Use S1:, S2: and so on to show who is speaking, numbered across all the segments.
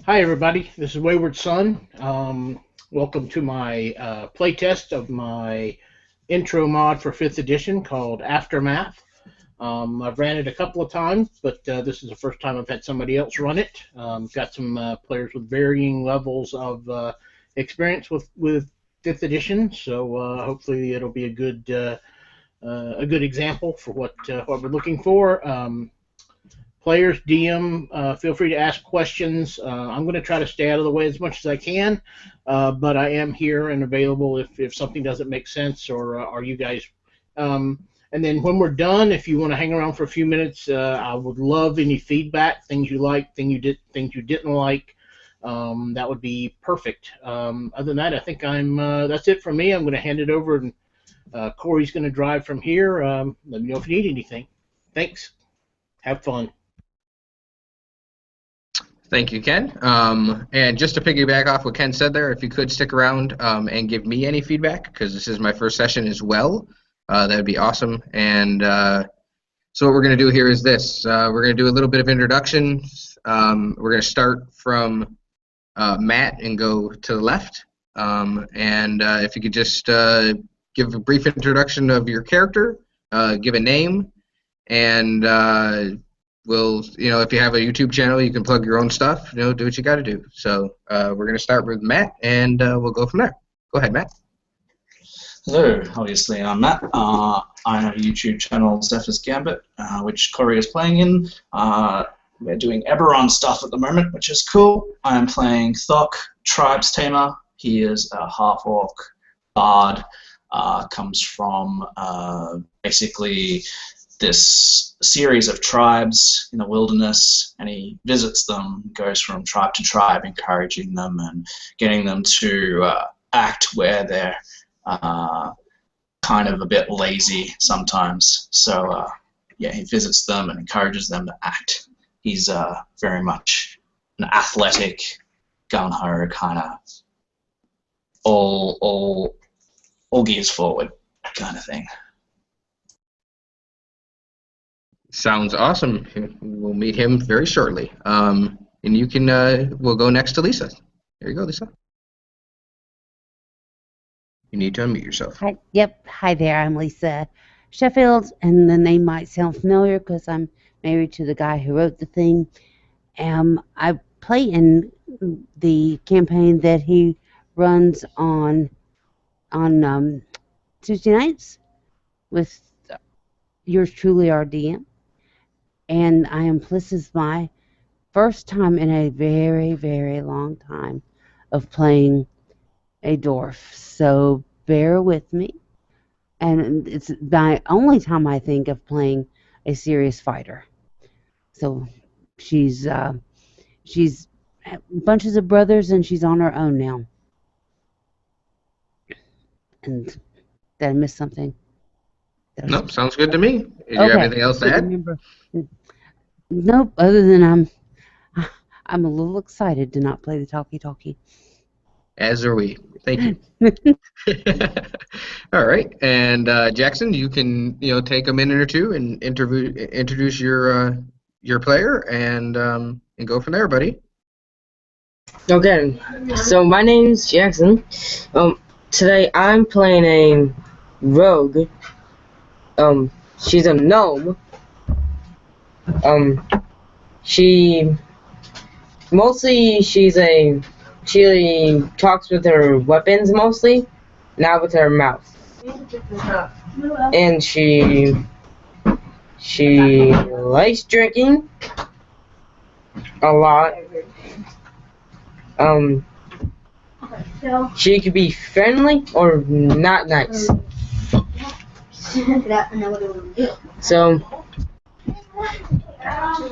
S1: Hi, everybody. This is Wayward Son. Welcome to my playtest of my intro mod for 5th edition called Aftermath. I've ran it a couple of times, but this is the first time I've had somebody else run it. Got some players with varying levels of experience with 5th edition, so hopefully it'll be a good example for what we're looking for. Players, DM, feel free to ask questions. I'm going to try to stay out of the way as much as I can, but I am here and available if something doesn't make sense or you guys. And then when we're done, if you want to hang around for a few minutes, I would love any feedback, things you liked, things you didn't like. That would be perfect. Other than that, I think that's it for me. I'm going to hand it over, and Corey's going to drive from here. Let me know if you need anything. Thanks. Have fun.
S2: Thank you, Ken. And just to piggyback off what Ken said there, if you could stick around and give me any feedback, because this is my first session as well, that would be awesome. And so what we're going to do here is this. We're going to do a little bit of introductions. We're going to start from Matt and go to the left. And if you could just give a brief introduction of your character, give a name, and if you have a YouTube channel, you can plug your own stuff. Do what you got to do. So we're going to start with Matt, and we'll go from there. Go ahead, Matt.
S3: Hello, obviously I'm Matt. I have a YouTube channel, Zephyr's Gambit, which Corey is playing in. We're doing Eberron stuff at the moment, which is cool. I am playing Thok, Tribes Tamer. He is a half-orc bard. Comes from basically this series of tribes in the wilderness, and he visits them, goes from tribe to tribe, encouraging them and getting them to act where they're kind of a bit lazy sometimes. So yeah, he visits them and encourages them to act. He's very much an athletic, gung-ho kind of all gears forward kind of thing.
S2: Sounds awesome. We'll meet him very shortly. And you can, we'll go next to Lisa. There you go, Lisa. You need to unmute yourself.
S4: Hi, yep. Hi there. I'm Lisa Sheffield, and the name might sound familiar because I'm married to the guy who wrote the thing. I play in the campaign that he runs on Tuesday nights with yours truly, our DM. And this is my first time in a very, very long time of playing a dwarf. So bear with me. And it's my only time, I think, of playing a serious fighter. So she's bunches of brothers, and she's on her own now. And did I miss something?
S2: Nope, sounds good to me. Do you have anything else to add?
S4: Nope, other than I'm a little excited to not play the talkie-talkie.
S2: As are we. Thank you. All right, and Jackson, you can take a minute or two and introduce your player and go from there, buddy.
S5: Okay, so my name's Jackson. Today I'm playing a rogue. She's a gnome. She talks with her weapons mostly, not with her mouth. And she likes drinking a lot. She could be friendly or not nice. So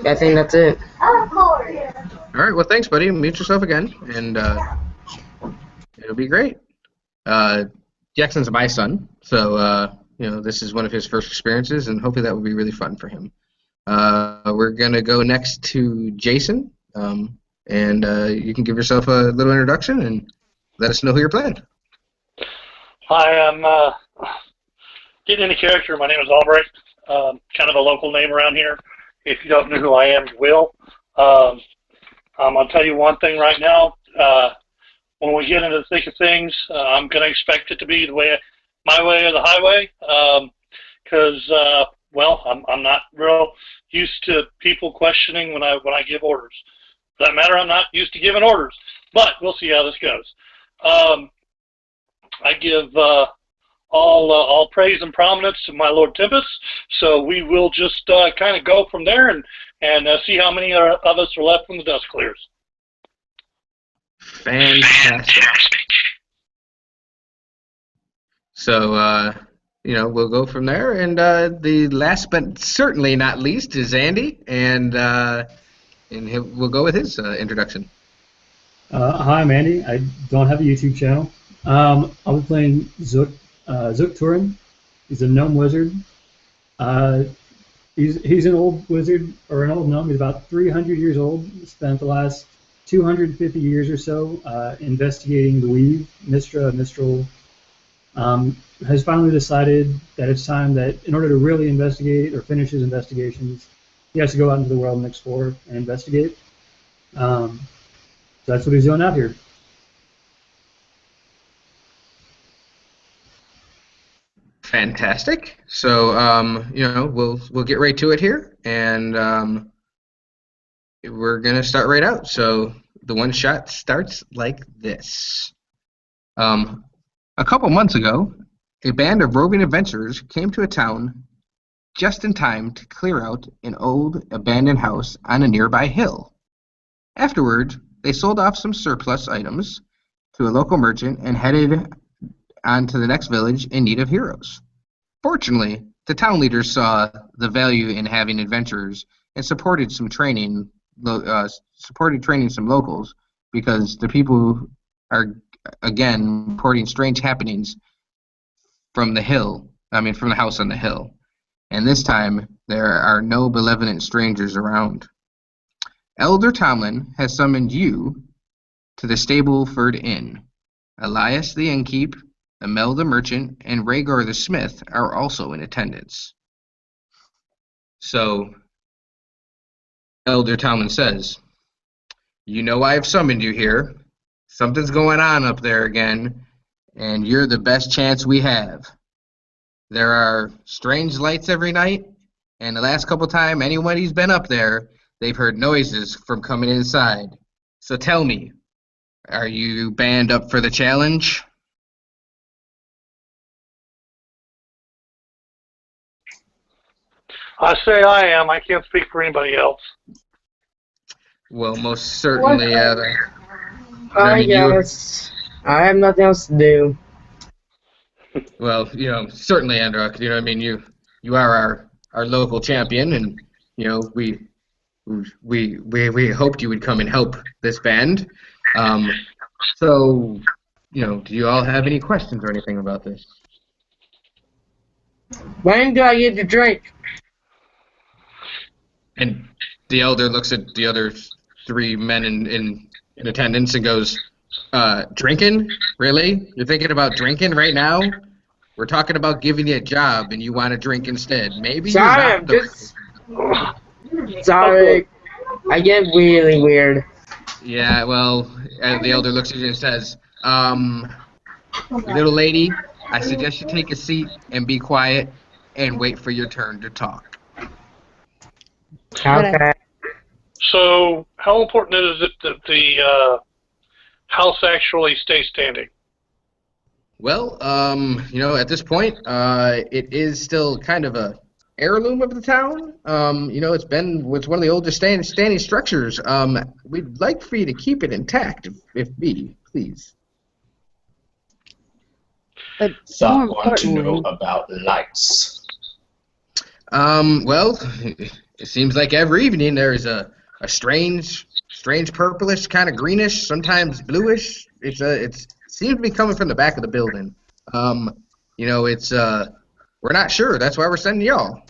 S5: I think that's it.
S2: All right, well, thanks, buddy. Mute yourself again, and it'll be great. Jackson's my son, so this is one of his first experiences, and hopefully that will be really fun for him. We're gonna go next to Jason, and you can give yourself a little introduction and let us know who you're playing.
S6: Hi, I'm getting into character. My name is Albrecht, kind of a local name around here. If you don't know who I am, you will. I'll tell you one thing right now. When we get into the thick of things, I'm going to expect it to be my way or the highway, because well, I'm not real used to people questioning when I give orders. For that matter, I'm not used to giving orders, but we'll see how this goes. I give all praise and prominence to my Lord Tempest, so we will just kind of go from there and see how many of us are left when the dust clears.
S2: Fantastic. So, we'll go from there. And the last but certainly not least is Andy, and we'll go with his introduction.
S7: Hi, I'm Andy. I don't have a YouTube channel. I'll be playing Zook Turin. He's a gnome wizard. He's an old wizard, or an old gnome. He's about 300 years old. Spent the last 250 years or so investigating the weave. Mistral has finally decided that it's time that in order to really investigate or finish his investigations, he has to go out into the world and explore and investigate. So that's what he's doing out here.
S2: Fantastic. So, we'll get right to it here, and we're gonna start right out. So the one shot starts like this. A couple months ago, a band of roving adventurers came to a town just in time to clear out an old abandoned house on a nearby hill. Afterwards, they sold off some surplus items to a local merchant and headed on to the next village in need of heroes. Fortunately, the town leaders saw the value in having adventurers and supported training some locals, because the people are again reporting strange happenings from the house on the hill. And this time, there are no malevolent strangers around. Elder Tomlin has summoned you to the Stableford Inn. Elias the innkeep, Amel the merchant, and Rhaegar the smith are also in attendance. So, Elder Tomlin says, "You know I have summoned you here. Something's going on up there again, and you're the best chance we have. There are strange lights every night, and the last couple times anybody's been up there, they've heard noises from coming inside. So tell me, are you band up for the challenge?"
S6: I say I am. I can't speak for anybody else.
S2: Well, most certainly.
S5: Yes. I have nothing else to do.
S2: Well, certainly, Androck. You are our local champion, and we hoped you would come and help this band. So, do you all have any questions or anything about this?
S5: When do I get to drink?
S2: And the elder looks at the other three men in attendance and goes, "Drinking? Really? You're thinking about drinking right now? We're talking about giving you a job, and you want to drink instead. Maybe
S5: Sorry,
S2: you're not
S5: Sorry. I get really weird.
S2: Yeah, well, the elder looks at you and says, "Little lady, I suggest you take a seat and be quiet and wait for your turn to talk."
S5: Okay.
S6: So, how important is it that the house actually stays standing?
S2: Well, at this point, it is still kind of a heirloom of the town. It's one of the oldest standing structures. We'd like for you to keep it intact, if be, please.
S4: But
S3: Thought
S4: more
S3: want to know
S4: importantly,
S3: about lights.
S2: Well, it seems like every evening there is a strange purplish, kind of greenish, sometimes bluish. It seems to be coming from the back of the building. We're not sure. That's why we're sending y'all.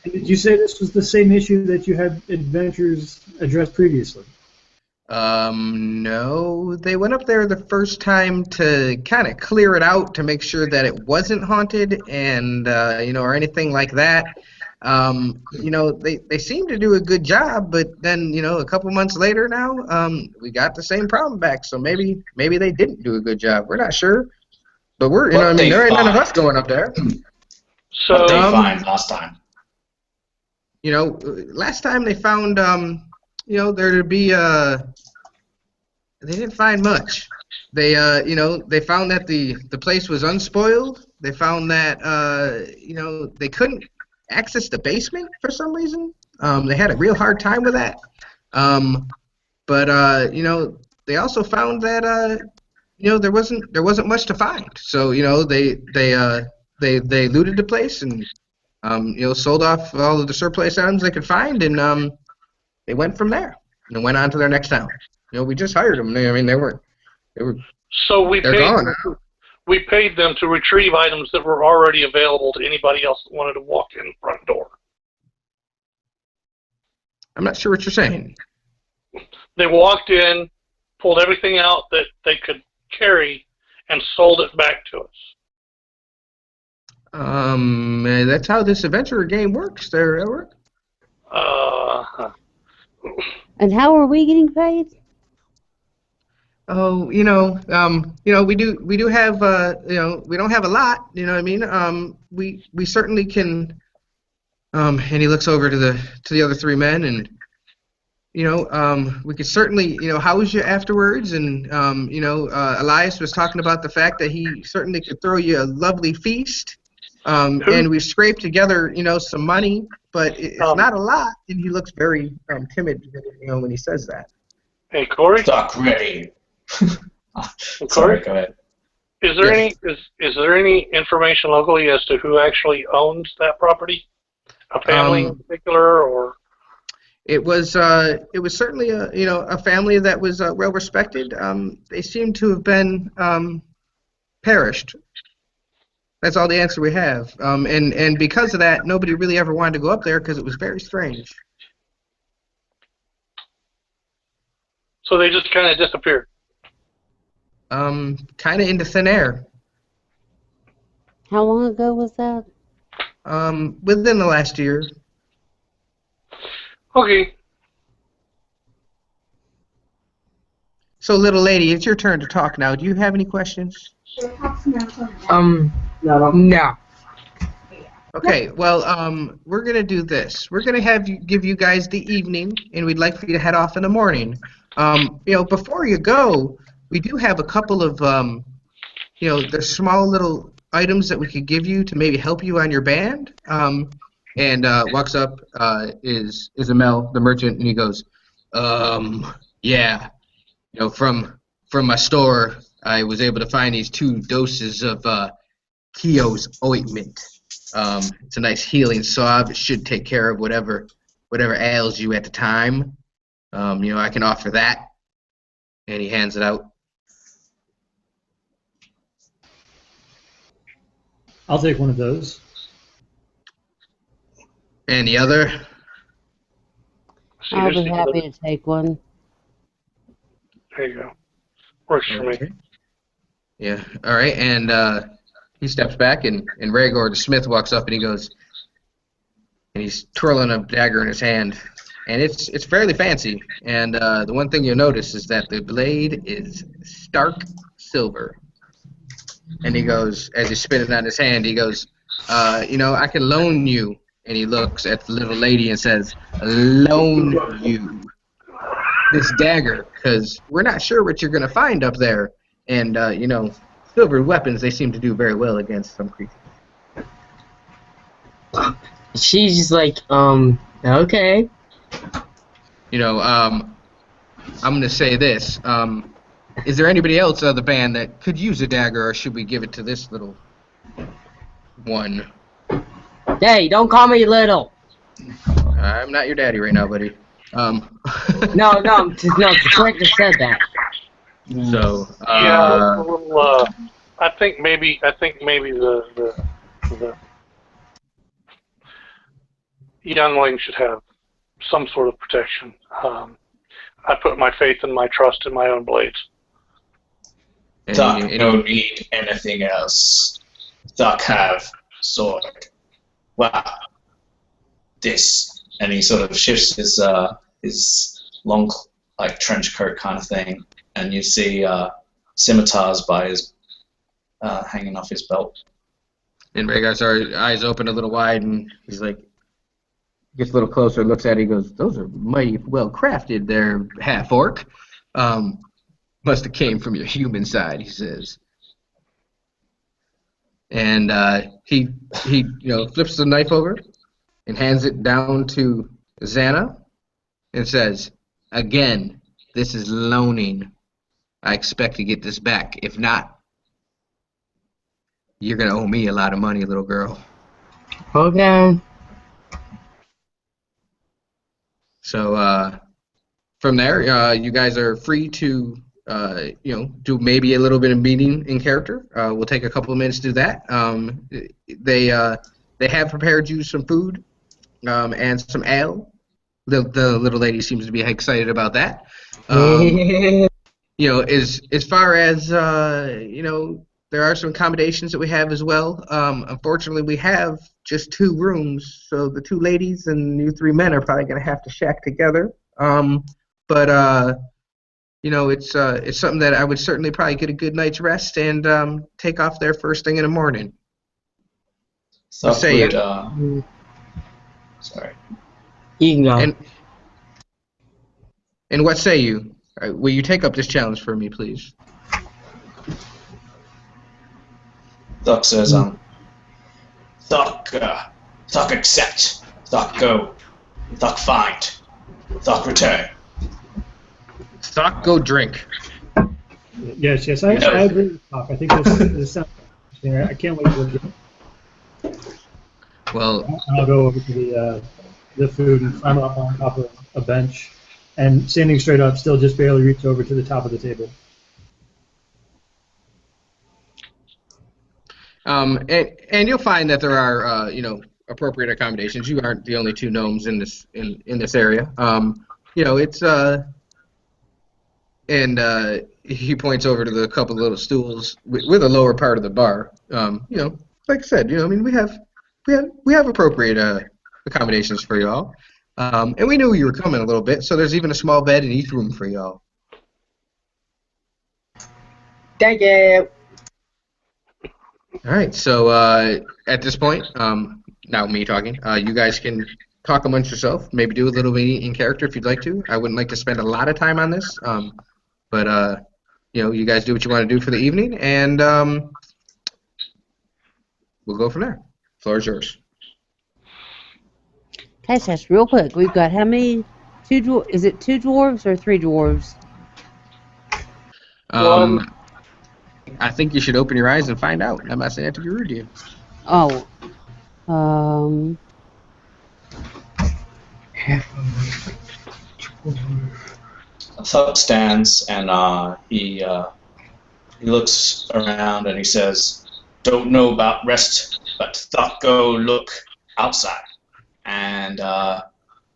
S7: Did you say this was the same issue that you had adventures addressed previously?
S2: No. They went up there the first time to kind of clear it out to make sure that it wasn't haunted and, or anything like that. You know, they seem to do a good job, but then, you know, a couple months later now, we got the same problem back. So maybe they didn't do a good job. We're not sure, but you know, I mean, there ain't none of us going up there.
S6: So
S3: What they find last time?
S2: You know, last time they found, you know, there to be they didn't find much. They, you know, they found that the place was unspoiled. They found that, you know, they couldn't access the basement for some reason. They had a real hard time with that. But you know, they also found that, you know, there wasn't much to find. So, you know, they looted the place and, you know, sold off all of the surplus items they could find, and they went from there and went on to their next town. You know, we just hired them. I mean, they're gone now.
S6: We paid them to retrieve items that were already available to anybody else that wanted to walk in the front door.
S2: I'm not sure what you're saying.
S6: They walked in, pulled everything out that they could carry, and sold it back to us.
S2: That's how this adventure game works there, Edward.
S4: And how are we getting paid?
S2: Oh, you know, we do have, you know, we don't have a lot, you know what I mean? We certainly can, and he looks over to the other three men, and, you know, we could certainly, you know, house you afterwards, and, you know, Elias was talking about the fact that he certainly could throw you a lovely feast, and we've scraped together, you know, some money, but it's not a lot, and he looks very timid, you know, when he says that.
S6: Hey, Corey?
S3: Stock ready.
S6: Corey?
S3: Sorry, go ahead.
S6: Is there any information locally as to who actually owns that property? A family in particular, or?
S2: It was certainly a family that was well respected. They seem to have been perished. That's all the answer we have. And because of that, nobody really ever wanted to go up there because it was very strange.
S6: So they just kind of disappeared.
S2: Kind of into thin air.
S4: How long ago was that?
S2: Within the last year.
S6: Okay.
S2: So, little lady, it's your turn to talk now. Do you have any questions?
S5: No.
S2: Okay, well, we're going to do this. We're going to give you guys the evening, and we'd like for you to head off in the morning. You know, before you go, we do have a couple of, you know, the small little items that we could give you to maybe help you on your band. And walks up is Amel, the merchant, and he goes, yeah, you know, from my store, I was able to find these 2 doses of Keogh's ointment. It's a nice healing salve. It should take care of whatever ails you at the time. You know, I can offer that. And he hands it out.
S7: I'll take one of those.
S2: And the other?
S4: I'll be happy to take one.
S6: There you go. Works for me.
S2: Yeah. All right. And he steps back, and Rhaegor the Smith walks up, and he goes, and he's twirling a dagger in his hand, and it's fairly fancy. And the one thing you'll notice is that the blade is stark silver. And he goes, as he's spinning on his hand, he goes, you know, I can loan you. And he looks at the little lady and says, loan you this dagger, because we're not sure what you're going to find up there. And, you know, silver weapons, they seem to do very well against some creatures.
S5: She's just like, okay.
S2: You know, I'm going to say this. Is there anybody else of the band that could use a dagger, or should we give it to this little one?
S5: Hey, don't call me little.
S2: I'm not your daddy right now, buddy.
S5: No, Clint just said that.
S2: So,
S6: yeah, well, I think maybe the youngling should have some sort of protection. I put my faith and my trust in my own blades.
S3: Duck no need anything else. Duck have sword. Wow. this, and he sort of shifts his long like trench coat kind of thing, and you see scimitars by his hanging off his belt.
S2: And Rhaegar's eyes open a little wide, and he's like, gets a little closer, looks at it, he goes, "Those are mighty well crafted there, half orc. Must have came from your human side," he says. And he flips the knife over and hands it down to Xana and says, "Again, this is loaning. I expect to get this back. If not, you're gonna owe me a lot of money, little girl."
S5: Okay.
S2: So from there, you guys are free to do maybe a little bit of meeting in character. We'll take a couple of minutes to do that. They have prepared you some food and some ale. The little lady seems to be excited about that. As far as there are some accommodations that we have as well. Unfortunately, we have just 2 rooms, so the 2 ladies and you 3 men are probably going to have to shack together. But it's something that I would certainly probably get a good night's rest and take off there first thing in the morning.
S3: Thok
S2: say
S3: would,
S2: it.
S3: Sorry.
S5: You can go.
S2: And what say you? Will you take up this challenge for me, please?
S3: Thok says, Thok accept. Thok go. Thok find. Thok return.
S2: Thok go drink.
S7: Yes, I agree with Doc. I think this sounds interesting. I can't wait to get.
S2: Well,
S7: and I'll go over to the food and climb up on top of a bench, and standing straight up, still just barely reach over to the top of the table.
S2: And you'll find that there are appropriate accommodations. You aren't the only 2 gnomes in this area. It's and he points over to the couple of little stools with a lower part of the bar. Like I said, we have appropriate accommodations for y'all. And we knew you were coming a little bit, so there's even a small bed in each room for y'all.
S5: Thank you.
S2: All right, so at this point, now me talking, you guys can talk amongst yourself, maybe do a little bit in character if you'd like to. I wouldn't like to spend a lot of time on this, but you guys do what you want to do for the evening, and we'll go from there. Floor is yours.
S4: Can I just ask real quick? We've got how many? Is it 2 dwarves or 3 dwarves?
S2: I think you should open your eyes and find out. I'm not saying that to be rude to you.
S4: Oh.
S3: Thok stands and he looks around and he says, "Don't know about rest, but Thok go look outside." And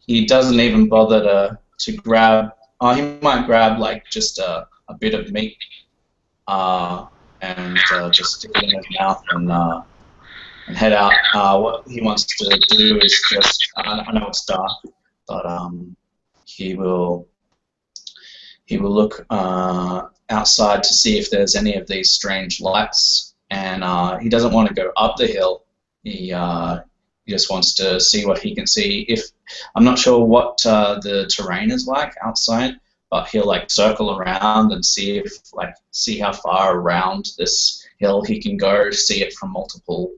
S3: he doesn't even bother to grab. He might grab like just a bit of meat and just stick it in his mouth and head out. What he wants to do is just, I know it's dark, but he will look outside to see if there's any of these strange lights, and he doesn't want to go up the hill. He just wants to see what he can see. I'm not sure what the terrain is like outside, but he'll like circle around and see how far around this hill he can go, see it from multiple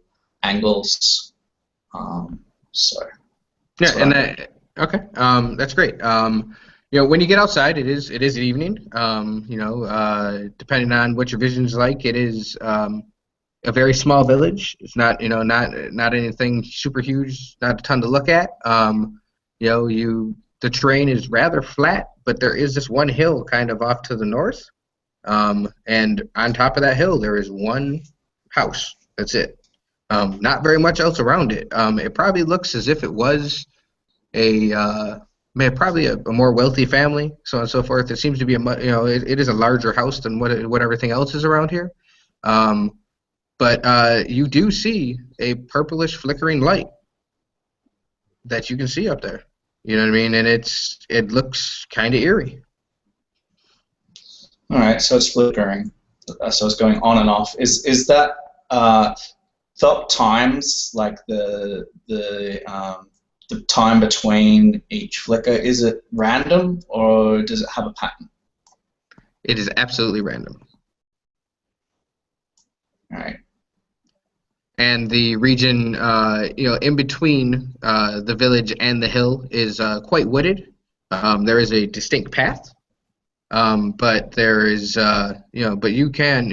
S3: angles.
S2: Yeah, and okay, that's great. When you get outside, it is evening. Depending on what your vision's like, it is a very small village. It's not not anything super huge, not a ton to look at. The terrain is rather flat, but there is this one hill kind of off to the north, and on top of that hill there is one house. That's it. Not very much else around it. It probably looks as if it was probably a more wealthy family, so on and so forth. It seems to be it is a larger house than what everything else is around here. But you do see a purplish flickering light that you can see up there. You know what I mean? And it looks kind of eerie.
S3: All right, so it's flickering. So it's going on and off. Is that times, like the time between each flicker, is it random or does it have a pattern?
S2: It is absolutely random.
S3: All right.
S2: And the region, in between the village and the hill is quite wooded. There is a distinct path, but there is, but you can,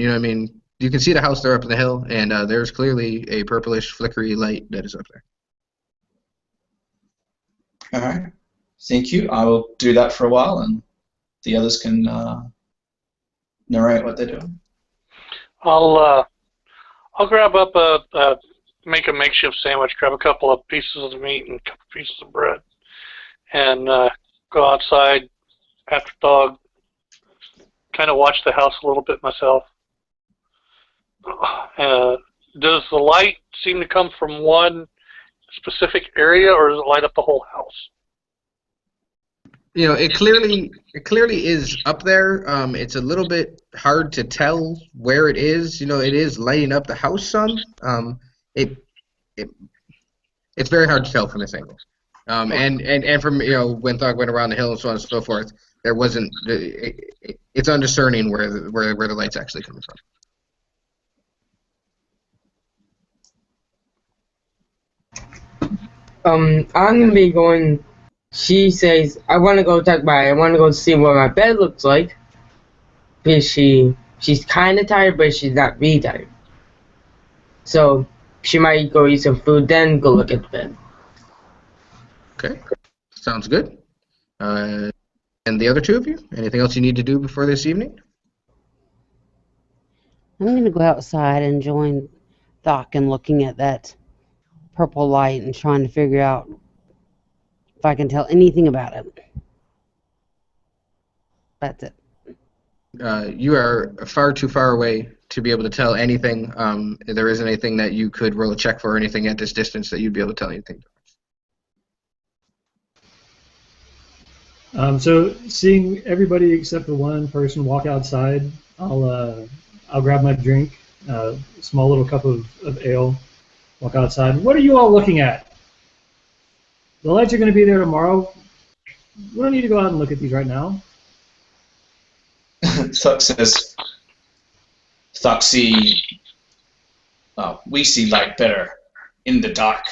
S2: you can see the house there up in the hill, and there's clearly a purplish, flickery light that is up there.
S3: All right. Thank you. I will do that for a while, and the others can narrate what they're doing.
S6: I'll grab up make a makeshift sandwich, grab a couple of pieces of meat and a couple pieces of bread, and go outside after dog, kind of watch the house a little bit myself. Does the light seem to come from one specific area, or does it light up the whole house?
S2: It clearly is up there. It's a little bit hard to tell where it is. It is lighting up the house some. It's very hard to tell from this angle. And from when Thug went around the hill and so on and so forth, there wasn't. It's undiscerning where the light's actually coming
S5: from. I'm gonna be going. She says, "I want to go I want to go see what my bed looks like." Because she's kind of tired, but she's not really tired. So she might go eat some food, then go look at the bed.
S2: Okay, sounds good. And the other two of you, anything else you need to do before this evening?
S4: I'm going to go outside and join Doc in looking at that purple light and trying to figure out if I can tell anything about it. That's it.
S2: You are far too far away to be able to tell anything. There isn't anything that you could roll a check for or anything at this distance that you'd be able to tell anything.
S7: So seeing everybody except for one person walk outside, I'll grab my drink, a small little cup of ale, walk outside. What are you all looking at? The lights are going to be there tomorrow. We don't need to go out and look at these right now.
S3: Thuck says, we see light better in the dark.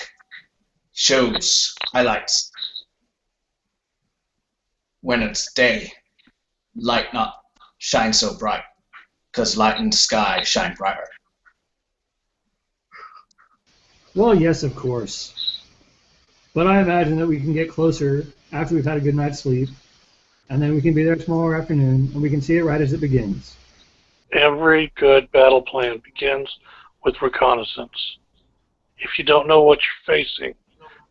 S3: Shows highlights. When it's day, light not shine so bright, because light in the sky shine brighter.
S7: Well, yes, of course. But I imagine that we can get closer after we've had a good night's sleep, and then we can be there tomorrow afternoon, and we can see it right as it begins.
S6: Every good battle plan begins with reconnaissance. If you don't know what you're facing,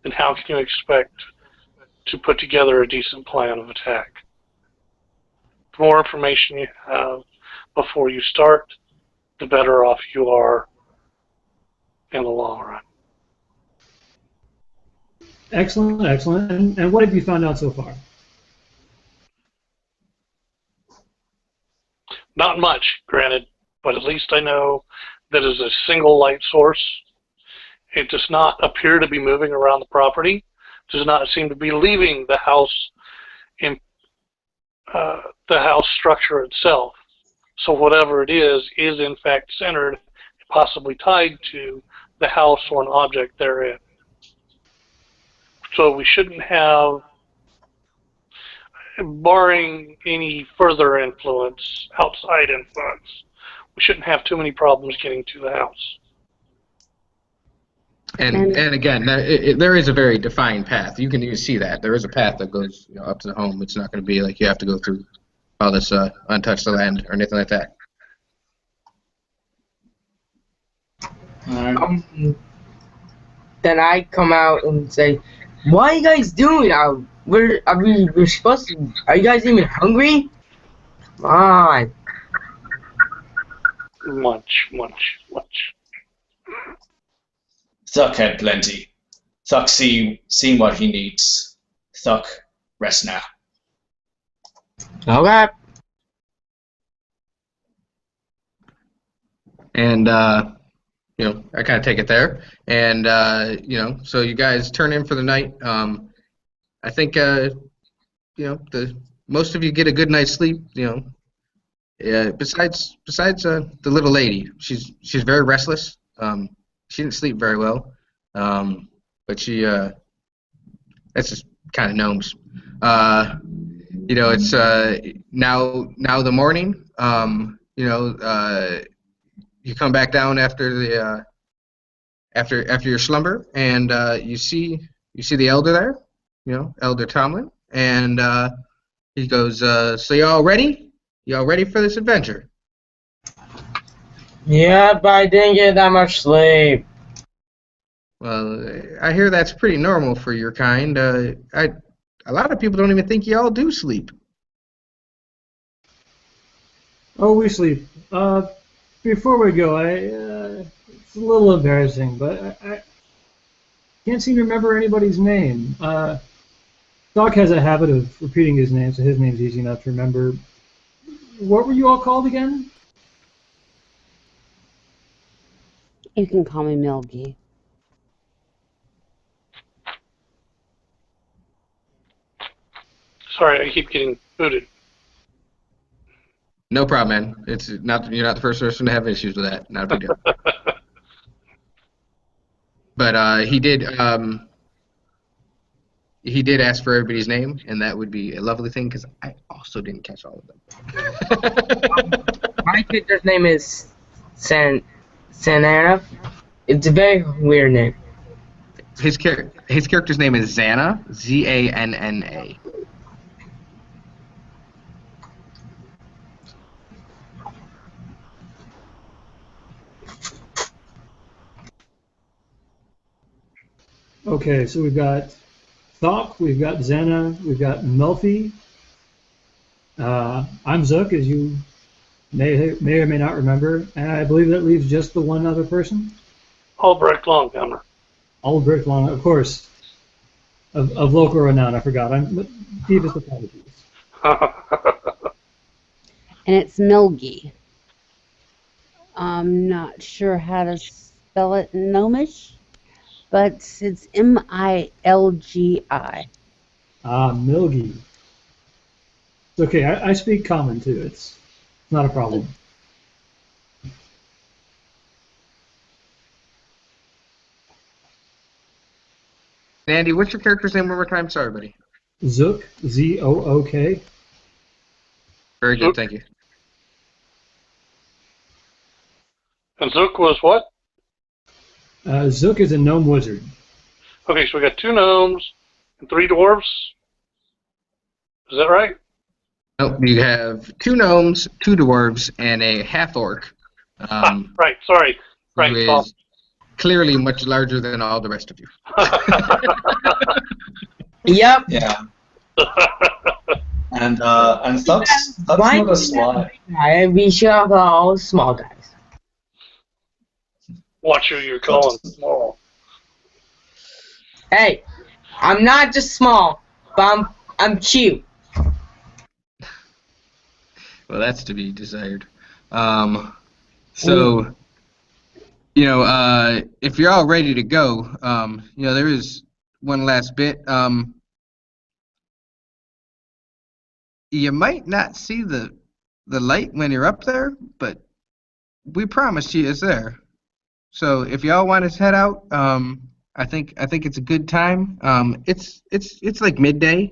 S6: then how can you expect to put together a decent plan of attack? The more information you have before you start, the better off you are in the long run.
S7: Excellent, excellent. And what have you found out so far?
S6: Not much, granted, but at least I know that is a single light source. It does not appear to be moving around the property, does not seem to be leaving the house in the house structure itself. So whatever it is in fact centered, possibly tied to the house or an object therein. So we shouldn't have, barring any further influence, outside influence, we shouldn't have too many problems getting to the house.
S2: And again, there is a very defined path. You can see that. There is a path that goes up to the home. It's not going to be like you have to go through all this untouched land or anything like that.
S5: Then I come out and say, "What are you guys doing? We're supposed to. Are you guys even hungry? Come on."
S6: Much.
S3: Thuck had plenty. Thuck seen what he needs. Thuck, rest now.
S5: Okay.
S2: And you know, I kind of take it there, and you know, so you guys turn in for the night. I think you know, most of you get a good night's sleep. You know, besides the little lady, she's very restless. She didn't sleep very well, but she that's just kind of gnomes. You know, it's now the morning. You know, you come back down after the after your slumber, and you see the elder there. You know, Elder Tomlin, and he goes, "So y'all ready? Y'all ready for this adventure?"
S5: Yeah, but I didn't get that much sleep.
S2: Well, I hear that's pretty normal for your kind. A lot of people don't even think y'all do sleep.
S7: Oh, we sleep. Before we go, it's a little embarrassing, but I can't seem to remember anybody's name. Doc has a habit of repeating his name, so his name's easy enough to remember. What were you all called again?
S4: You can call me Milgy.
S6: Sorry, I keep getting booted.
S2: No problem, man. It's not you're not the first person to have issues with that. Not a big deal. But he did ask for everybody's name, and that would be a lovely thing because I also didn't catch all of them.
S5: My character's name is Sanara. It's a very weird name.
S2: His character's name is Zanna, Zanna.
S7: Okay, so we've got Thok, we've got Xena, we've got Melfi. I'm Zook, as you may or may not remember, and I believe that leaves just the one other person.
S6: Albrecht Longhammer.
S7: Albrecht Long, of course, of local renown. I forgot. I'm deepest apologies.
S4: And it's Milgy. I'm not sure how to spell it in Gnomish, but it's Milgi.
S7: Milgi. It's okay. I speak common too. It's not a problem.
S2: Andy, what's your character's name one more time? Sorry, buddy.
S7: Zook, Zook.
S2: Very good, thank you.
S6: And Zook was what?
S7: Zook is a gnome wizard.
S6: Okay, so we got 2 gnomes and 3 dwarves. Is that right?
S2: Nope, you have 2 gnomes, 2 dwarves, and a half orc.
S6: Right, sorry. Right,
S2: who is clearly much larger than all the rest of you.
S5: Yep.
S3: Yeah. And Thuck's not a sly.
S5: We should have all small guys.
S6: Watch who you're calling small.
S5: Hey, I'm not just small, but I'm cute.
S2: Well, that's to be desired. So, you know, if you're all ready to go, you know, there is one last bit. You might not see the light when you're up there, but we promise you it's there. So if y'all want to head out, I think it's a good time. It's like midday.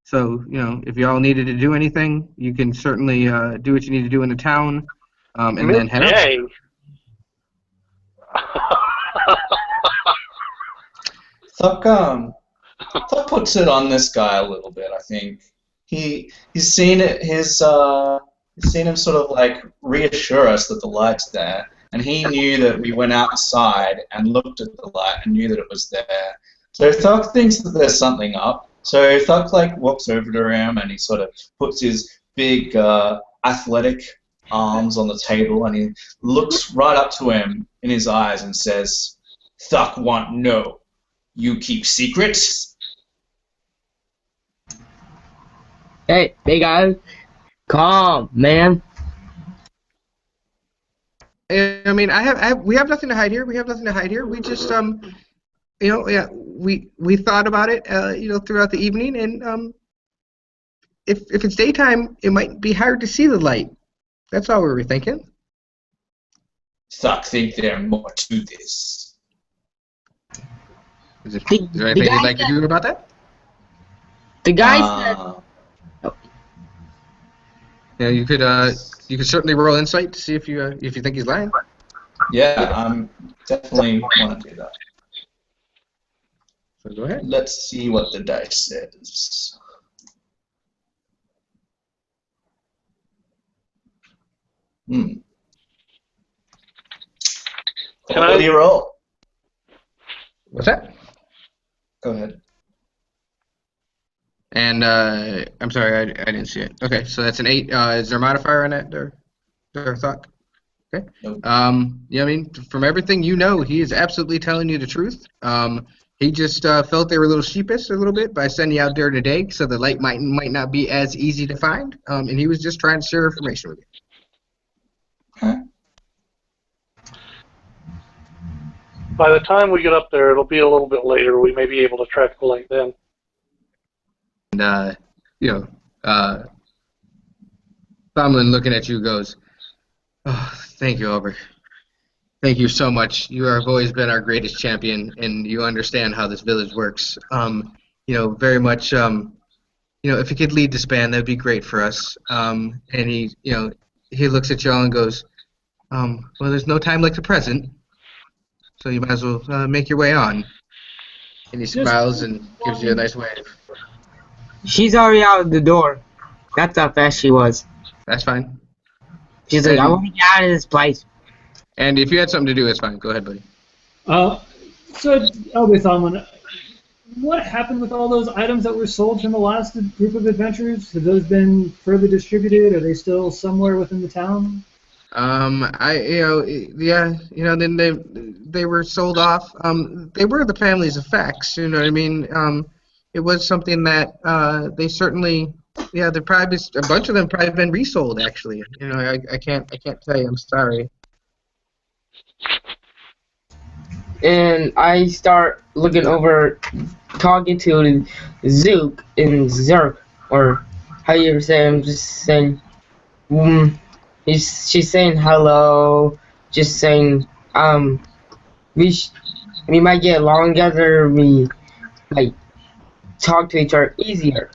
S2: So you know, if y'all needed to do anything, you can certainly do what you need to do in the town, and then head out.
S3: Thuck puts it on this guy a little bit. I think he's seen it. He's seen him sort of like reassure us that the light's there. And he knew that we went outside and looked at the light and knew that it was there. So Thuck thinks that there's something up. So Thuck like walks over to him and he sort of puts his big athletic arms on the table and he looks right up to him in his eyes and says, "Thuck want know. you keep secrets?
S5: Hey, big guy, calm, man.
S2: I mean, we have nothing to hide here. We have nothing to hide here. We just, yeah, we thought about it, throughout the evening, and if it's daytime, it might be hard to see the light. That's all we were thinking.
S3: I think there's more to this.
S2: Is there anything you'd like to do about that?
S5: The guy said.
S2: Yeah, you could certainly roll insight to see if you think he's lying.
S3: Yeah, I'm definitely want to do that.
S2: So go ahead.
S3: Let's see what the dice says.
S6: Can
S3: What do you roll?
S2: What's that?
S3: Go ahead.
S2: And I'm sorry, I didn't see it. Okay, so that's an 8. Is there a modifier on that, or thought? Okay.
S3: Nope.
S2: Yeah, I mean, from everything you know, he is absolutely telling you the truth. He just felt they were a little sheepish a little bit by sending you out there today, so the light might not be as easy to find. And he was just trying to share information with you.
S3: Okay.
S6: By the time we get up there, it'll be a little bit later. We may be able to track the light then.
S2: And Thumlin, looking at you, goes, "Oh, thank you, Albert. Thank you so much. You have always been our greatest champion, and you understand how this village works. Very much. If you could lead this band, that'd be great for us." And he looks at y'all and goes, "Well, there's no time like the present, so you might as well make your way on." And he smiles and gives you a nice wave.
S5: She's already out of the door. That's how fast she was.
S2: That's fine.
S5: She's like, I want to get out of this place.
S2: And if you had something to do, it's fine. Go ahead, buddy.
S7: So, Elby Thomlin, what happened with all those items that were sold from the last group of adventurers? Have those been further distributed? Are they still somewhere within the town?
S2: Then they were sold off. They were the family's effects. You know what I mean? It was something that they certainly. Yeah, there probably a bunch of them probably been resold. Actually, I can't tell you. I'm sorry.
S5: And I start looking over, talking to Zook and Zerk, or how you say. I'm just saying. She's saying hello. Just saying. We might get along together. We might talk to each other easier.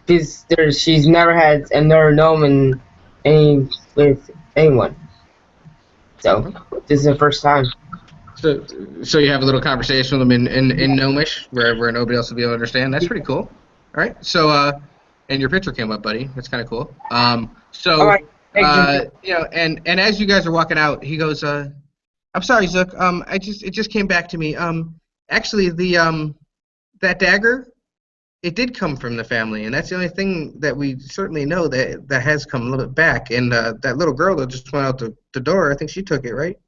S5: Because she's never had and never known with anyone. So this is the first time.
S2: So you have a little conversation with them in Gnomish, where nobody else will be able to understand. That's pretty cool. All right. So and your picture came up, buddy. That's kind of cool.
S5: All right.
S2: And as you guys are walking out, he goes, "I'm sorry, Zook. It just came back to me. Actually, that dagger, it did come from the family, and that's the only thing that we certainly know that has come a little bit back. And that little girl that just went out the door, I think she took it, right?"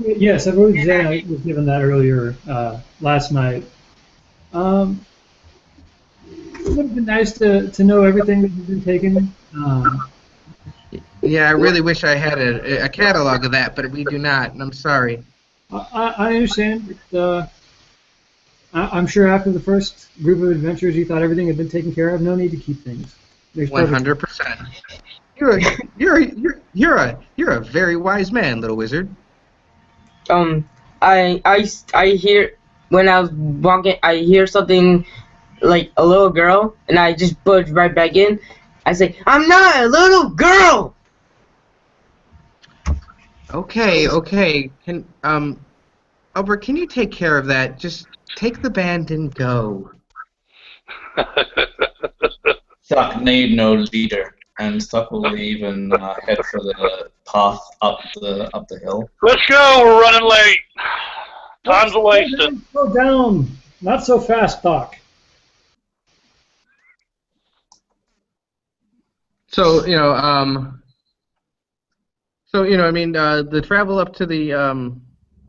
S7: Yes, I believe Zana was given that earlier last night. It would have been nice to know everything that has been taken.
S2: Yeah, I really wish I had a catalog of that, but we do not, and I'm sorry.
S7: I understand. I'm sure after the first group of adventures, you thought everything had been taken care of. No need to keep things.
S2: 100%. You're a very wise man, little wizard.
S5: I hear when I was walking, I hear something like a little girl, and I just budge right back in. I say, I'm not a little girl.
S2: Okay. Albert, can you take care of that? Just take the band and go.
S3: Thuck need no leader, and Thuck will leave and head for the path up the hill.
S6: Let's go. We're running late. Time's a wasted.
S7: Slow down. Not so fast, Doc.
S2: So the travel up to the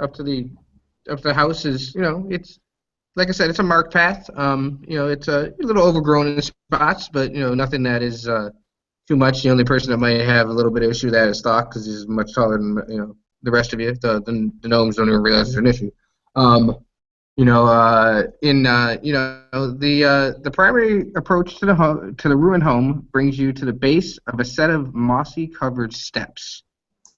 S2: up to the house is, it's like I said, it's a marked path. It's a little overgrown in spots, but nothing that is too much. The only person that might have a little bit of issue with that is Stock, because he's much taller than the rest of you. The gnomes don't even realize it's an issue. The primary approach to the ruined home brings you to the base of a set of mossy covered steps.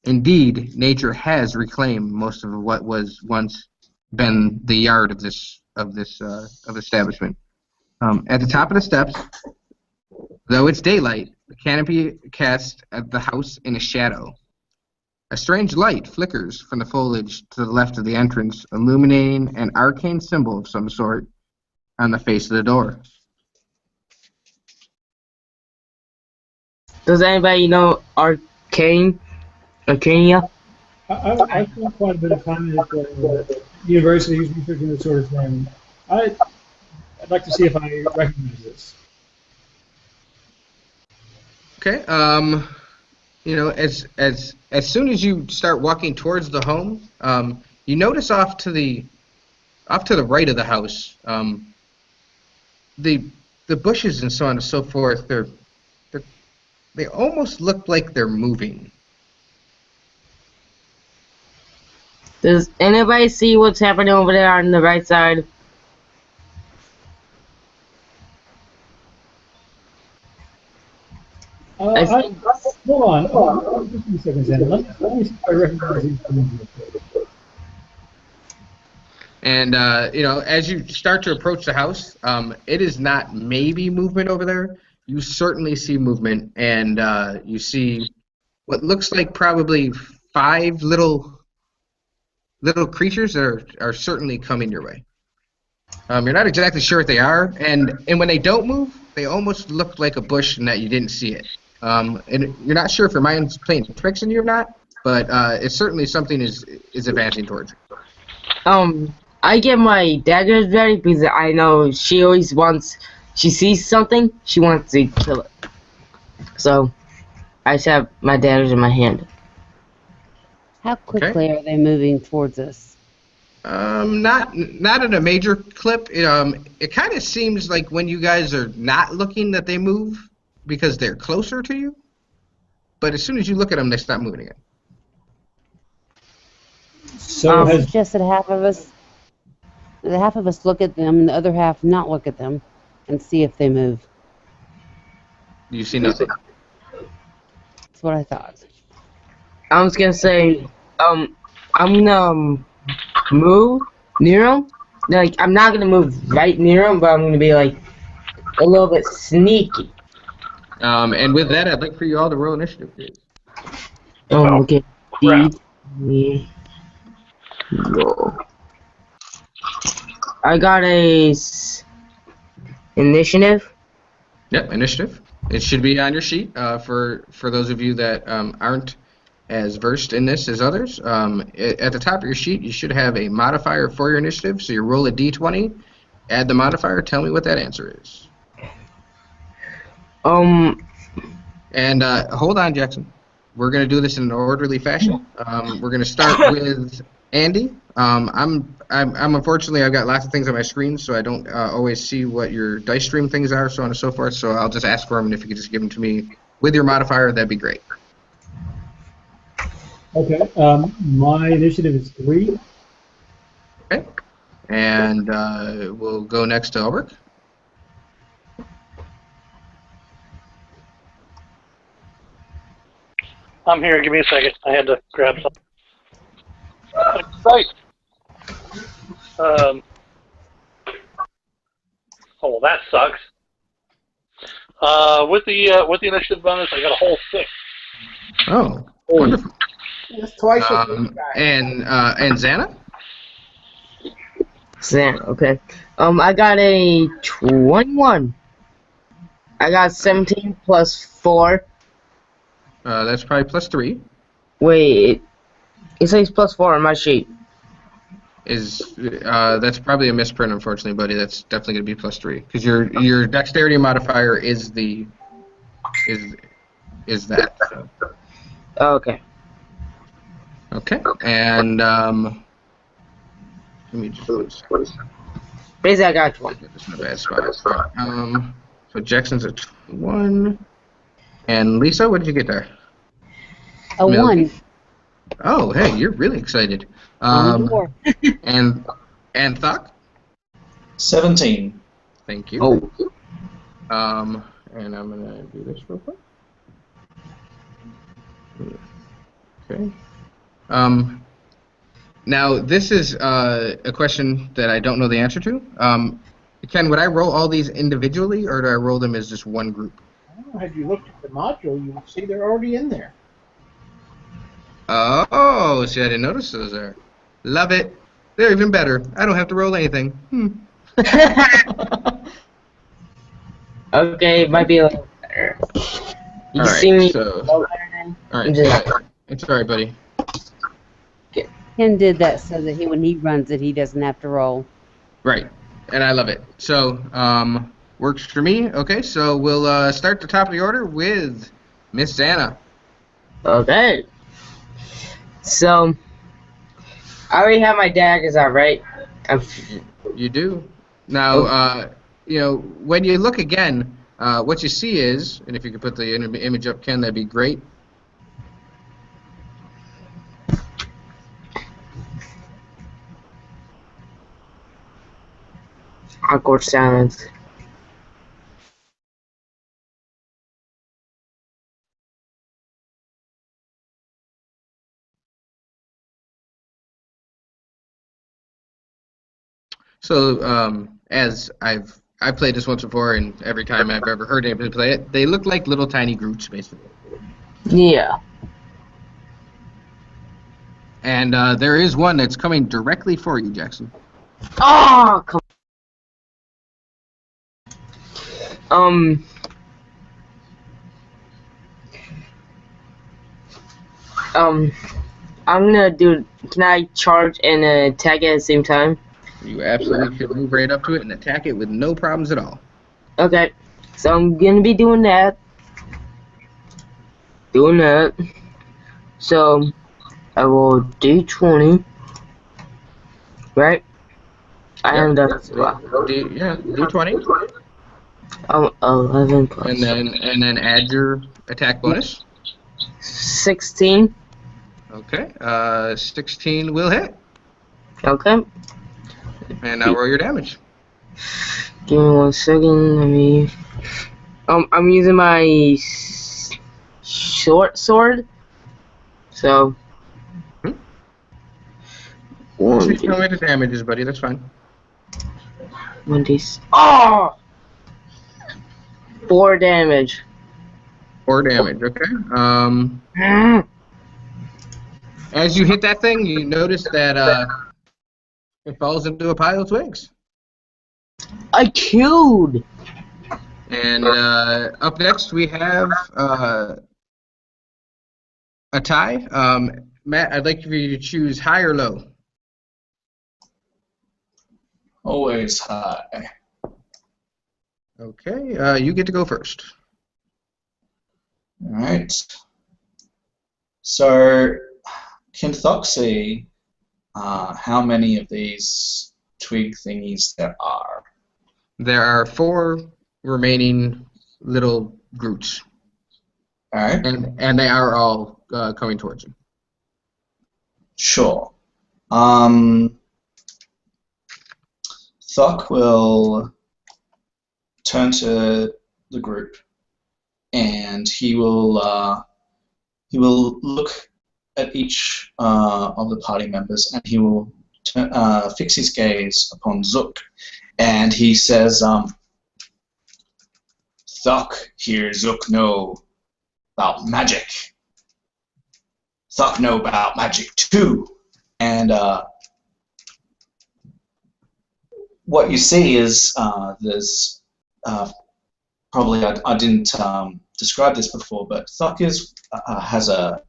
S2: Indeed, nature has reclaimed most of what was once been the yard of this establishment. At the top of the steps, though it's daylight, the canopy casts at the house in a shadow. A strange light flickers from the foliage to the left of the entrance, illuminating an arcane symbol of some sort on the face of the door.
S5: Does anybody know Arcania?
S7: I spent quite a bit of time at the university researching this sort of thing. I'd like to see if I recognize this.
S2: Okay. As soon as you start walking towards the home, you notice off to the right of the house, the bushes and so on and so forth. They almost look like they're moving.
S5: Does anybody see what's happening over there on the right side?
S7: Hold on. Just a second, Xander. Let me see if I recognize these things real quick.
S2: And as you start to approach the house, it is not maybe movement over there. You certainly see movement, and you see what looks like probably 5 little creatures that are certainly coming your way. You're not exactly sure what they are, and when they don't move, they almost look like a bush and that you didn't see it. And you're not sure if your mind's playing tricks on you or not, but it's certainly something is advancing towards you.
S5: I get my daggers ready because I know she always she sees something, she wants to kill it. So, I just have my daggers in my hand.
S4: How quickly are they moving towards us?
S2: Not in a major clip. It kind of seems like when you guys are not looking that they move because they're closer to you. But as soon as you look at them, they stop moving again.
S7: So
S4: I suggest that half of us look at them and the other half not look at them and see if they move.
S2: You see nothing.
S4: That's what I thought.
S5: I was gonna say, I'm gonna move near him. Like, I'm not gonna move right near him, but I'm gonna be like a little bit sneaky.
S2: And with that, I'd like for you all to roll initiative, please.
S5: Okay. Roll. I got a initiative.
S2: Yep, initiative. It should be on your sheet for those of you that aren't as versed in this as others. At the top of your sheet, you should have a modifier for your initiative. So you roll a d20, add the modifier, tell me what that answer is. And hold on, Jackson. We're going to do this in an orderly fashion. We're going to start with Andy. I'm unfortunately, I've got lots of things on my screen, so I don't always see what your dice stream things are, so on and so forth. So I'll just ask for them, and if you could just give them to me with your modifier, that'd be great.
S7: Okay. My initiative is 3.
S2: Okay. And we'll go next to Ulrich.
S6: I'm here. Give me a second. I had to grab something. Right. Oh, that sucks. With the initiative bonus, I got a whole 6.
S2: Oh, wonderful.
S1: That's twice.
S2: And Xana?
S5: Xana, okay. I got a 21. I got 17 plus 4.
S2: That's probably plus 3.
S5: Wait, it says plus 4 on my sheet.
S2: That's probably a misprint, unfortunately, buddy. That's definitely going to be plus 3 because your dexterity modifier is that. So.
S5: Okay.
S2: Okay, and Let me just one second.
S5: Basically, I got one.
S2: This is a bad spot. So Jackson's a 1. And Lisa, what did you get there?
S4: A
S2: Milky?
S4: 1
S2: Oh, hey, you're really excited.
S4: on the door.
S2: And Thuck?
S3: 17.
S2: Thank you.
S5: Oh.
S2: And I'm gonna do this real quick. Okay. Now this is a question that I don't know the answer to. Ken, would I roll all these individually, or do I roll them as just one group?
S1: Oh, had you looked at the module, you would see they're already in there.
S2: Oh, see, I didn't notice those there. Love it. They're even better. I don't have to roll anything.
S5: Okay, it might be a little better. You
S2: All right,
S5: see me?
S2: so,
S5: All right.
S2: all right, yeah, it's all right, buddy.
S4: Ken did that so that when he runs it, he doesn't have to roll.
S2: Right, and I love it. So, works for me. Okay, so we'll start the top of the order with Miss Anna.
S5: Okay. So, I already have my daggers out, right?
S2: You do. Now, when you look again, what you see is, and if you could put the image up, Ken, that'd be great.
S5: Awkward silence.
S2: So, as I've played this once before, and every time I've ever heard anybody play it, they look like little tiny Groots, basically.
S5: Yeah.
S2: And there is one that's coming directly for you, Jackson.
S5: Oh, come on. I'm gonna do. Can I charge and attack at the same time?
S2: You absolutely should move right up to it and attack it with no problems at all.
S5: Okay, so I'm gonna be doing that. So I will D20. Right? I haven't done this in a while.
S2: Do 20.
S5: 11 plus.
S2: And then add your attack bonus.
S5: 16.
S2: Okay. 16 will hit.
S5: Okay.
S2: And now roll your damage.
S5: Give me 1 second. Let me. I'm using my short sword. So.
S2: Just tell me the damages, buddy. That's fine.
S5: 1d. Oh! 4 damage.
S2: 4 damage. Okay. As you hit that thing, you notice that it falls into a pile of twigs.
S5: I killed.
S2: And up next we have a tie. Matt, I'd like for you to choose high or low.
S3: Always high.
S2: Okay, you get to go first.
S3: All right. So, can Thok see how many of these twig thingies there are?
S2: There are 4 remaining little Groots.
S3: All right.
S2: And they are all coming towards you.
S3: Sure. Thok will turn to the group, and he will look at each of the party members, and he will fix his gaze upon Zook, and he says, "Thok, here Zook know about magic. Thok know about magic too." And what you see is there's probably I didn't describe this before, but Thok has a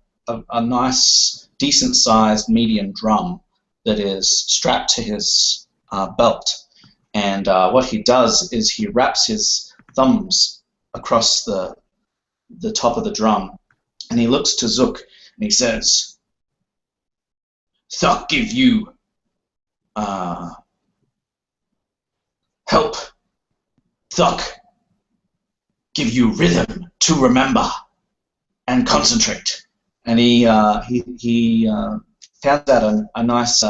S3: nice, decent-sized medium drum that is strapped to his belt, and what he does is he wraps his thumbs across the top of the drum, and he looks to Zook and he says, "Thok give you help Thuck give you rhythm to remember and concentrate. And he pounds out a nice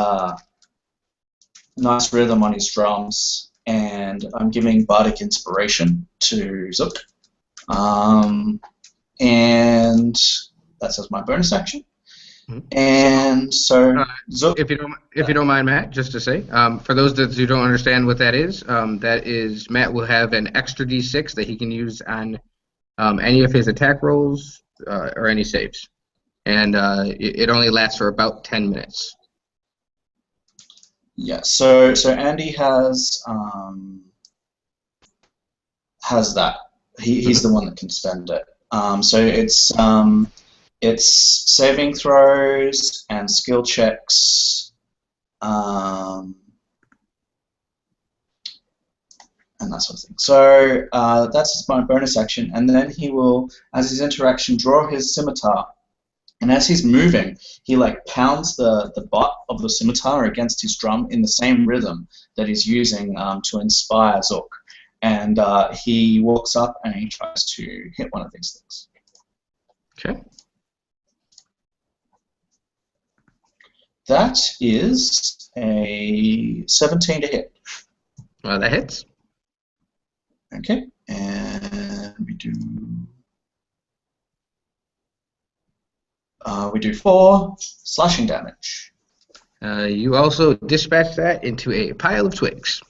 S3: nice rhythm on his drums, and I'm giving bardic inspiration to Zook. And that's as my bonus action. And so, Zook,
S2: if you don't mind, Matt, just to say, for those who don't understand what that is Matt will have an extra D6 that he can use on any of his attack rolls or any saves, and it only lasts for about 10 minutes.
S3: yeah. So Andy has that. He's the one that can spend it. So it's saving throws and skill checks, and that sort of thing. So that's my bonus action, and then he will, as his interaction, draw his scimitar, and as he's moving, he like pounds the butt of the scimitar against his drum in the same rhythm that he's using to inspire Zook, and he walks up and he tries to hit one of these things.
S2: Okay.
S3: That is a 17 to hit.
S2: Well, that hits.
S3: Okay, and we do 4 slashing damage.
S2: You also dispatch that into a pile of twigs.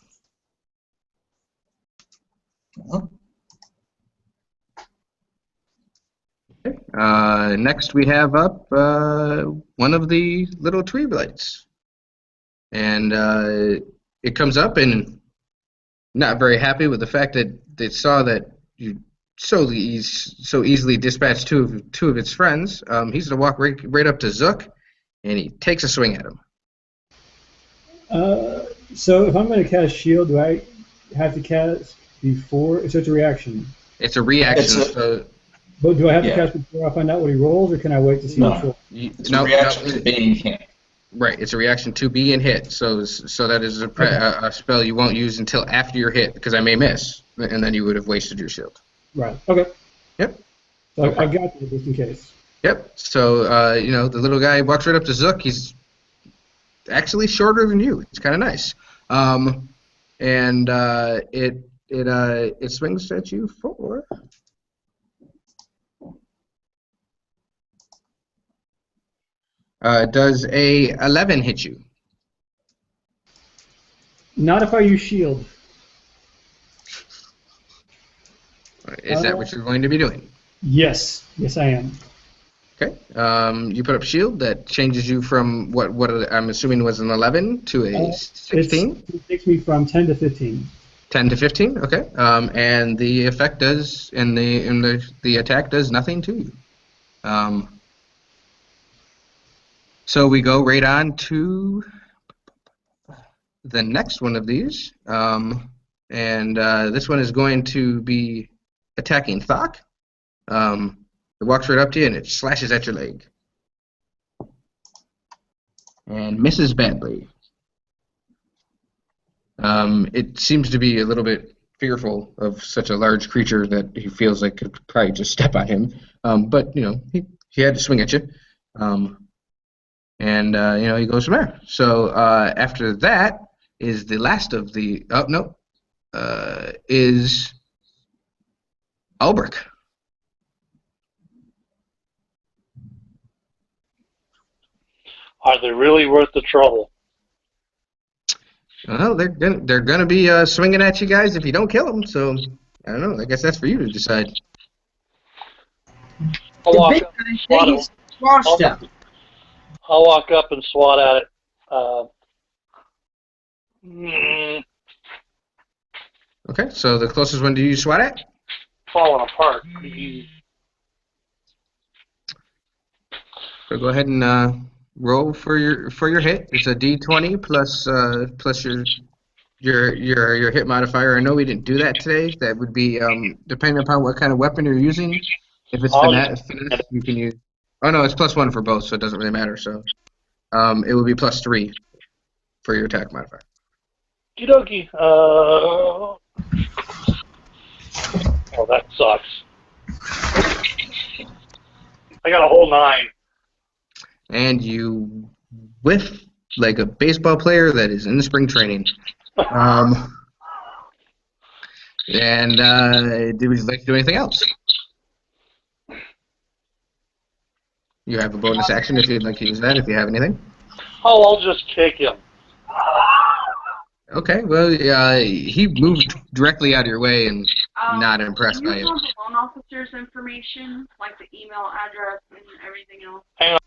S2: Okay. Next, we have up one of the little tree blights, and it comes up and not very happy with the fact that it saw that you so easily dispatched two of its friends. He's gonna walk right up to Zook, and he takes a swing at him.
S7: So if I'm going to cast shield, do I have to cast before? So it's a reaction.
S2: It's a reaction.
S7: But do I have to cast before I find out what he rolls, or can I wait to see what he rolls?
S3: It's a reaction to being hit.
S2: Right, it's a reaction to being hit. So that is a spell you won't use until after you're hit, because I may miss, and then you would have wasted your shield.
S7: Right. Okay.
S2: Yep.
S7: So I got it just in case.
S2: Yep. So the little guy walks right up to Zook. He's actually shorter than you. It's kind of nice. And it swings at you for. Does a 11 hit you?
S7: Not if I use shield.
S2: Is that what you're going to be doing?
S7: Yes. Yes, I am.
S2: Okay. You put up shield. That changes you from what I'm assuming was an 11 to a 16.
S7: It takes me from 10 to 15.
S2: 10 to 15. Okay. And the effect does, and the attack does nothing to you. So we go right on to the next one of these, and this one is going to be attacking Thok. It walks right up to you and it slashes at your leg. And misses badly. It seems to be a little bit fearful of such a large creature that he feels like could probably just step on him. But, he had to swing at you. And he goes from there. So after that is the last of the... Oh, no. Is Albrecht.
S6: Are they really worth the trouble?
S2: Well, they're gonna be swinging at you guys if you don't kill them. So I don't know. I guess that's for you to decide.
S6: I'll walk up and swat at it. I'll walk up and swat at it.
S2: Okay, so the closest one do you swat at?
S6: Falling apart.
S2: So go ahead and roll for your hit. It's a D20 plus your hit modifier. I know we didn't do that today. That would be depending upon what kind of weapon you're using. If it's finesse, you can use. Oh no, it's +1 for both, so it doesn't really matter. So it would be +3. for your attack modifier.
S6: Okie dokie. Oh, that sucks. I got a whole 9.
S2: And you whiff like a baseball player that is in spring training. And would you like to do anything else? You have a bonus action if you'd like to use that, if you have anything.
S6: Oh, I'll just kick him.
S2: Okay, well, he moved directly out of your way and not impressed by
S8: Do
S2: you.
S8: you have the loan officer's information, like the email address and everything else?
S6: Hang on.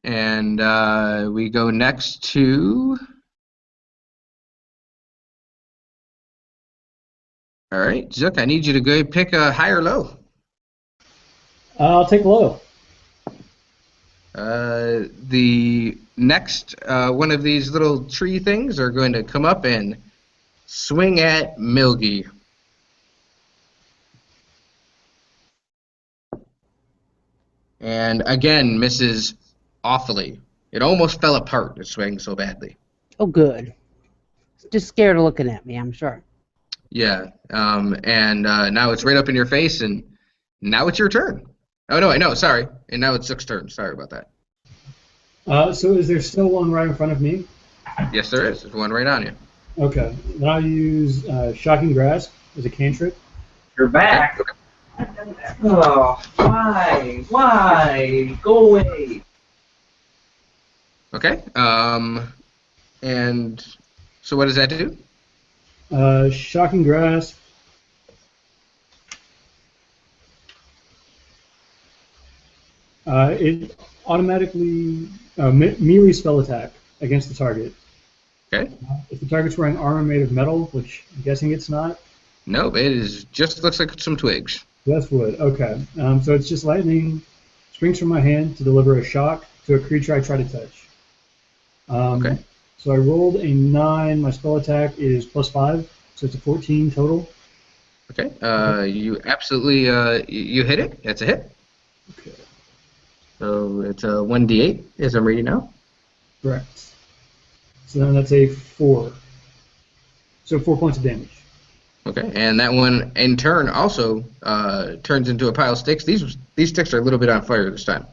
S2: And we go next to... All right, Zook, I need you to go pick a high or low.
S7: I'll take low.
S2: The next one of these little tree things are going to come up and swing at Milgy. And again, misses awfully. It almost fell apart. It swung so badly.
S4: Oh, good. Just scared of looking at me, I'm sure.
S2: Yeah, and now it's right up in your face, and now it's your turn. Oh, no, I know, sorry. And now it's Zook's turn. Sorry about that.
S7: So is there still one right in front of me?
S2: Yes, there is. There's one right on you.
S7: Okay. Then I'll use Shocking Grasp as a cantrip.
S3: You're back. Oh, why? Why? Go away.
S2: Okay, and so what does that do?
S7: Shocking Grasp. It automatically melee spell attack against the target.
S2: Okay.
S7: If the target's wearing armor made of metal, which I'm guessing it's not.
S2: Nope, it is just looks like some twigs.
S7: That's wood. Okay. So it's just lightning springs from my hand to deliver a shock to a creature I try to touch.
S2: Okay.
S7: So I rolled a 9. My spell attack is +5, so it's a 14 total.
S2: Okay. You absolutely you hit it. That's a hit.
S7: Okay.
S2: So it's a 1d8 as I'm reading now.
S7: Correct. So then that's a 4. So 4 points of damage.
S2: Okay, and that one in turn also turns into a pile of sticks. These sticks are a little bit on fire this time.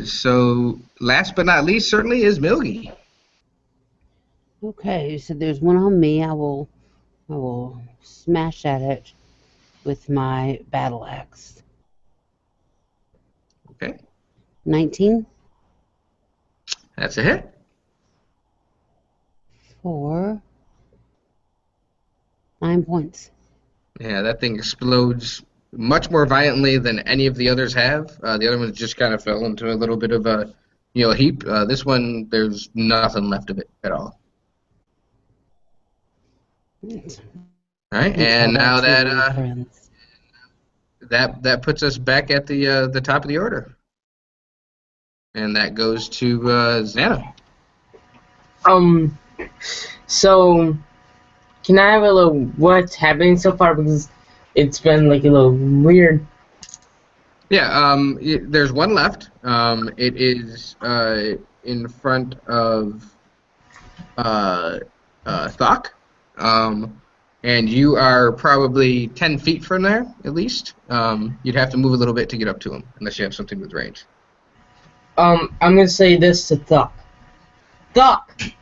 S2: So last but not least certainly is Milgy.
S4: Okay, so there's one on me. I will smash at it with my battle axe.
S2: Okay,
S4: 19
S2: that's a hit.
S4: for 9 points.
S2: Yeah, that thing explodes much more violently than any of the others have. The other ones just kind of fell into a little bit of a heap. This one, there's nothing left of it at all. All right, and now that puts us back at the top of the order, and that goes to Xana.
S5: So can I have a little what's happening so far, because it's been like a little weird.
S2: Yeah, there's one left. It is in front of Thok. And you are probably 10 feet from there, at least. You'd have to move a little bit to get up to him, unless you have something with range.
S5: I'm gonna say this to Thok. Thok!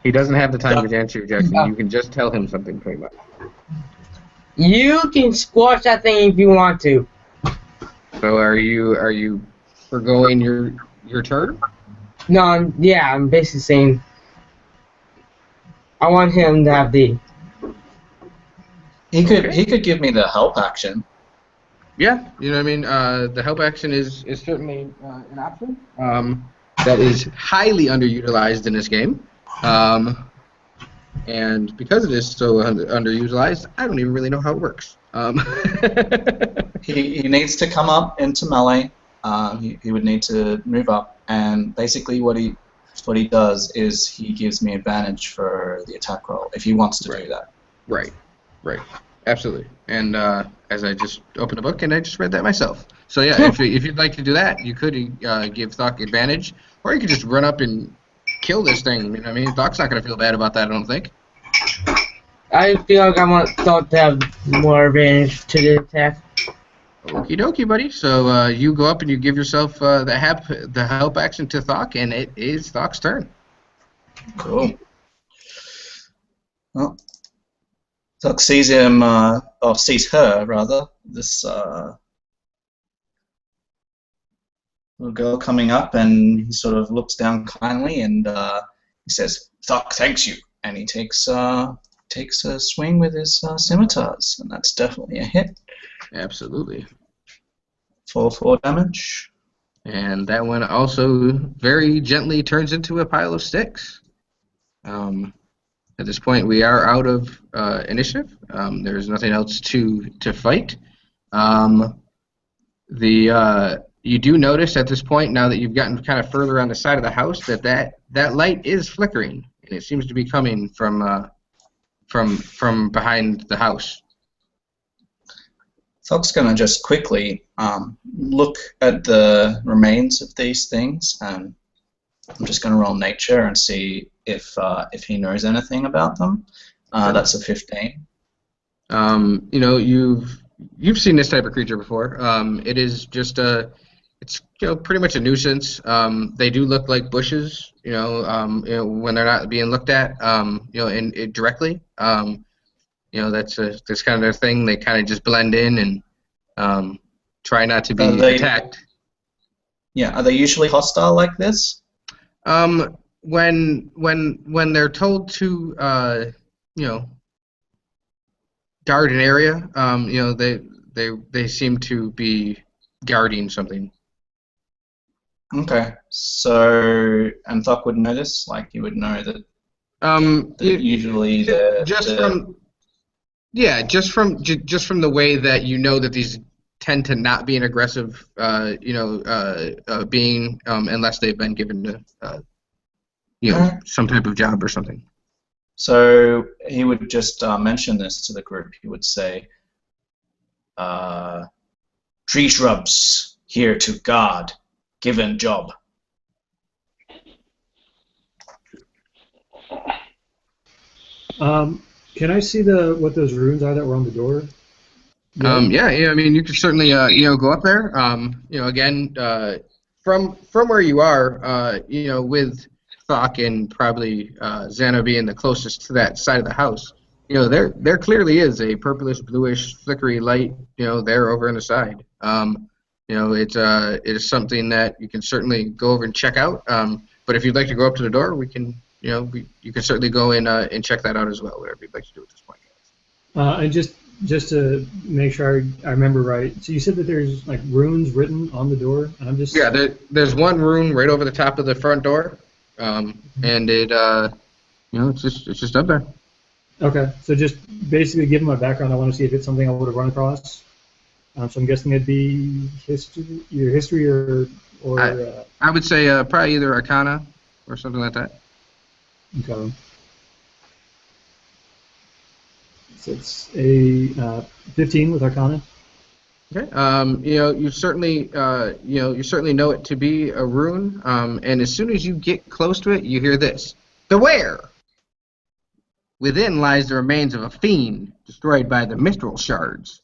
S2: He doesn't have the time to answer your question. You can just tell him something, pretty much.
S5: You can squash that thing if you want to.
S2: So are you forgoing your turn?
S5: No, I'm basically saying I want him to have the.
S3: He could give me the help action.
S2: Yeah, you know what I mean. The help action is certainly an option. That is highly underutilized in this game. And because it is so underutilized, I don't even really know how it works.
S3: He needs to come up into melee. He would need to move up, and basically what he does is he gives me advantage for the attack roll if he wants to do that.
S2: Right, absolutely. And I as I just opened the book and I just read that myself. So yeah, if you'd like to do that, you could give Thok advantage, or you could just run up and kill this thing. You know what I mean, Thok's not going to feel bad about that, I don't think.
S5: I feel like I want Thok to have more advantage to the attack.
S2: Okie dokie, buddy. So you go up and you give yourself the help action to Thok, and it is Thok's turn.
S3: Cool. Well, Thok sees him, or sees her rather. This little girl coming up, and he sort of looks down kindly, and he says, "Thok thanks you," and he takes a swing with his scimitars, and that's definitely a hit.
S2: Absolutely.
S3: For 4 damage.
S2: And that one also very gently turns into a pile of sticks. At this point, we are out of initiative. There's nothing else to fight. You do notice at this point, now that you've gotten kind of further on the side of the house, that light is flickering, and it seems to be coming from behind the house.
S3: Thok's going to just quickly look at the remains of these things, and I'm just going to roll nature and see if he knows anything about them. That's a 15.
S2: You've seen this type of creature before. It is just it's pretty much a nuisance. They do look like bushes, when they're not being looked at, directly. That's kind of their thing. They kind of just blend in and try not to be attacked.
S3: Yeah, are they usually hostile like this?
S2: When they're told to guard an area, they seem to be guarding something.
S3: Okay, so and Thok would know this, like he would know that. Usually just from the way that that these tend to not be an aggressive being unless they've been given some type of job or something. So he would just mention this to the group. He would say, "Tree shrubs here to guard, given job."
S7: Can I see what those runes are that were on the door?
S2: Yeah. I mean, you could certainly go up there. Again, from where you are, with Thok and probably Xana being the closest to that side of the house, there clearly is a purplish, bluish, flickery light, there over on the side. It is something that you can certainly go over and check out. But if you'd like to go up to the door, we can, you can certainly go in and check that out as well, whatever you'd like to do at this point.
S7: And just to make sure I remember right, so you said that there's like runes written on the door, and I'm just
S2: there's one rune right over the top of the front door, and it it's just up there.
S7: Okay, so just basically given my background, I want to see if it's something I would have run across. So I'm guessing it'd be history or
S2: I would say probably either Arcana or something like that.
S7: Okay. So it's a 15 with Arcana.
S2: Okay. You certainly know it to be a rune. And as soon as you get close to it, you hear this: "Beware! Within lies the remains of a fiend destroyed by the Mistral shards.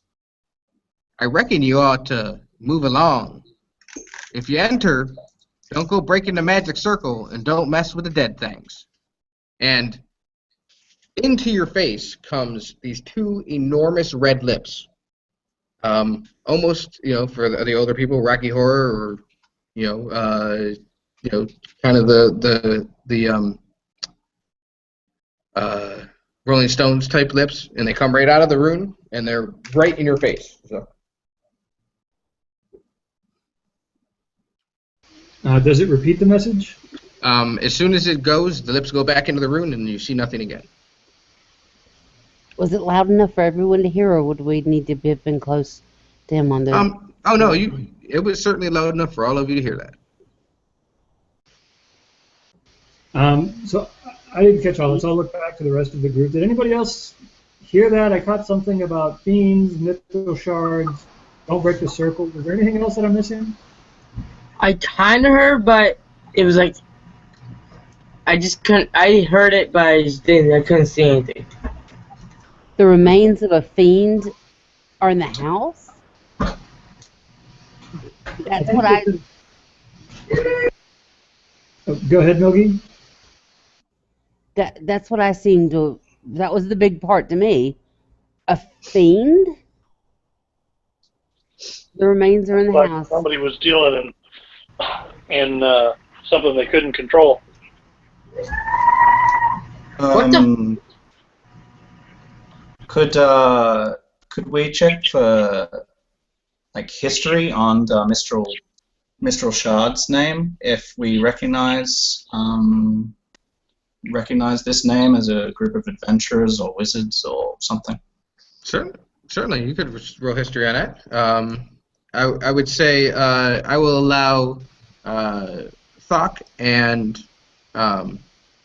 S2: I reckon you ought to move along. If you enter, don't go breaking the magic circle, and don't mess with the dead things." And into your face comes these 2 enormous red lips. Almost, for the older people, Rocky Horror, or kind of the Rolling Stones type lips, and they come right out of the rune, and they're right in your face. So.
S7: Does it repeat the message?
S2: As soon as it goes, the lips go back into the rune, and you see nothing again.
S4: Was it loud enough for everyone to hear, or would we need to be been close to him on the?
S2: Oh no, it was certainly loud enough for all of you to hear that.
S7: So I didn't catch all this. I'll look back to the rest of the group. Did anybody else hear that. I caught something about fiends, mythical shards, don't break the circle. Is there anything else that I'm missing?
S5: I kind of heard, but it was like I just couldn't. I heard it, but I couldn't see anything.
S4: The remains of a fiend are in the house? That's what I...
S7: Oh, go ahead, Milgie.
S4: That's what I seemed to... That was the big part to me. A fiend? The remains are in the
S6: Like
S4: house.
S6: somebody was dealing in something they couldn't control.
S5: What the?
S3: Could we check for like history on the Mistral Shard's name if we recognize this name as a group of adventurers or wizards or something?
S2: Certainly, you could roll history on that. I would say I will allow Thok and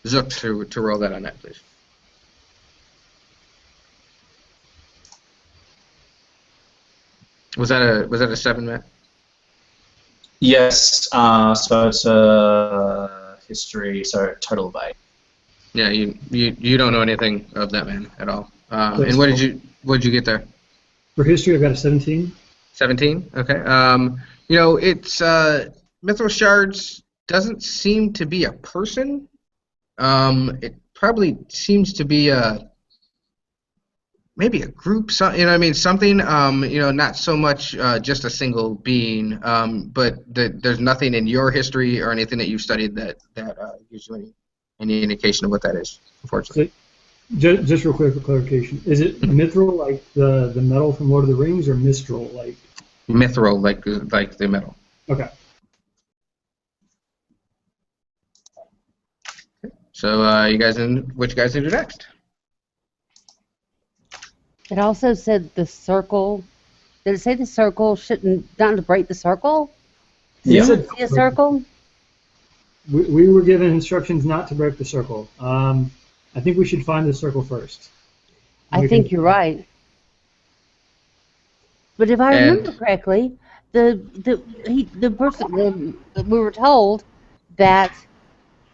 S2: Zook to roll that on that, please. Was that a 7, Matt?
S3: Yes. So it's a history. So total of 8.
S2: Yeah, you don't know anything of that man at all. And what did you get there?
S7: For history, I've got a 17.
S2: 17. Okay. It's Mithril Shards doesn't seem to be a person. It probably seems to be maybe a group. Something. Not so much just a single being. But there's nothing in your history or anything that you've studied that gives you any indication of what that is. Unfortunately.
S7: So, just real quick for clarification, is it mithril like the metal from Lord of the Rings, or mistral like?
S2: Mithril, like the metal.
S7: Okay.
S2: So, what you guys gonna do next?
S4: It also said the circle. Did it say the circle shouldn't not to break the circle?
S7: Yeah.
S4: Did you see a circle?
S7: We were given instructions not to break the circle. I think we should find the circle first.
S4: I think you're right. But if I remember correctly, the person we were told that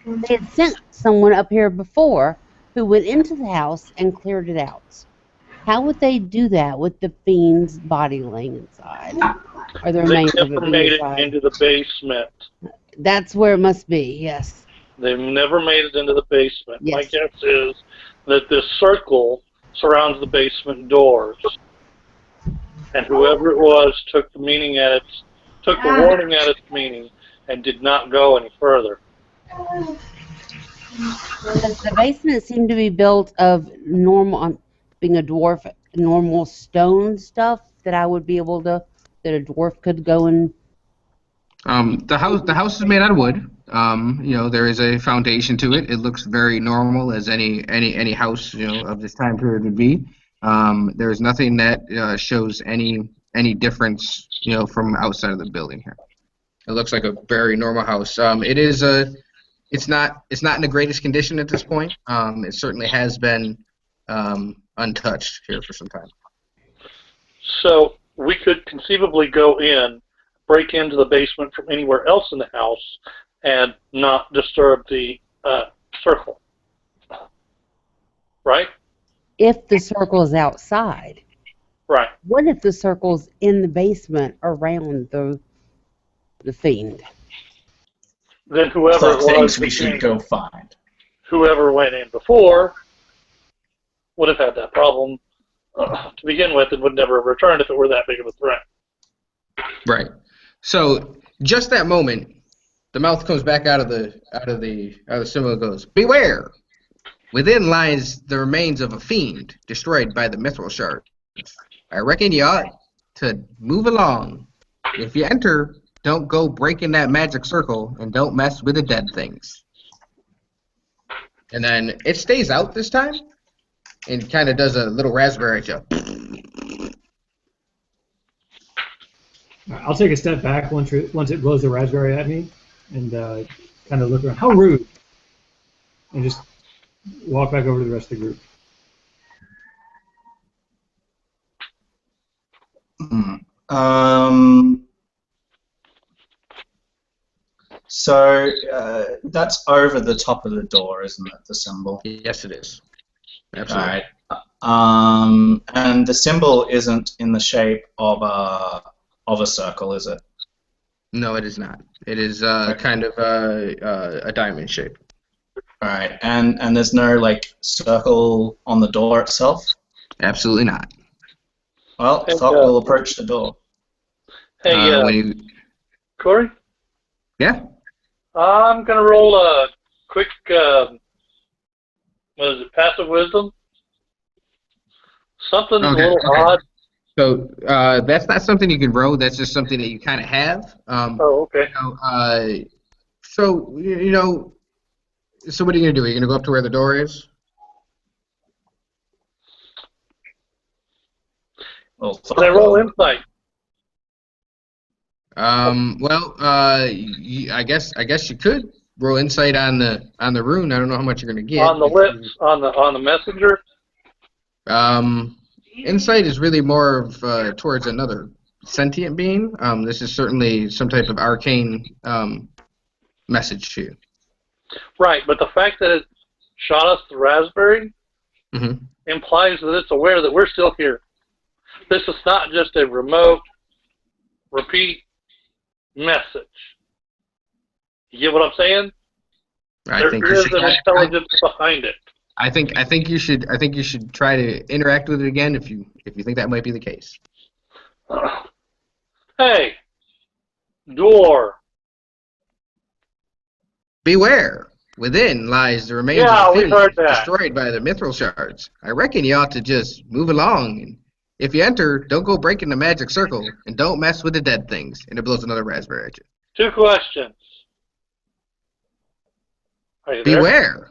S4: they had sent someone up here before who went into the house and cleared it out. How would they do that with the fiend's body laying inside? Or the
S6: They
S4: remains of
S6: never
S4: it
S6: made
S4: being
S6: it
S4: inside?
S6: into the basement.
S4: That's where it must be, yes.
S6: They've never made it into the basement.
S4: Yes.
S6: My guess is that this circle surrounds the basement doors. And whoever it was took the warning at its meaning and did not go any further.
S4: The basement seemed to be built of normal, being a dwarf, normal stone stuff that I would be able to, that a dwarf could go and...
S2: The house is made out of wood. There is a foundation to it. It looks very normal as any house of this time period would be. There is nothing that shows any difference from outside of the building here. It looks like a very normal house. It's not in the greatest condition at this point. It certainly has been untouched here for some time.
S6: So we could conceivably go in, break into the basement from anywhere else in the house, and not disturb the circle. Right?
S4: If the circle is outside.
S6: Right.
S4: What if the circle's in the basement around the fiend?
S6: Then whoever it was
S3: we should go find.
S6: Whoever went in before would have had that problem to begin with and would never have returned if it were that big of a threat.
S2: Right. So just that moment, the mouth comes back out of the symbol and goes, "Beware! Within lies the remains of a fiend destroyed by the mithril shard. I reckon you ought to move along. If you enter, don't go breaking that magic circle and don't mess with the dead things." And then it stays out this time and kind of does a little raspberry at you.
S7: I'll take a step back once it blows the raspberry at me, and kind of look around. How rude! And just walk back over to the rest of the group.
S3: So that's over the top of the door, isn't it? The symbol.
S2: Yes, it is. Absolutely.
S3: Right. And the symbol isn't in the shape of a circle, is it?
S2: No, it is not. It is kind of a diamond shape.
S3: All right. And there's no like circle on the door itself.
S2: Absolutely not.
S3: Well,
S6: Hey,
S3: Thok will approach the door.
S6: Hey,
S2: When you,
S6: Corey?
S2: yeah.
S6: I'm going to roll a quick, what is it, passive wisdom? Something a little odd.
S2: So that's not something you can roll. That's just something that you kind of have.
S6: Oh, okay.
S2: So so what are you gonna do? Are you gonna go up to where the door is?
S3: Well,
S6: Can I roll insight?
S2: Well, I guess you could roll insight on the rune. I don't know how much you're gonna get.
S6: On the lips, on the messenger?
S2: Insight is really more of towards another sentient being. This is certainly some type of arcane message to you.
S6: Right, but the fact that it shot us the raspberry implies that it's aware that we're still here. This is not just a remote, repeat message. You get what I'm saying? There is an intelligence behind it.
S2: I think you should try to interact with it again if you think that might be the case.
S6: Hey, door.
S2: Beware! Within lies the remains of the fiend destroyed by the mithril shards. I reckon you ought to just move along. And if you enter, don't go breaking the magic circle, and don't mess with the dead things. And it blows another raspberry at you.
S6: 2 questions. Are you there?
S2: Beware!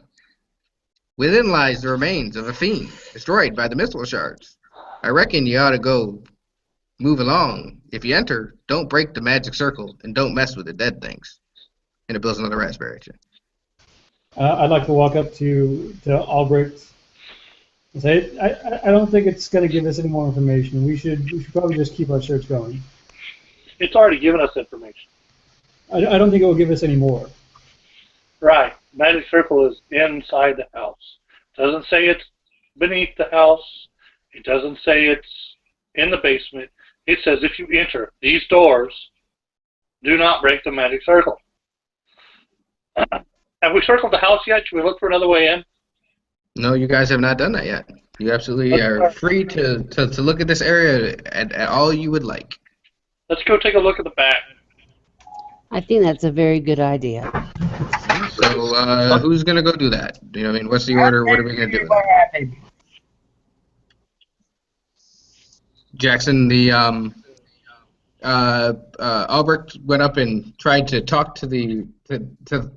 S2: Within lies the remains of a fiend destroyed by the mithril shards. I reckon you ought to go move along. If you enter, don't break the magic circle, and don't mess with the dead things. And it blows another raspberry at you.
S7: I'd like to walk up to Albrecht and say, I don't think it's going to give us any more information. We should probably just keep our search going.
S6: It's already given us information.
S7: I don't think it will give us any more.
S6: Right. Magic circle is inside the house. It doesn't say it's beneath the house. It doesn't say it's in the basement. It says if you enter these doors, do not break the magic circle. Have we circled the house yet? Should we look for another way in?
S2: No, you guys have not done that yet. You absolutely are free to look at this area at all you would like.
S6: Let's go take a look at the back.
S4: I think that's a very good idea.
S2: So, who's going to go do that? You know, I mean, what's the order? What are we going to do?
S5: What happened?
S2: Jackson, the Albrecht went up and tried to talk to the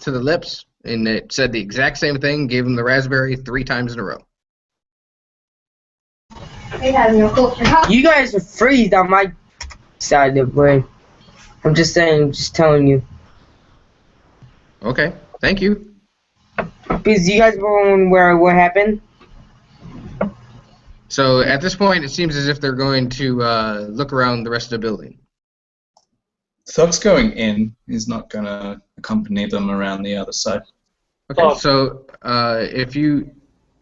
S2: lips, and it said the exact same thing. Gave him the raspberry 3 times in a row.
S5: You guys are freezed on my side of the brain. I'm just saying, just telling you.
S2: Okay, thank you.
S5: Because you guys were wondering what happened?
S2: So at this point, it seems as if they're going to look around the rest of the building.
S3: Thok's going in. He's not going to accompany them around the other side.
S2: Okay, so if you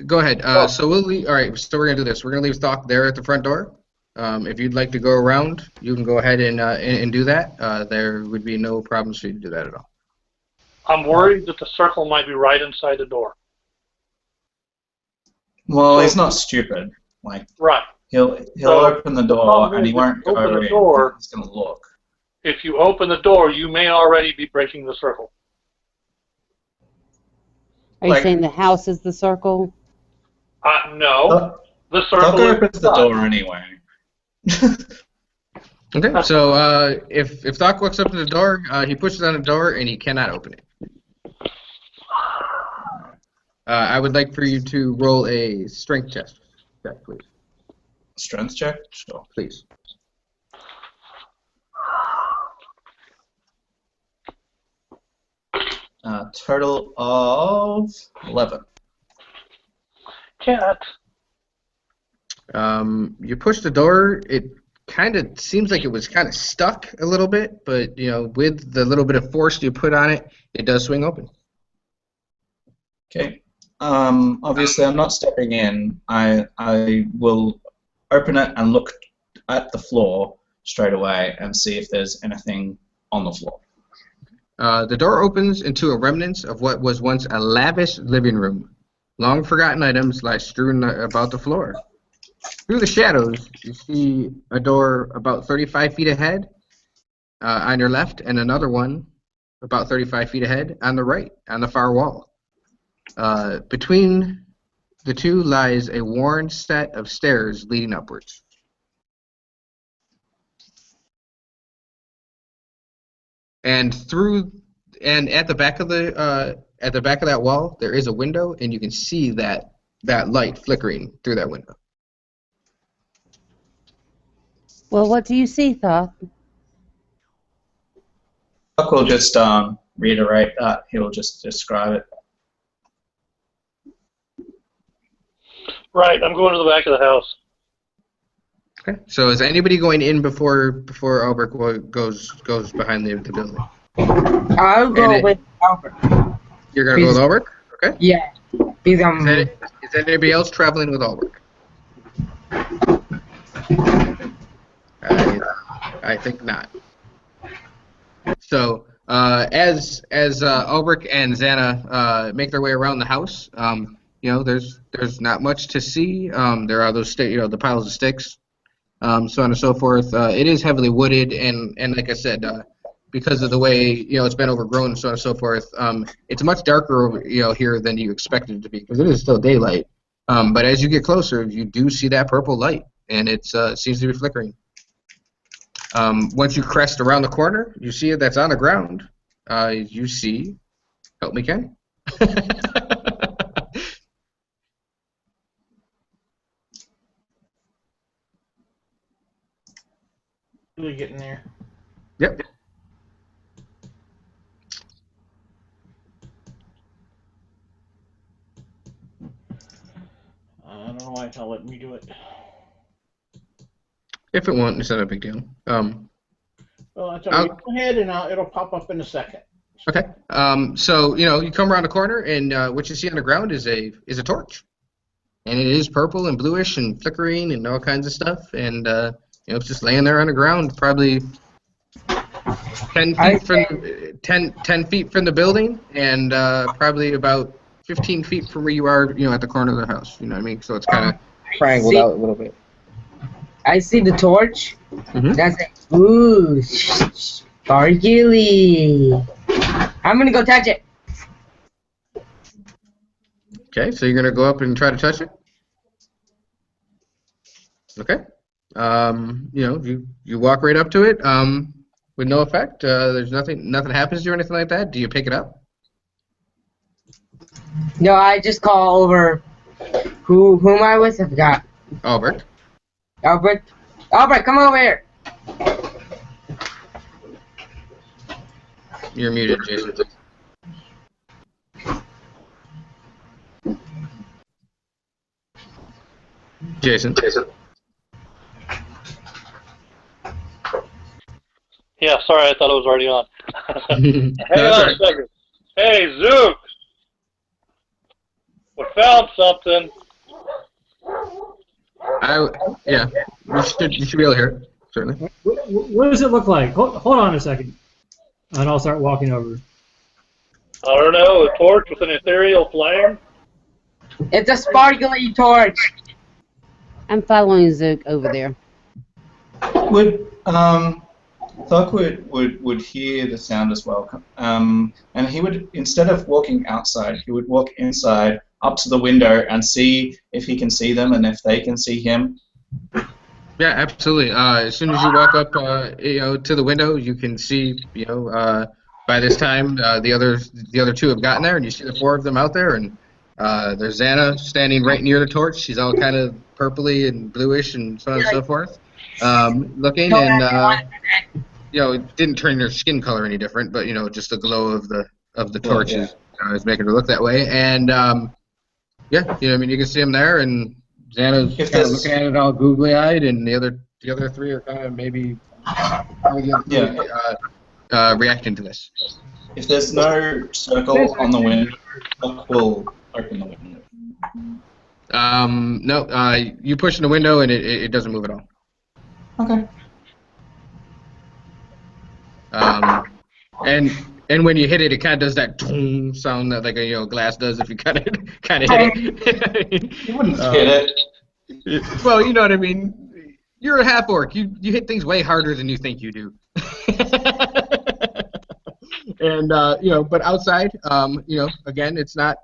S2: go ahead. So we'll leave. All right, so we're gonna do this. We're gonna leave Thok there at the front door. If you'd like to go around, you can go ahead and do that. There would be no problems for you to do that at all.
S6: I'm worried that the circle might be right inside the door.
S3: Well, he's not stupid. Like,
S6: right.
S3: He'll open the door and he won't go in. He's gonna look.
S6: If you open the door, you may already be breaking the circle.
S4: Are you saying the house is the circle?
S6: No. The circle
S3: opens the door anyway.
S2: Okay, so if Thok walks up to the door, he pushes on the door and he cannot open it. I would like for you to roll a strength check, please.
S3: Strength check? Sure.
S2: Please.
S3: Total of 11.
S6: Can't.
S2: You push the door. It kind of seems like it was kind of stuck a little bit, but with the little bit of force you put on it, it does swing open.
S3: Okay. Obviously, I'm not stepping in. I will open it and look at the floor straight away and see if there's anything on the floor.
S2: The door opens into a remnants of what was once a lavish living room. Long forgotten items lie strewn about the floor. Through the shadows, you see a door about 35 feet ahead on your left, and another one about 35 feet ahead on the right, on the far wall. Between the two lies a worn set of stairs leading upwards. And at the back of that wall, there is a window, and you can see that light flickering through that window.
S4: Well, what do you see, Thoth?
S3: Buck will just reiterate that. He'll just describe it.
S6: Right, I'm going to the back of the house.
S2: Okay. So is anybody going in before Albert goes behind the building?
S5: I'll go with Albert.
S2: You're gonna go with Albert? Okay.
S5: Yeah. Because
S2: Is anybody else traveling with Albert? I think not. So as Albert and Xana make their way around the house, there's not much to see. There are those the piles of sticks. So on and so forth. It is heavily wooded, and like I said, because of the way it's been overgrown, and so on and so forth, it's much darker here than you expected it to be, because it is still daylight. But as you get closer, you do see that purple light, and it seems to be flickering. Once you crest around the corner, you see it. That's on the ground. You see, help me, Ken.
S1: Really getting there.
S2: Yep.
S1: I don't know why it's not letting me do it.
S2: If it won't, it's not a big deal.
S1: Well, that's all right. Go ahead, and it'll pop up in a second.
S2: Okay. So you come around the corner, and what you see on the ground is a torch, and it is purple and bluish and flickering and all kinds of stuff, and it's just laying there on the ground, probably 10 feet from the building, and probably about 15 feet from where you are, at the corner of the house. You know what I mean? So it's kind of triangled out a little bit.
S5: I see the torch.
S2: Mm-hmm.
S5: That's it. Ooh, sparkly. I'm gonna go touch it.
S2: Okay, so you're gonna go up and try to touch it. Okay. You walk right up to it. With no effect. There's nothing happens to you or anything like that. Do you pick it up?
S5: No, I just call over. Who am I with? I forgot.
S2: Albert.
S5: Albert, come over here.
S2: You're muted, Jason. Jason.
S6: Yeah, sorry, I thought it was already on. Hang on a second. Hey, Zook! We found something.
S2: Yeah, you should be able to hear it, certainly.
S7: What does it look like? Hold on a second, and I'll start walking over.
S6: I don't know, a torch with an ethereal flame?
S5: It's a sparkly torch.
S4: I'm following Zook over there.
S3: Thok would hear the sound as well, and he would, instead of walking outside, he would walk inside up to the window and see if he can see them and if they can see him.
S2: Yeah, absolutely. As soon as you walk up, to the window, you can see, by this time, the other two have gotten there, and you see the four of them out there, and there's Xana standing right near the torch. She's all kind of purpley and bluish and so on and so forth, looking, and it didn't turn her skin color any different, but just the glow of the torch is making her look that way, and you can see them there, and Xana's kind of looking at it all googly-eyed, and the other the other three are kind of maybe reacting to this.
S3: If there's no circle on the window, Doc will open the window.
S2: No, you push in the window and it doesn't move at all.
S3: Okay.
S2: And when you hit it, it kind of does that boom sound that like a glass does if you kind of hit it.
S3: You wouldn't hit it.
S2: Well, you know what I mean. You're a half orc. You hit things way harder than you think you do. And but outside, again, it's not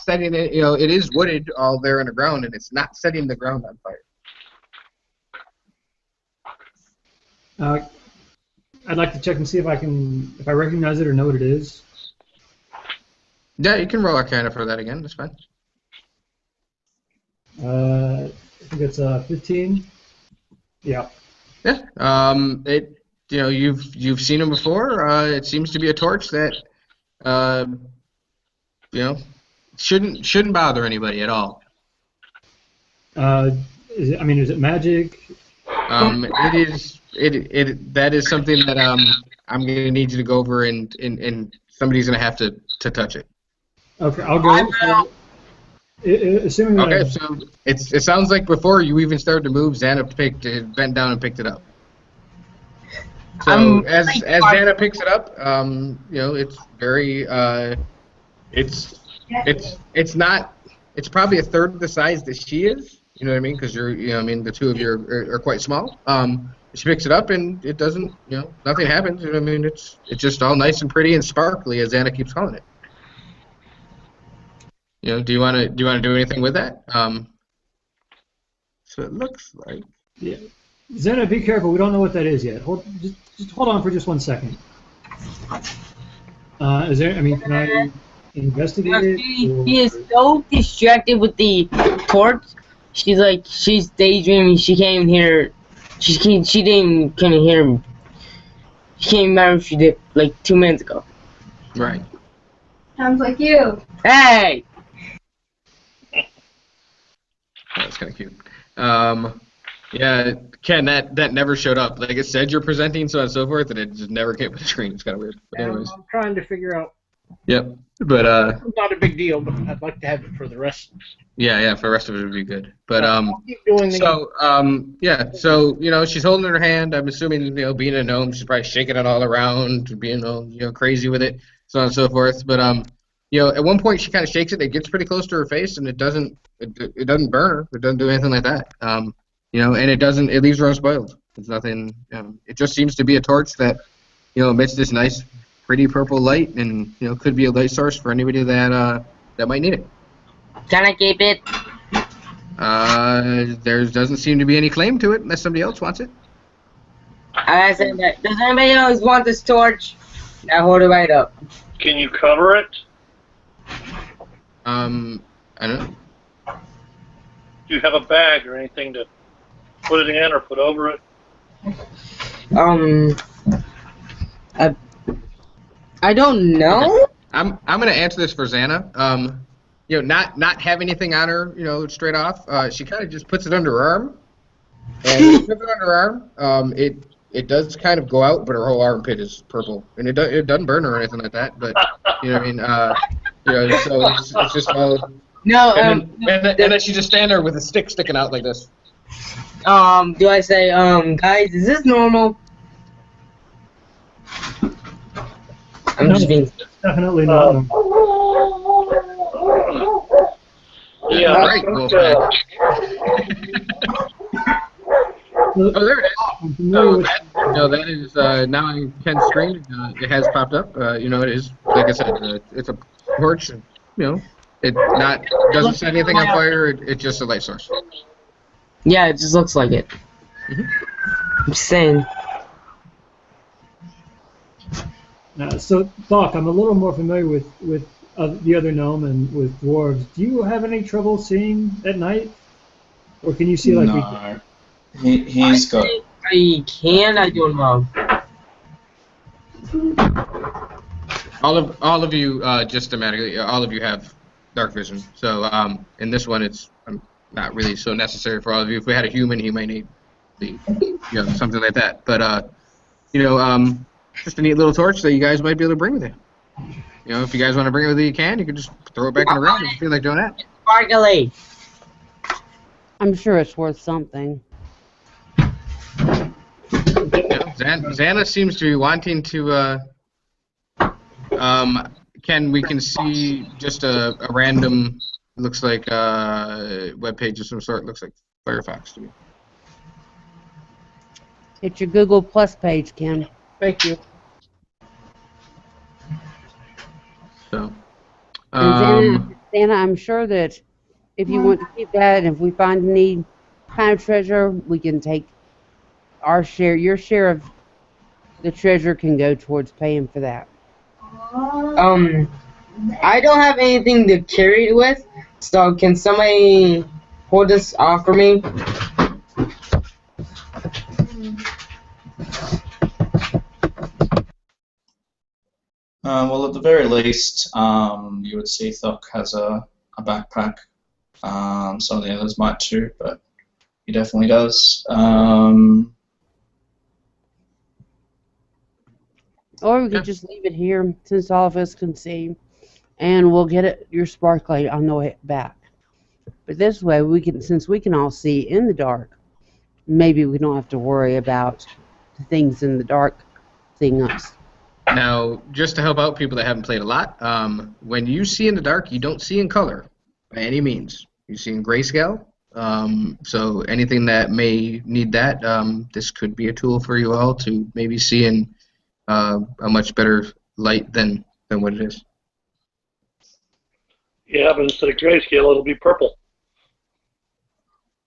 S2: setting it. It is wooded all there in the ground, and it's not setting the ground on fire.
S7: I'd like to check and see if I recognize it or know what it is.
S2: Yeah, you can roll Arcana for that again. That's fine.
S7: I think it's 15. Yeah.
S2: Yeah. You've seen them before. It seems to be a torch that shouldn't bother anybody at all.
S7: Is it magic?
S2: It is. That is something that I'm gonna need you to go over and somebody's gonna have to touch it.
S7: Okay, I'll go. Assuming that.
S2: Okay, so it sounds like before you even started to move, Xana bent down and picked it up. So as Xana picks it up, it's very it's not. It's probably a third of the size that she is. You know what I mean? Because the two of you are quite small. She picks it up and it doesn't, nothing happens. You know what I mean? It's just all nice and pretty and sparkly, as Xana keeps calling it. Do you want to do anything with that? So it looks like.
S7: Yeah. Xana, be careful. We don't know what that is yet. Just hold on for just 1 second. Can I investigate it?
S5: She is so distracted with the torch. She's daydreaming. She can't even hear. She couldn't hear me. She can't remember she did like 2 minutes ago.
S2: Right.
S9: Sounds like you.
S5: Hey.
S2: That's kind of cute. Yeah, Ken, that never showed up. Like it said, you're presenting, so on and so forth, and it just never came to the screen. It's kind of weird. But anyways.
S1: I'm trying to figure out.
S2: Yep. But
S1: it's not a big deal, but I'd like to have it for the rest.
S2: Yeah, for the rest of it would be good. But
S1: keep doing
S2: so she's holding her hand. I'm assuming being a gnome, she's probably shaking it all around, being crazy with it, so on and so forth. But at one point she kind of shakes it. It gets pretty close to her face, and it doesn't burn her. It doesn't do anything like that. And it leaves her unspoiled. It's nothing. It just seems to be a torch that emits this nice, pretty purple light, and could be a light source for anybody that might need it.
S5: Can I keep it?
S2: There doesn't seem to be any claim to it unless somebody else wants it.
S5: I said that. Does anybody else want this torch? Now hold it right up.
S6: Can you cover it?
S2: I don't know.
S6: Do you have a bag or anything to put it in or put over it?
S5: I don't know.
S2: Okay. I'm gonna answer this for Xana. Not have anything on her, straight off. She kind of just puts it under her arm, and when she puts it under her arm, it does kind of go out, but her whole armpit is purple, and it doesn't burn her or anything like that. But so it's just all.
S5: No.
S2: And then she just stand there with a stick sticking out like this.
S5: Do I say, guys, is this normal? I'm just being.
S7: Definitely not.
S6: Yeah.
S2: Right. Well, oh, there it is. That is now on Ken's screen. It has popped up. It is, like I said, it's a torch. It doesn't set anything on fire. It's just a light source.
S5: Yeah, it just looks like it. I'm just saying.
S7: So, Doc, I'm a little more familiar with the other gnome and with dwarves. Do you have any trouble seeing at night, or can you see like we can?
S3: He's got.
S5: I can. I don't know.
S2: All of you just automatically. All of you have dark vision. So in this one, it's not really so necessary for all of you. If we had a human, he might need something like that. But just a neat little torch that you guys might be able to bring with you. If you guys want to bring it with you, you can. You can just throw it back on the ground if you feel like doing that.
S5: Sparkly.
S4: I'm sure it's worth something.
S2: Xana seems to be wanting to. We can see just a random, looks like web page of some sort. Looks like Firefox to me.
S4: It's your Google Plus page, Ken.
S2: Thank you. So,
S4: And Xana, I'm sure that if you want to keep that, and if we find any kind of treasure, we can take our share. Your share of the treasure can go towards paying for that.
S5: I don't have anything to carry it with, so can somebody hold this off for me?
S3: Well, at the very least, you would see Thok has a backpack. Some of the others might too, but he definitely does.
S4: Or we could just leave it here, since all of us can see, and we'll get it your sparklight on the way back. But this way, since we can all see in the dark, maybe we don't have to worry about the things in the dark seeing us.
S2: Now, just to help out people that haven't played a lot, when you see in the dark, you don't see in color by any means. You see in grayscale. So anything that may need that, this could be a tool for you all to maybe see in a much better light than what it is.
S6: Yeah, but instead of grayscale, it'll be purple.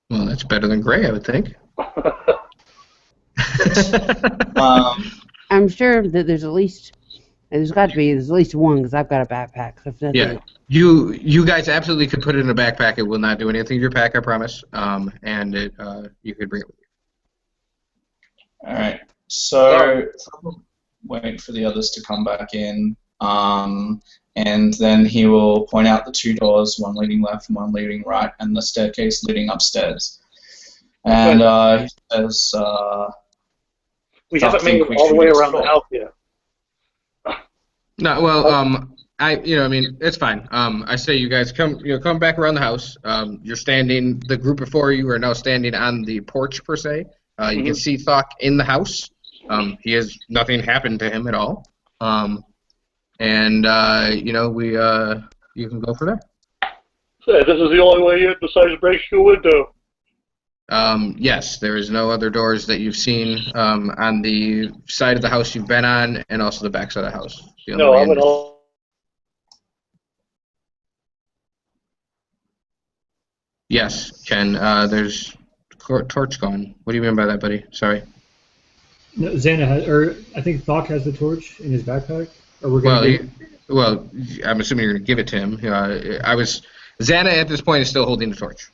S2: Well, that's better than gray, I would think.
S4: I'm sure that there's at least one, because I've got a backpack. So
S2: yeah, you guys absolutely could put it in a backpack. It will not do anything to your pack, I promise. And you could bring it with you.
S3: All right. So wait for the others to come back in, and then he will point out the two doors, one leading left and one leading right, and the staircase leading upstairs. And he says,
S6: we haven't made it all the way around the house yet.
S2: No, well, it's fine. I say you guys come back around the house. You're standing. The group before you are now standing on the porch per se. You can see Thok in the house. He has nothing happened to him at all. You can go for there.
S6: So this is the only way in besides breaking a window.
S2: Yes, there is no other doors that you've seen on the side of the house you've been on, and also the back side of the house.
S6: No, I went all.
S2: Yes, Ken. There's torch gone. What do you mean by that, buddy? Sorry.
S7: No, Xana has, or I think Thok has the torch in his backpack. Or we're gonna.
S2: I'm assuming you're gonna give it to him. Xana at this point is still holding the torch.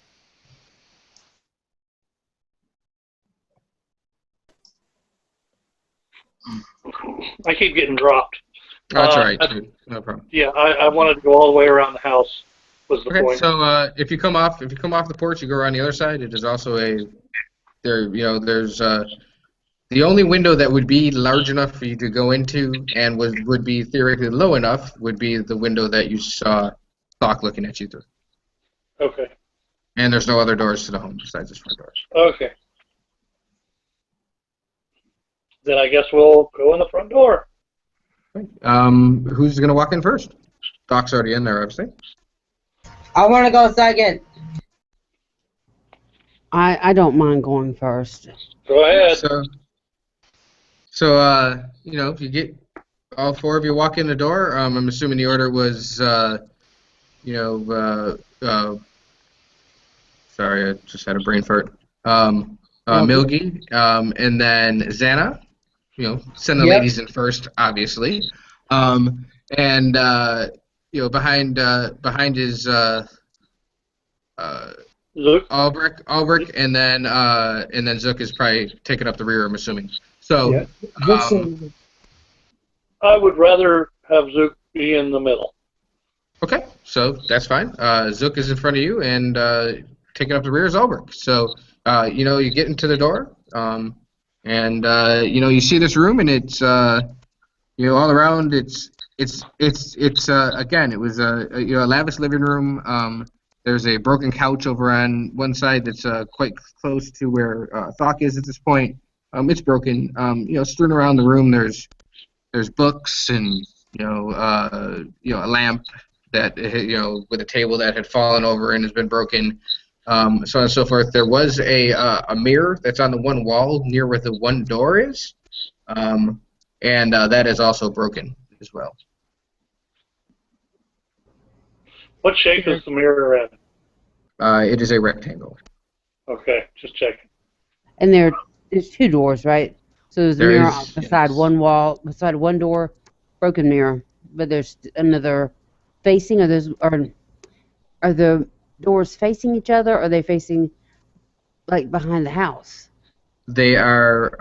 S6: I keep getting dropped.
S2: That's all right. No problem.
S6: Yeah, I wanted to go all the way around the house. Was the point?
S2: So if you come off the porch, you go around the other side. It is also there's the only window that would be large enough for you to go into and would be theoretically low enough would be the window that you saw Thok looking at you through.
S6: Okay.
S2: And there's no other doors to the home besides this front door.
S6: Okay. Then I guess we'll go in the front door.
S2: Who's going to walk in first? Thok's already in there, obviously.
S5: I want to go second.
S4: I don't mind going first.
S6: Go ahead.
S2: So if you get all four of you walk in the door, I'm assuming the order was, sorry, I just had a brain fart. Milgie, and then Xana. Send the ladies in first, obviously. Behind is
S6: Zook.
S2: Albrecht, and then Zook is probably taking up the rear, I'm assuming. So,
S6: I would rather have Zook be in the middle.
S2: Okay, so that's fine. Zook is in front of you, and taking up the rear is Albrecht. So, you get into the door. And you see this room, and it's all around. Again, it was a lavish living room. There's a broken couch over on one side that's quite close to where Thok is at this point. It's broken. Strewn around the room, there's books and a lamp that with a table that had fallen over and has been broken, so on and so forth. There was a mirror that's on the one wall near where the one door is, and that is also broken as well.
S6: What shape is the mirror in?
S2: It is a rectangle.
S6: Okay, just checking.
S4: And there's two doors, right? So there's a
S2: There
S4: mirror
S2: is,
S4: beside
S2: yes.
S4: one wall, beside one door, broken mirror. But there's another facing. Are the doors facing each other? Or are they facing like behind the house?
S2: They are,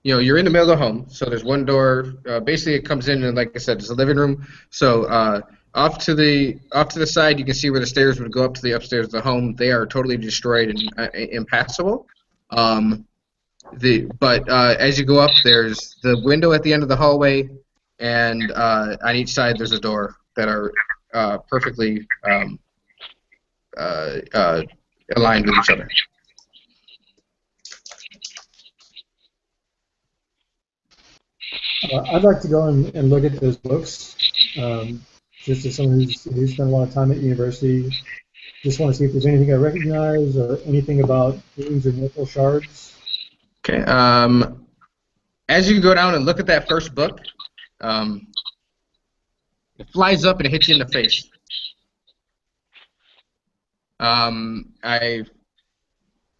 S2: you're in the middle of the home, so there's one door. Basically, it comes in, and like I said, it's a living room. So off to the side, you can see where the stairs would go up to the upstairs of the home. They are totally destroyed and impassable. But as you go up, there's the window at the end of the hallway, and on each side there's a door that are perfectly aligned with each other.
S7: I'd like to go and look at those books. Just as someone who's spent a lot of time at university, just want to see if there's anything I recognize or anything about runes or nickel shards.
S2: Okay. As you go down and look at that first book, it flies up and it hits you in the face. I'm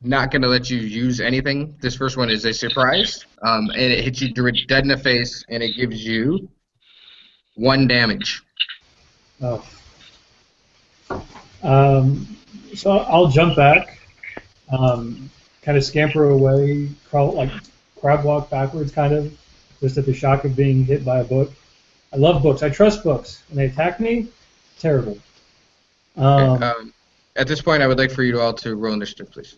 S2: not going to let you use anything. This first one is a surprise, and it hits you dead in the face, and it gives you 1 damage.
S7: Oh. So I'll jump back, kind of scamper away, crawl, like crab walk backwards, kind of, just at the shock of being hit by a book. I love books. I trust books, and they attack me. Terrible.
S2: Okay, at this point, I would like for you all to roll initiative, please.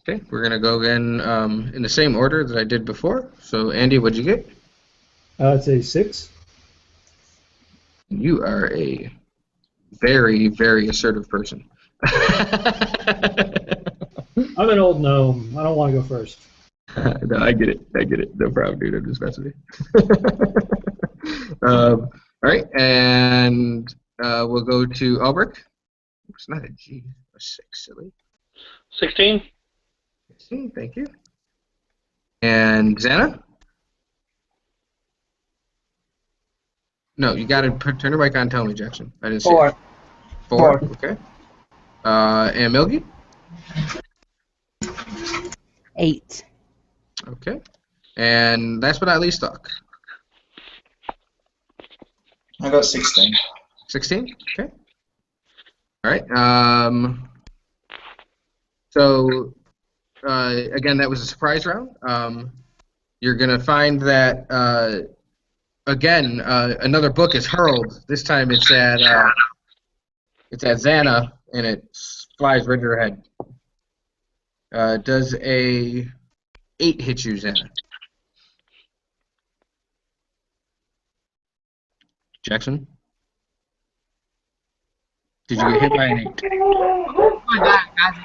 S2: Okay, we're going to go again in the same order that I did before. So, Andy, what'd you get?
S7: It's a 6.
S2: You are a very, very assertive person.
S7: I'm an old gnome. I don't want to go first.
S2: No, I get it. No problem, dude. I'm just messing with you. All right, and we'll go to Albrecht. It's not a G, a 6, silly.
S6: 16.
S2: 16, thank you. And Xana? No, you got to turn your mic on. Tell me, Jackson. I didn't see it. 4. Okay. And Milgie?
S4: 8.
S2: Okay. And last but not least, Doc.
S3: I got 16.
S2: 16? Okay. All right. So, again, that was a surprise round. You're going to find that, again, another book is hurled. This time it's at Xana, and it flies right to her head. Does a 8 hit you, Xana? Jackson? Did you get hit by an 8?
S5: Oh my god, guys.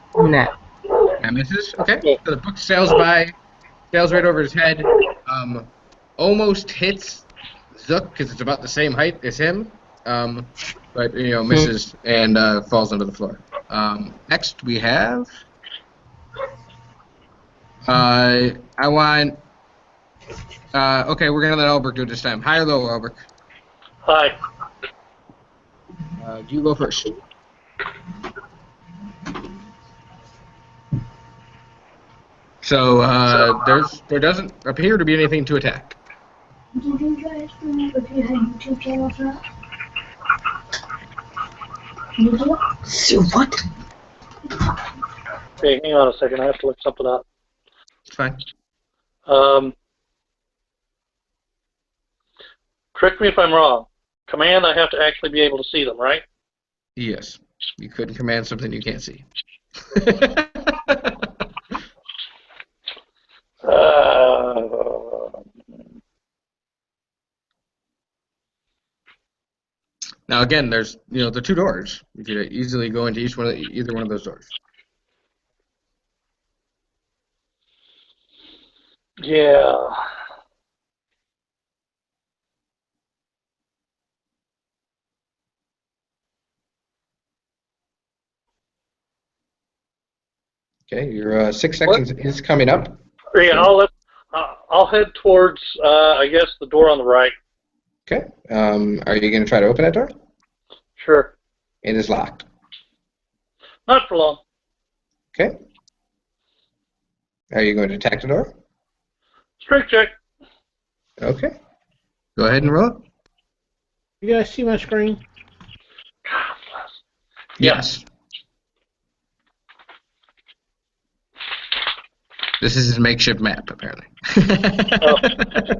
S2: That misses? Okay. So the book sails right over his head. Almost hits Zook because it's about the same height as him. But misses and falls onto the floor. Next we have. I want. Okay, we're gonna let Albrecht do it this time. High or low, Albrecht?
S6: Hi.
S2: You go first. So there doesn't appear to be anything to attack.
S9: Did you guys remember if you had YouTube channels now?
S5: So what?
S6: Hey, hang on a second. I have to look something up.
S2: It's fine.
S6: Correct me if I'm wrong. Command, I have to actually be able to see them, right?
S2: Yes. You couldn't command something you can't see. Now again, there's the two doors. You could easily go into either one of those doors.
S6: Yeah.
S2: Okay, your 6 seconds is coming up.
S6: Yeah, I'll head towards I guess the door on the right.
S2: Okay. Are you going to try to open that door?
S6: Sure.
S2: It is locked.
S6: Not for long.
S2: Okay. Are you going to attack the door?
S6: Strength check.
S2: Okay. Go ahead and roll it.
S1: You guys see my screen?
S6: God bless.
S2: Yes. This is his makeshift map, apparently.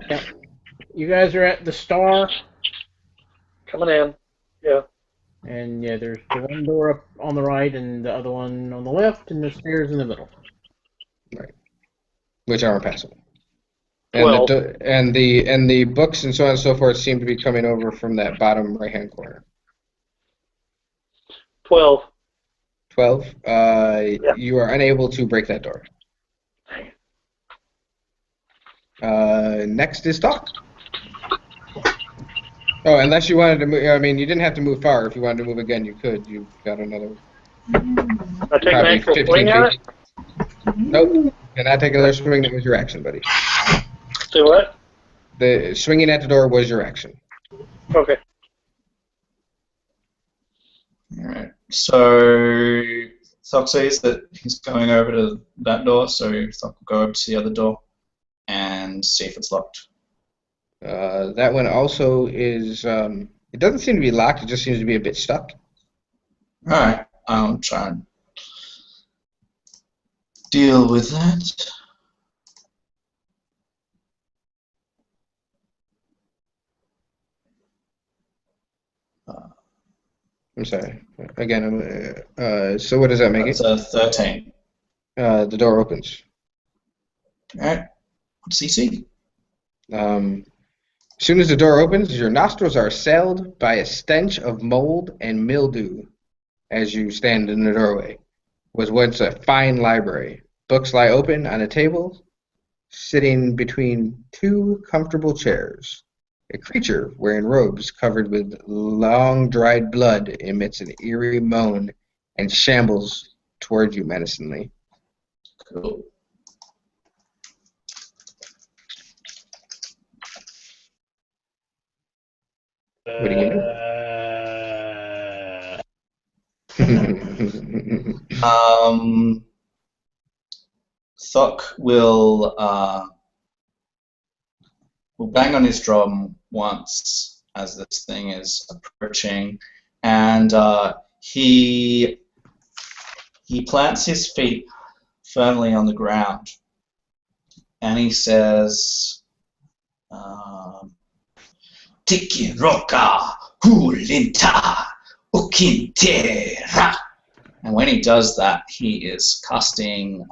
S1: Yeah. You guys are at the star.
S6: Coming in. Yeah.
S1: And yeah, there's the one door up on the right and the other one on the left, and the stairs in the middle.
S2: Right. Which are impassable. And
S6: 12.
S2: the books and so on and so forth seem to be coming over from that bottom right-hand corner.
S6: 12.
S2: 12.
S6: Yeah.
S2: You are unable to break that door. Next is Talk. Oh, unless you wanted to move. I mean, you didn't have to move far. If you wanted to move again, you could. You've got another.
S6: I take an actual swing at it?
S2: Nope. Cannot take another swing. That was your action, buddy.
S6: Do what?
S2: The swinging at the door was your action.
S6: Okay.
S3: Alright. So Thok says that he's going over to that door, so Thok will go over to the other door and see if it's locked.
S2: That one also is. It doesn't seem to be locked. It just seems to be a bit stuck.
S3: Alright, I'll try and deal with that.
S2: I'm sorry. Again, so what does that make
S3: That's
S2: it?
S3: a 13.
S2: The door opens.
S3: Alright, what's CC?
S2: As soon as the door opens, your nostrils are assailed by a stench of mold and mildew as you stand in the doorway. Was once a fine library. Books lie open on a table, sitting between two comfortable chairs. A creature wearing robes covered with long dried blood emits an eerie moan and shambles toward you menacingly.
S3: Cool.
S2: What do you do?
S3: Thok will bang on his drum once as this thing is approaching, and he plants his feet firmly on the ground, and he says, Tiki roka hulinta ukintera. And when he does that, he is casting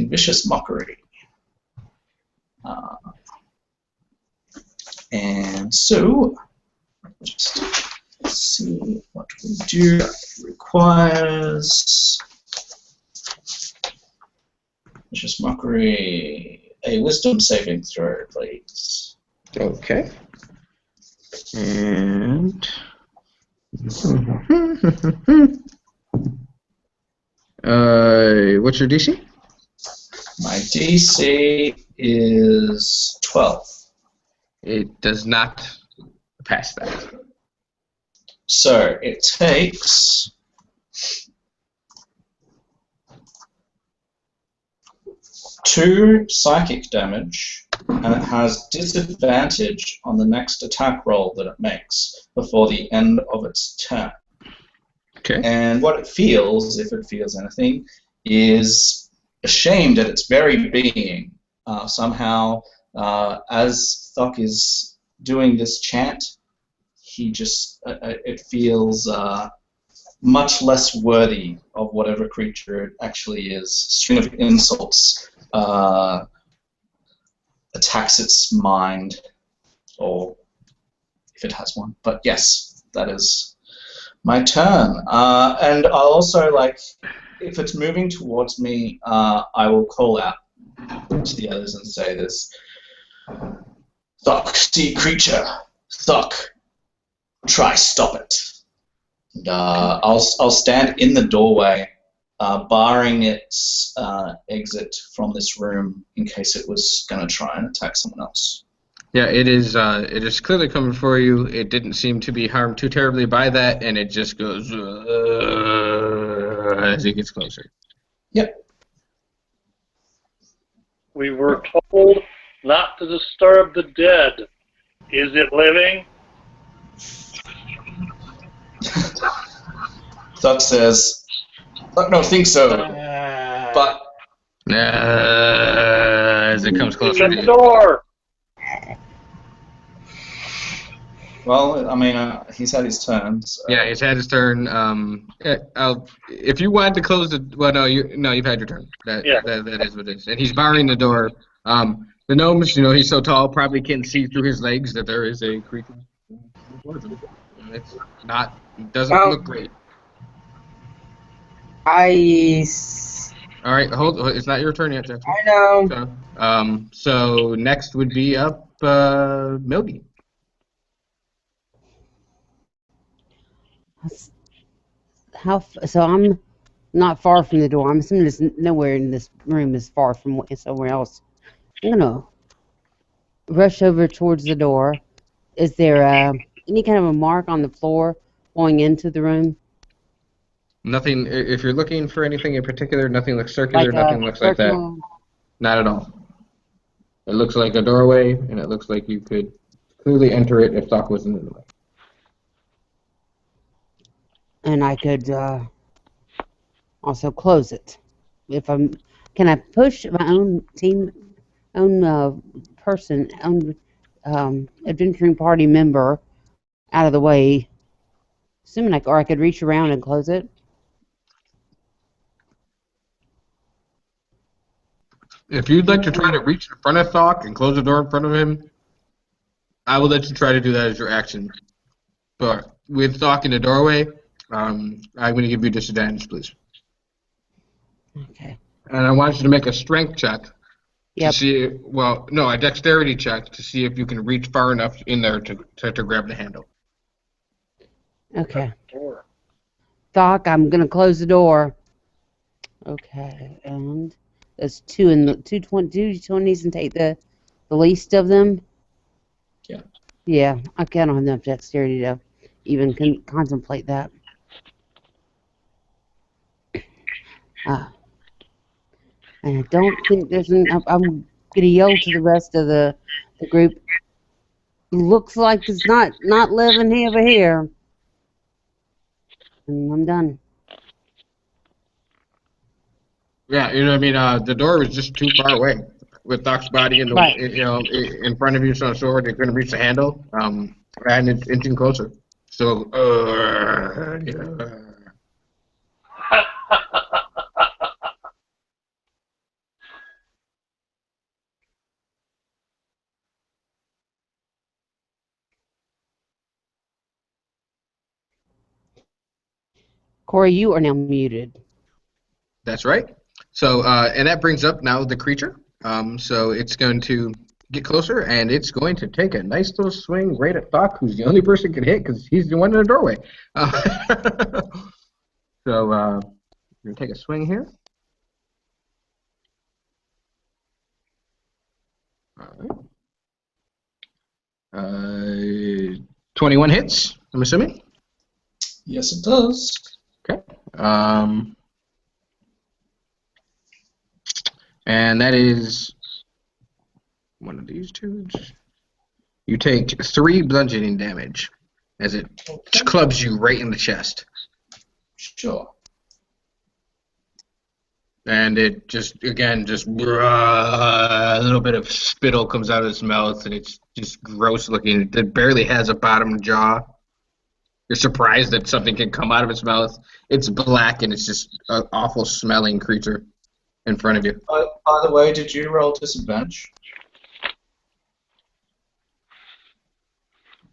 S3: vicious mockery. And so, just see what we do. It requires vicious mockery. A wisdom saving throw, please.
S2: Okay. And what's your DC?
S3: My DC is 12.
S2: It does not pass that.
S3: So it takes 2 psychic damage, and it has disadvantage on the next attack roll that it makes before the end of its turn.
S2: Okay.
S3: And what it feels, if it feels anything, is ashamed at its very being. Somehow, as Thok is doing this chant, he just it feels much less worthy of whatever creature it actually is. String of insults attacks its mind, or if it has one. But yes, that is my turn. And I'll also, like, if it's moving towards me, I will call out to the others and say this. Thok, sea creature. Thok, try stop it. And, I'll stand in the doorway, barring its exit from this room in case it was going to try and attack someone else.
S2: Yeah, it is clearly coming for you. It didn't seem to be harmed too terribly by that, and it just goes as it gets closer.
S3: Yep.
S6: We were told not to disturb the dead. Is it living?
S3: Thok says, "No, think so, but."
S2: As it comes closer to
S6: The
S2: you.
S6: door!
S3: Well, I mean, he's had his turn. So.
S2: Yeah, he's had his turn. If you wanted to close the, well, you've had your turn. That is what it is. And he's barring the door. The gnomes, he's so tall, probably can't see through his legs that there is a creature. It's not. It doesn't look great.
S5: All
S2: right, hold. It's not your turn yet, Jackson.
S5: I know.
S2: So next would be up Milgy.
S4: So I'm not far from the door. I'm assuming there's nowhere in this room is far from somewhere else. I'm gonna rush over towards the door. Is there any kind of a mark on the floor going into the room?
S2: Nothing. If you're looking for anything in particular, nothing looks circular. Nothing looks like that. Not at all. It looks like a doorway, and it looks like you could clearly enter it if Doc wasn't in the way.
S4: And I could also close it. Can I push my own adventuring party member out of the way? Assuming I could reach around and close it.
S2: If you'd like to try to reach in front of Thok and close the door in front of him, I will let you try to do that as your action. But with Thok in the doorway, I'm going to give you disadvantage, please.
S4: Okay.
S2: And I want you to make a strength check
S4: Yep.
S2: to see, a dexterity check to see if you can reach far enough in there to grab the handle.
S4: Okay. Thok, I'm going to close the door. Okay, and there's two 20s and take the least of them.
S3: Yeah.
S4: Yeah, I don't have enough dexterity to even contemplate that. And I don't think there's I'm going to yell to the rest of the group. Looks like it's not living over here. And I'm done.
S2: Yeah, the door was just too far away. With Thok's body in in front of you, so they couldn't reach the handle. And it's inching closer. So,
S4: Corey, you are now muted.
S2: That's right. So, and that brings up now the creature. So it's going to get closer, and it's going to take a nice little swing right at Thok, who's the only person can hit because he's the one in the doorway. So we're going to take a swing here. All right. 21 hits, I'm assuming?
S3: Yes, it does.
S2: Okay. And that is one of these two. You take 3 bludgeoning damage as it clubs you right in the chest.
S3: Sure.
S2: And it just, again, a little bit of spittle comes out of its mouth, and it's just gross looking. It barely has a bottom jaw. You're surprised that something can come out of its mouth. It's black, and it's just an awful smelling creature in front of you.
S3: By the way, did you roll disadvantage?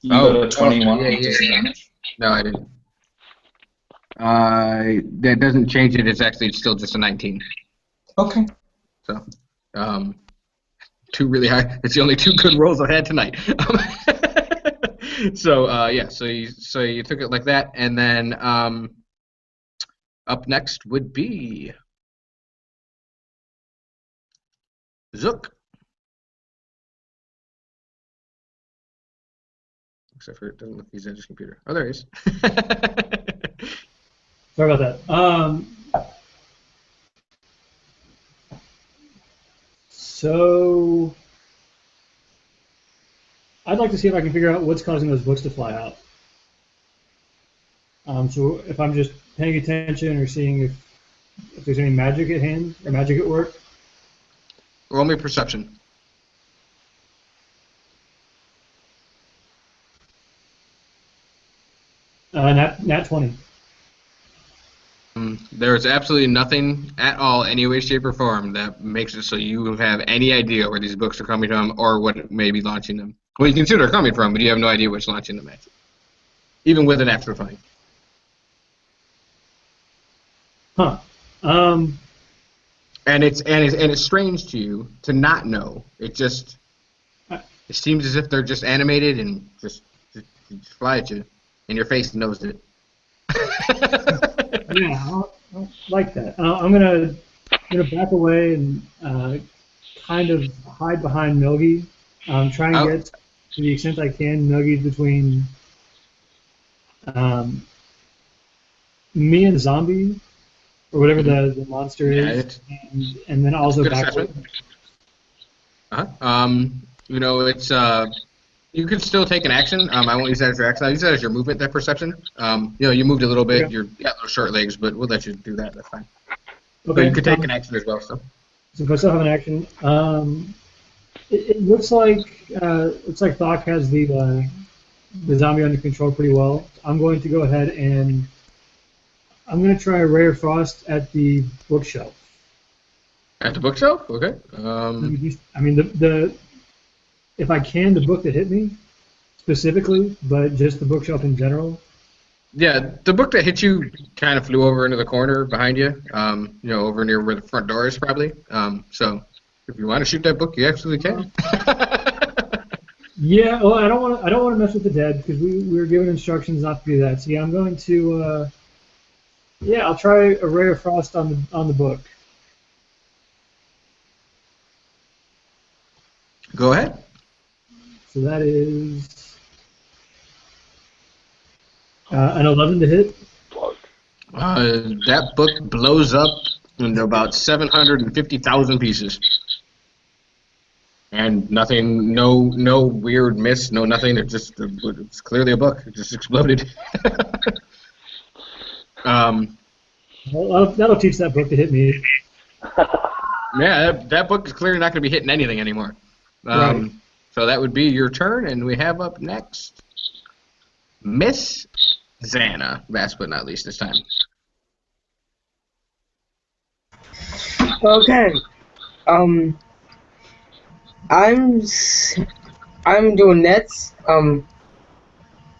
S3: You got a 21
S2: yeah.
S3: disadvantage?
S2: No, I didn't. That doesn't change it. It's actually still just a 19.
S3: Okay.
S2: So, two really high. It's the only two good rolls I've had tonight. So you took it like that, and then up next would be Zook. Except for it doesn't look he's at his computer. Oh, there he is.
S7: Sorry about that. So I'd like to see if I can figure out what's causing those books to fly out. So if I'm just paying attention or seeing if there's any magic at hand or magic at work.
S2: Roll me perception.
S7: Nat 20.
S2: There's absolutely nothing at all, any way, shape, or form that makes it so you have any idea where these books are coming from or what may be launching them. Well, you can see where they're coming from, but you have no idea what's launching them at. Even with an extra 20.
S7: Huh.
S2: And it's strange to you to not know. It seems as if they're just animated and just fly at you in your face and knows it.
S7: Yeah, I don't like that. I'm gonna back away and kind of hide behind Milgy. Try and get to the extent I can Milgy between me and Zombie or whatever the monster is, and then also back away.
S2: It's you can still take an action. I won't use that as your action. I'll use that as your movement, that perception. You moved a little bit.
S7: Okay.
S2: You got little short legs, but we'll let you do that. That's fine.
S7: Okay.
S2: But you could take an action as well. So
S7: if I still have an action, it looks like Thok has the zombie under control pretty well. I'm going to go ahead and I'm going to try a Ray of Frost at the bookshelf.
S2: At the bookshelf? Okay.
S7: I mean, if I can, the book that hit me specifically, but just the bookshelf in general.
S2: Yeah, the book that hit you kind of flew over into the corner behind you, over near where the front door is probably. So if you want to shoot that book, you absolutely can.
S7: Yeah, well, I don't want to mess with the dead because we were given instructions not to do that. So yeah, I'm going to I'll try a Ray of Frost on the book.
S2: Go ahead.
S7: So that is an 11 to hit.
S2: That book blows up into about 750,000 pieces. And nothing, no weird miss, no nothing. It's clearly a book. It just exploded.
S7: Well, that'll teach that book to hit me.
S2: Yeah, that book is clearly not going to be hitting anything anymore.
S7: Right.
S2: So that would be your turn, and we have up next Miss Xana, last but not least this time.
S5: Okay. I'm doing nets.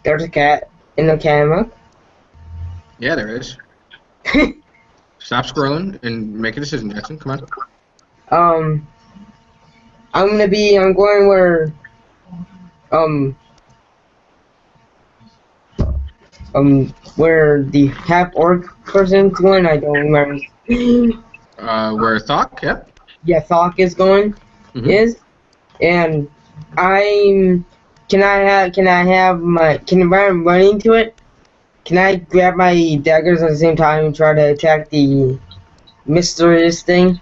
S5: There's a cat in the camera.
S2: Yeah, there is. Stop scrolling and make a decision, Jackson. Come on. I'm going where where the half orc person's going. I don't remember. Where Thok? Yeah.
S5: Yeah, Thok is going.
S2: Mm-hmm.
S5: And can while I'm running to it, can I grab my daggers at the same time and try to attack the mysterious thing?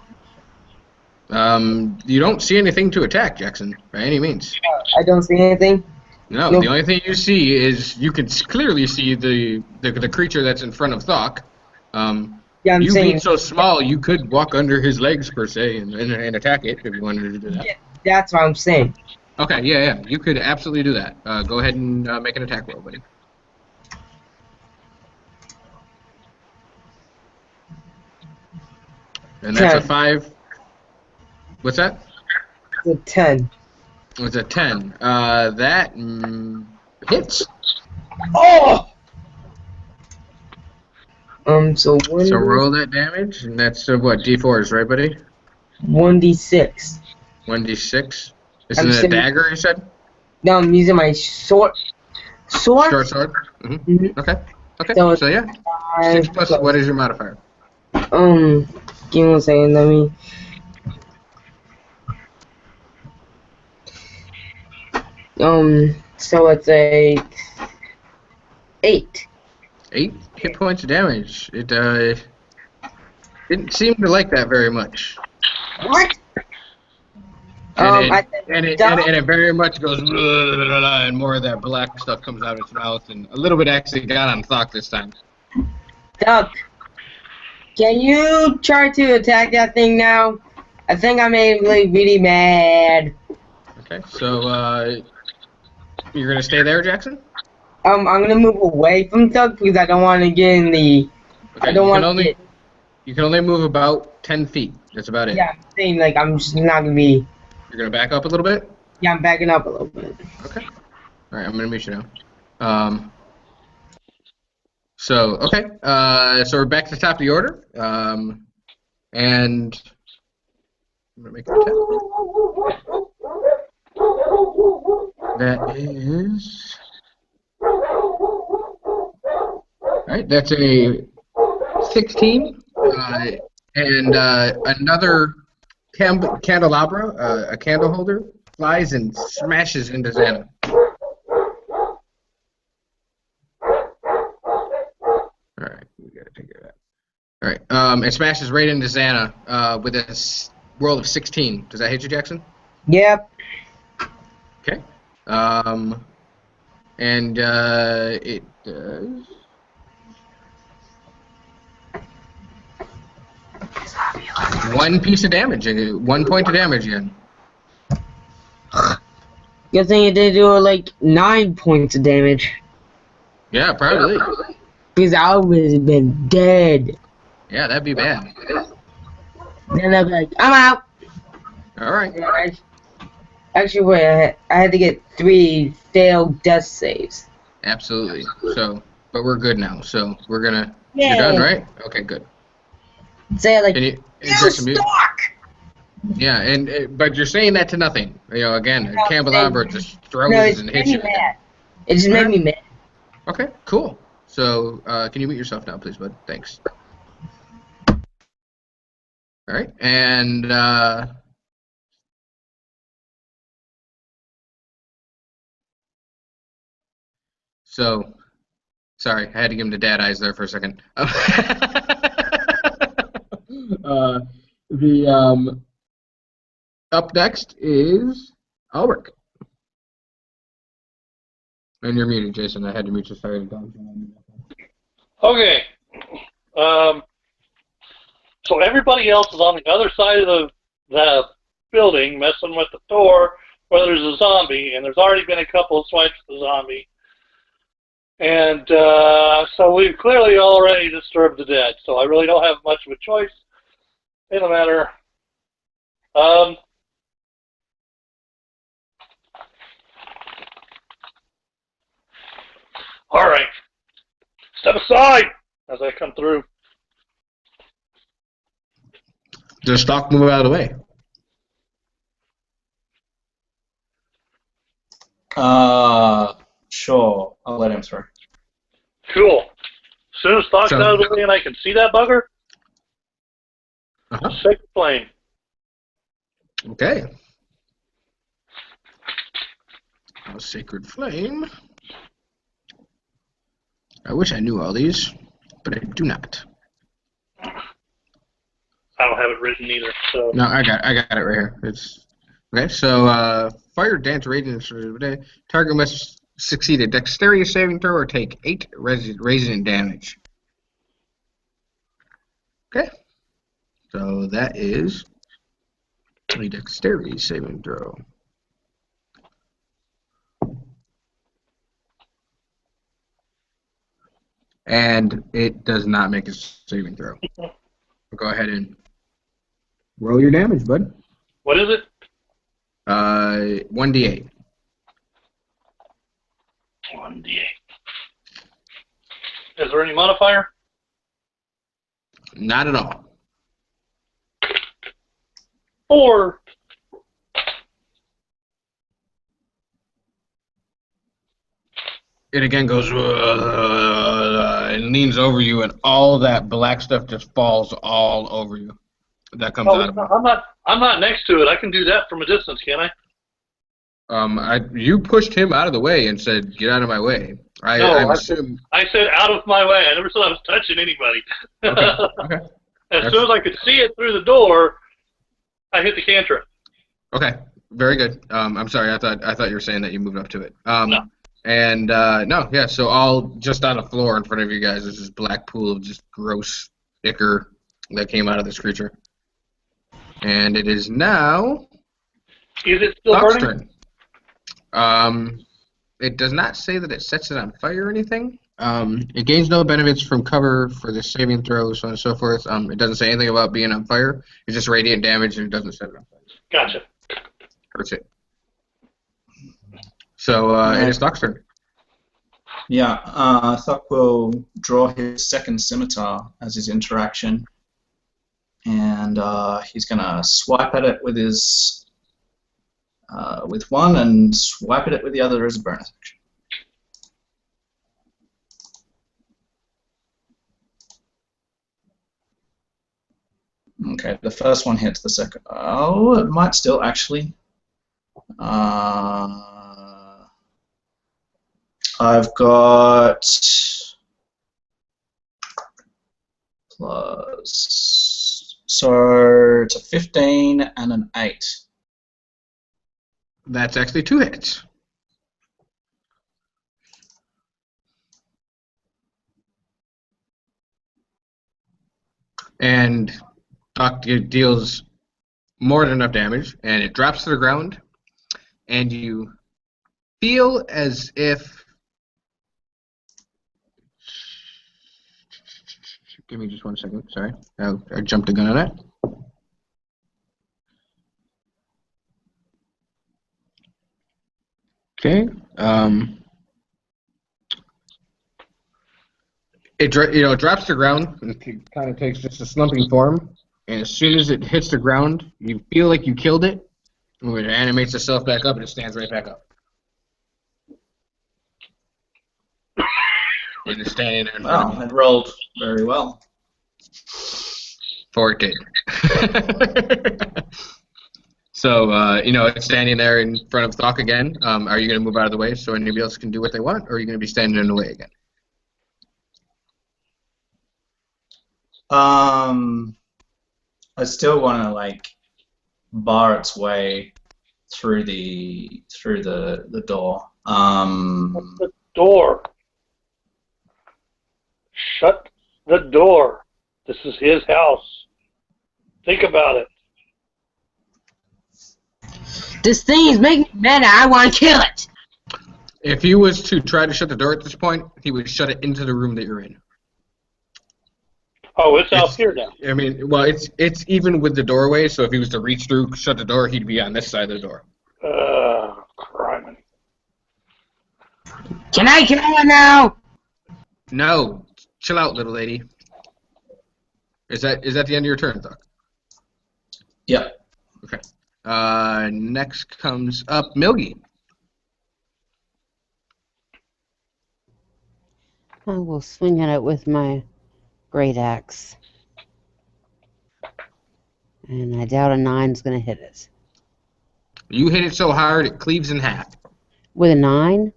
S2: You don't see anything to attack, Jackson, by any means.
S5: I don't see anything?
S2: No, the only thing you see is you can clearly see the creature that's in front of Thok.
S5: Yeah, I'm
S2: you
S5: saying.
S2: being so small, you could walk under his legs per se and attack it if you wanted to do that.
S5: Yeah, that's what I'm saying.
S2: Okay, yeah, you could absolutely do that. Go ahead and make an attack roll, buddy. And that's a
S5: 10.
S2: 5. What's that?
S5: It's a 10.
S2: It's a 10. That hits.
S5: Oh! So
S2: So roll that damage, and that's what, D4s, right, buddy?
S5: 1d6.
S2: 1d6. This
S5: I'm
S2: is a
S5: saying-
S2: dagger, you said?
S5: No, I'm using my sword. Sword?
S2: Short sword?
S5: Mhm.
S2: Okay.
S5: So
S2: So yeah. 6 plus,
S5: plus-
S2: what is your modifier?
S5: Give me 1 second, let me. So it's a 8.
S2: 8 hit points of damage. It didn't seem to like that very much.
S5: What?
S2: And,
S5: I
S2: it very much goes blah, blah, blah, blah, and more of that black stuff comes out of its mouth, and a little bit actually got on Thok this time.
S5: Duck, can you try to attack that thing now? I think I made him really mad.
S2: Okay, so you're gonna stay there, Jackson?
S5: I'm gonna move away from Duck because I don't want to get in the.
S2: Okay,
S5: I don't want to get.
S2: you can only move about 10 feet. That's about it.
S5: Yeah, I'm saying like I'm just not gonna be.
S2: You're gonna back up a little bit.
S5: Yeah, I'm backing up a little bit.
S2: Okay. All right, I'm gonna mute you now. So okay. So we're back to the top of the order. And I'm gonna make an attack. That is. Alright, that's a 16. And another candelabra, a candle holder, flies and smashes into Xana. Alright, we gotta take care of that. Alright, it smashes right into Xana with a roll of 16. Does that hit you, Jackson?
S5: Yep.
S2: Okay. And it does. One piece of damage, 1 point of damage again.
S5: Good thing it did do like 9 points of damage.
S2: Yeah, probably.
S5: Because I would have been dead.
S2: Yeah, that'd be bad.
S5: Then I'd be like, I'm out.
S2: All right.
S5: Actually, wait, I had to get 3 failed death saves.
S2: Absolutely. So, but we're good now. So we're gonna.
S5: Yeah.
S2: You're done, right? Okay, good.
S5: Say like,
S2: Can you
S5: you suck!
S2: Yeah, but you're saying that to nothing. You know, again,
S5: No,
S2: candelabra just throws
S5: No, it
S2: and
S5: made
S2: hits
S5: me
S2: you.
S5: mad. It just made me mad.
S2: Okay, cool. So, can you mute yourself now, please, bud? Thanks. All right, and so, sorry, I had to give him the dad eyes there for a second. Up next is Ulrich. And you're muted, Jason. I had to mute you. Sorry.
S6: Okay. So everybody else is on the other side of the building messing with the door where there's a zombie, and there's already been a couple of swipes of the zombie. And so we've clearly already disturbed the dead, so I really don't have much of a choice in the matter. All right. Step aside as I come through.
S2: Does Stock move out of the way?
S3: Sure. I'll let him through.
S6: Cool. As soon as Stock's out of the way and I can see that bugger, sick flame.
S2: Okay. A sacred flame. I wish I knew all these, but I do not.
S6: I don't have it written either. So
S2: No, I got it right here. It's okay. So, fire dance radiance. Target must succeed a dexterity saving throw or take 8 radiant damage. Okay. So that is a dexterity saving throw. And it does not make a saving throw. Go ahead and roll your damage, bud.
S6: What is it?
S2: 1d8.
S6: 1d8. Is there any modifier?
S2: Not at all.
S6: 4.
S2: It again goes and leans over you, and all that black stuff just falls all over you. That comes out of it.
S6: I'm not next to it. I can do that from a distance, can't I?
S2: You pushed him out of the way and said, "Get out of my way." I assume.
S6: I said out of my way. I never said I was touching anybody.
S2: Okay.
S6: As soon as I could see it through the door, I hit the cantrip.
S2: Okay. Very good. I'm sorry. I thought you were saying that you moved up to it.
S6: No.
S2: And no, yeah. So all just on the floor in front of you guys is this black pool of just gross ichor that came out of this creature. And it is now.
S6: Is it still
S2: Doc's
S6: burning?
S2: Turn. It does not say that it sets it on fire or anything. It gains no benefits from cover for the saving throw, so on and so forth. It doesn't say anything about being on fire. It's just radiant damage, and it doesn't set it on fire.
S6: Gotcha.
S2: Hurts it. So it is Doc's turn.
S3: Yeah, Thuck will draw his second scimitar as his interaction, and he's gonna swipe at it with his with one and swipe at it with the other as a bonus action. Okay, the first one hits the second. Oh, it might still actually. I've got plus, so it's a 15 and an 8.
S2: That's actually 2 hits. And Doc deals more than enough damage, and it drops to the ground, and you feel as if... Give me just 1 second, sorry. I jumped the gun on that. Okay. It drops to the ground and it kind of takes just a slumping form. And as soon as it hits the ground, you feel like you killed it. And when it animates itself back up, and it stands right back up. And it's standing there in front of you.
S3: It rolled very well.
S2: For it did. So, it's standing there in front of Thok again. Are you going to move out of the way so anybody else can do what they want, or are you going to be standing in the way again?
S3: I still want to bar its way through the door.
S6: What's the door? Shut the door. This is his house. Think about it.
S5: This thing is making me mad. I want to kill it.
S2: If he was to try to shut the door at this point, he would shut it into the room that you're in.
S6: Oh, it's out here now.
S2: I mean, well, it's even with the doorway, so if he was to reach through, shut the door, he'd be on this side of the door.
S6: Criminy.
S5: Can I kill it now?
S2: No. Chill out, little lady. Is that the end of your turn, Doc?
S3: Yep.
S2: Okay. Next comes up Milgie.
S4: I will swing at it with my great axe. And I doubt a 9's going to hit it.
S2: You hit it so hard it cleaves in half.
S4: With a 9?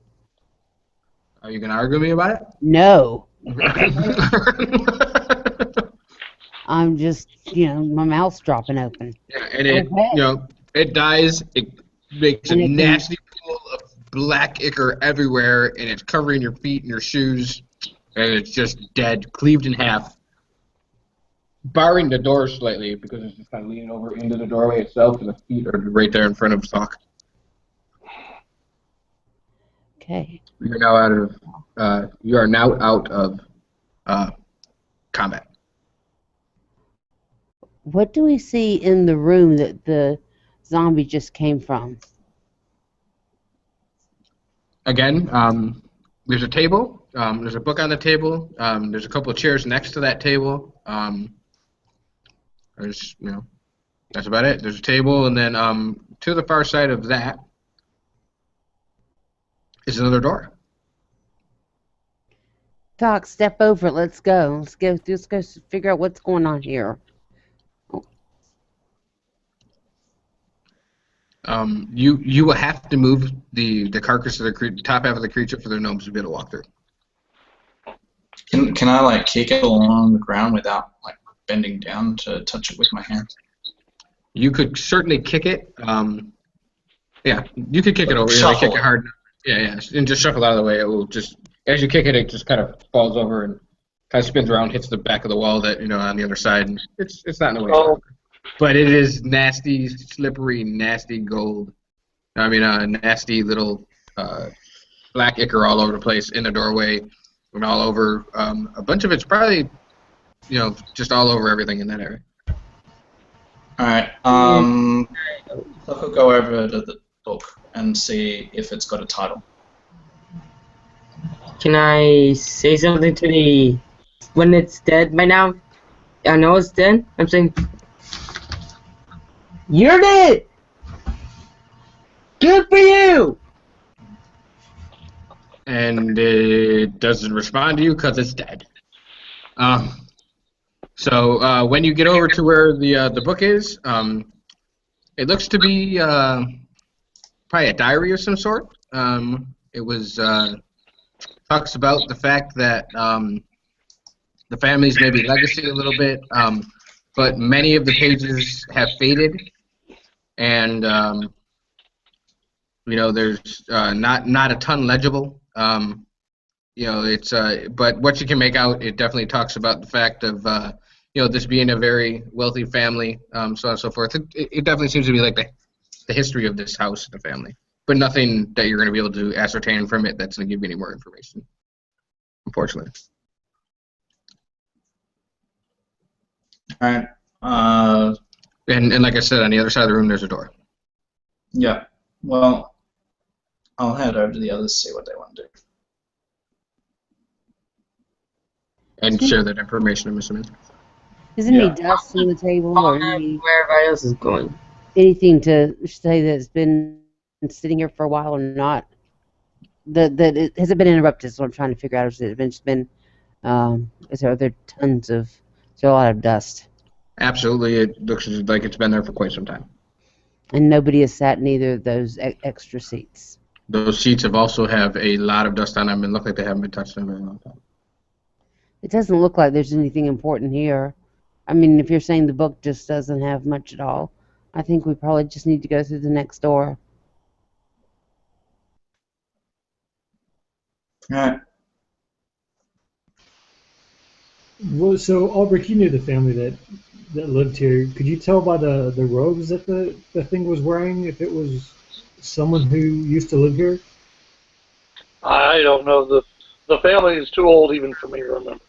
S2: Are you going to argue with me about it?
S4: No. I'm just, my mouth's dropping open.
S2: Yeah, and it dies. It makes a nasty pool of black ichor everywhere, and it's covering your feet and your shoes, and it's just dead, cleaved in half. barring the door slightly because it's just kind of leaning over into the doorway itself, and the feet are right there in front of Sock.
S4: Okay.
S2: You are now out of combat.
S4: What do we see in the room that the zombie just came from?
S2: Again, there's a table. There's a book on the table. There's a couple of chairs next to that table. There's, that's about it. There's a table, and then to the far side of that is another door.
S4: Doc, step over it. Let's go. Let's go figure out what's going on here.
S2: You will have to move the carcass of the top half of the creature for the gnomes to be able to walk through.
S3: Can I like kick it along the ground without like bending down to touch it with my hands?
S2: You could certainly kick it. Yeah, you could kick it over.
S3: Shuffle
S2: kick it hard. Yeah, and just shuffle out of the way. It will just, as you kick it, it just kind of falls over and kind of spins around, hits the back of the wall that on the other side. And it's not in the way.
S6: Oh.
S2: But it is nasty, slippery, nasty gold. I mean, nasty little black ichor all over the place in the doorway and all over. A bunch of it's probably, just all over everything in that area.
S3: All right. I'll go over to the book and see if it's got a title.
S5: Can I say something to the when it's dead by now? I know it's dead. I'm saying you're dead. Good for you.
S2: And it doesn't respond to you because it's dead. So when you get over to where the book is, it looks to be probably a diary of some sort. It was talks about the fact that the family's maybe legacy a little bit, but many of the pages have faded, and there's not a ton legible. It's but what you can make out, it definitely talks about the fact of this being a very wealthy family, so on and so forth. It definitely seems to be like the history of this house and the family, but nothing that you're going to be able to ascertain from it that's going to give you any more information, unfortunately.
S3: All right.
S2: And like I said, on the other side of the room, there's a door.
S3: Yeah. Well, I'll head over to the others, see what they want to do.
S2: And share that information, I'm assuming.
S4: Is any dust on the table or
S5: Where everybody else is going?
S4: anything to say that it's been sitting here for a while or not? Has it been interrupted? So I'm trying to figure out. Has it been? Are there tons of? Is there a lot of dust?
S2: Absolutely, it looks like it's been there for quite some time.
S4: And nobody has sat in either of those extra seats.
S2: Those seats also have a lot of dust on them and look like they haven't been touched in a very long time.
S4: It doesn't look like there's anything important here. I mean, if you're saying the book just doesn't have much at all, I think we probably just need to go through the next door.
S3: All right.
S7: Well, so Albrecht, you knew the family that lived here. Could you tell by the robes that the thing was wearing if it was someone who used to live here?
S6: I don't know. The family is too old even for me to remember.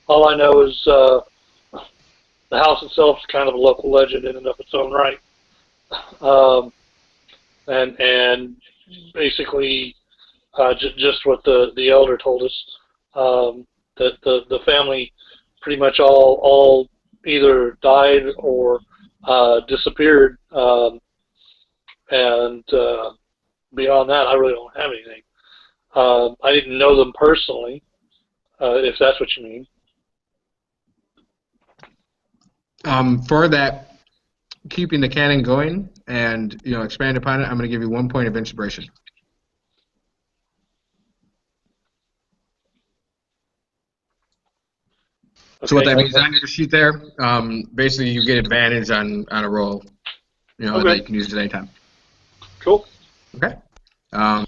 S6: All I know is the house itself is kind of a local legend in and of its own right. And basically just what the elder told us, that the family pretty much all either died or disappeared, and beyond that I really don't have anything. I didn't know them personally, if that's what you mean.
S2: For that, keeping the canon going and expand upon it, I'm going to give you 1 point of inspiration. So what that means on your sheet there, basically you get advantage on a roll, that you can use at any time.
S6: Cool.
S2: Okay. And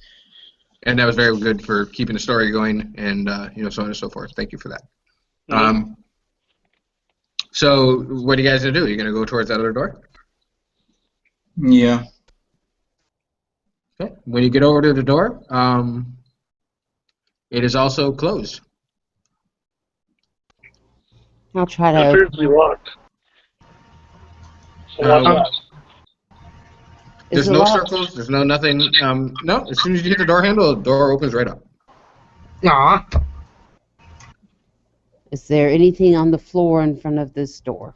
S2: that was very good for keeping the story going and so on and so forth. Thank you for that. So what are you guys gonna do? You're gonna go towards that other door?
S3: Yeah.
S2: Okay. When you get over to the door, it is also closed.
S4: I'll try
S6: It
S4: to
S6: appears to be
S4: open it.
S6: locked. So what's
S2: Uh,
S6: that?
S2: There's
S4: Is it
S2: no
S4: locked?
S2: circles. There's no nothing. No. As soon as you hit the door handle, the door opens right up.
S5: Aw.
S4: Is there anything on the floor in front of this door?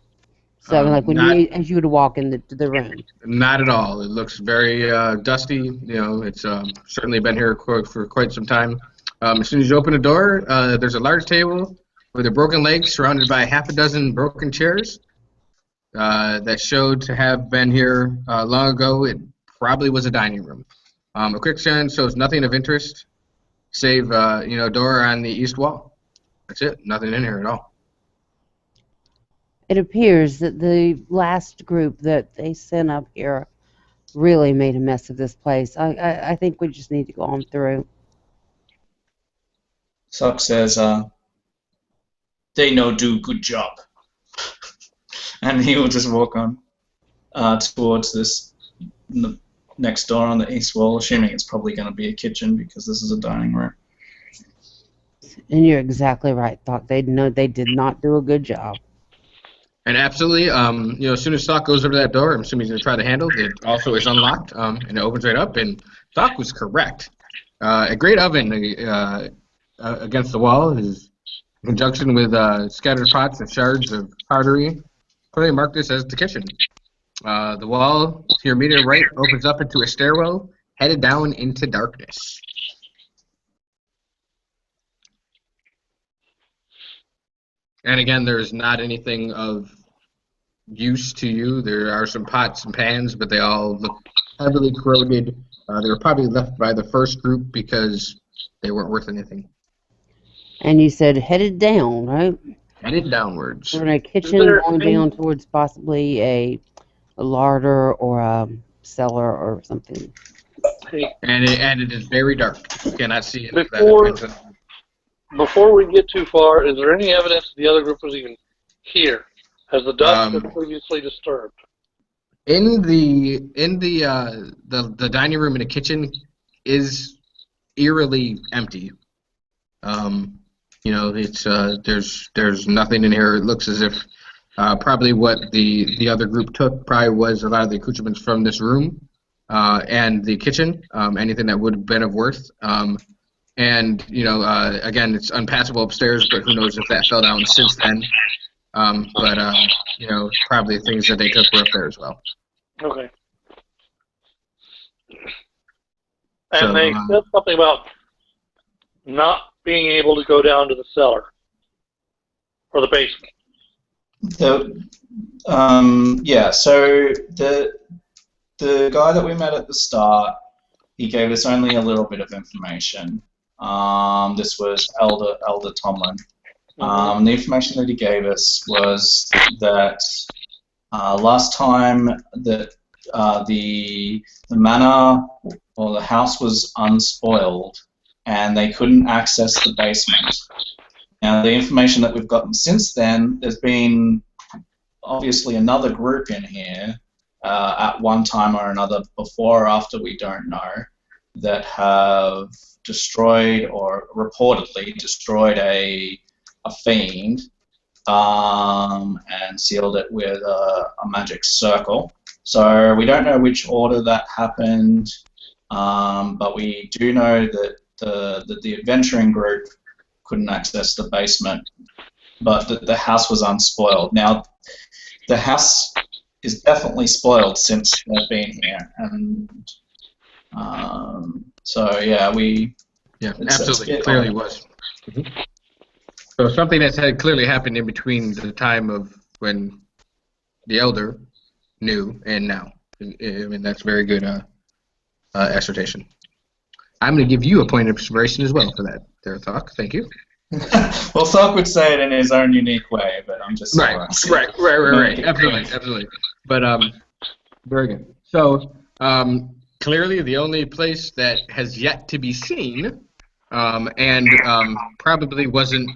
S4: So like when
S2: Not
S4: you as you would walk in the room.
S2: not at all. It looks very dusty. You know, it's certainly been here for quite some time. As soon as you open the door, there's a large table with a broken leg surrounded by half a dozen broken chairs that showed to have been here long ago. It probably was a dining room. A quick scan shows nothing of interest, save door on the east wall. That's it. Nothing in here at all.
S4: It appears that the last group that they sent up here really made a mess of this place. I think we just need to go on through.
S3: Suck says, they no do good job. And he will just walk on towards this next door on the east wall, assuming it's probably going to be a kitchen because this is a dining room.
S4: And you're exactly right. Thought they did not do a good job.
S2: And absolutely, as soon as Stock goes over to that door, I'm assuming he's going to try the handle. It also is unlocked, and it opens right up. And Stock was correct. A great oven against the wall is in conjunction with scattered pots and shards of pottery. Clearly mark this as the kitchen. The wall to your immediate right opens up into a stairwell headed down into darkness. And again, there's not anything of use to you. There are some pots and pans, but they all look heavily corroded. They were probably left by the first group because they weren't worth anything.
S4: And you said headed down, right?
S2: Headed downwards.
S4: We're in a kitchen going down towards possibly a larder or a cellar or something.
S2: And it is very dark. You cannot see it.
S6: Before we get too far, is there any evidence the other group was even here? Has the dust been previously disturbed?
S2: In the dining room and the kitchen is eerily empty. It's there's nothing in here. It looks as if probably what the other group took probably was a lot of the accoutrements from this room and the kitchen. Anything that would have been of worth. Again, it's unpassable upstairs, but who knows if that fell down since then. Probably things that they took were up there as well.
S6: Okay. And they said something about not being able to go down to the cellar or the basement.
S3: So the guy that we met at the start, he gave us only a little bit of information. This was Elder Tomlin. The information that he gave us was that last time that the manor or the house was unspoiled and they couldn't access the basement. Now, the information that we've gotten since then, there's been obviously another group in here at one time or another, before or after, we don't know, that have destroyed or reportedly destroyed a fiend and sealed it with a magic circle. So we don't know which order that happened, but we do know that the adventuring group couldn't access the basement, but the house was unspoiled. Now, the house is definitely spoiled since they've been here, and
S2: absolutely, clearly was. Mm-hmm. So something that's had clearly happened in between the time of when the elder knew and now. I mean, that's very good assertion. I'm going to give you a point of inspiration as well for that, there, Thok. Thank you.
S3: Well, Thok would say it in his own unique way, but I'm just
S2: right. Absolutely. But very good. So clearly, the only place that has yet to be seen, and probably wasn't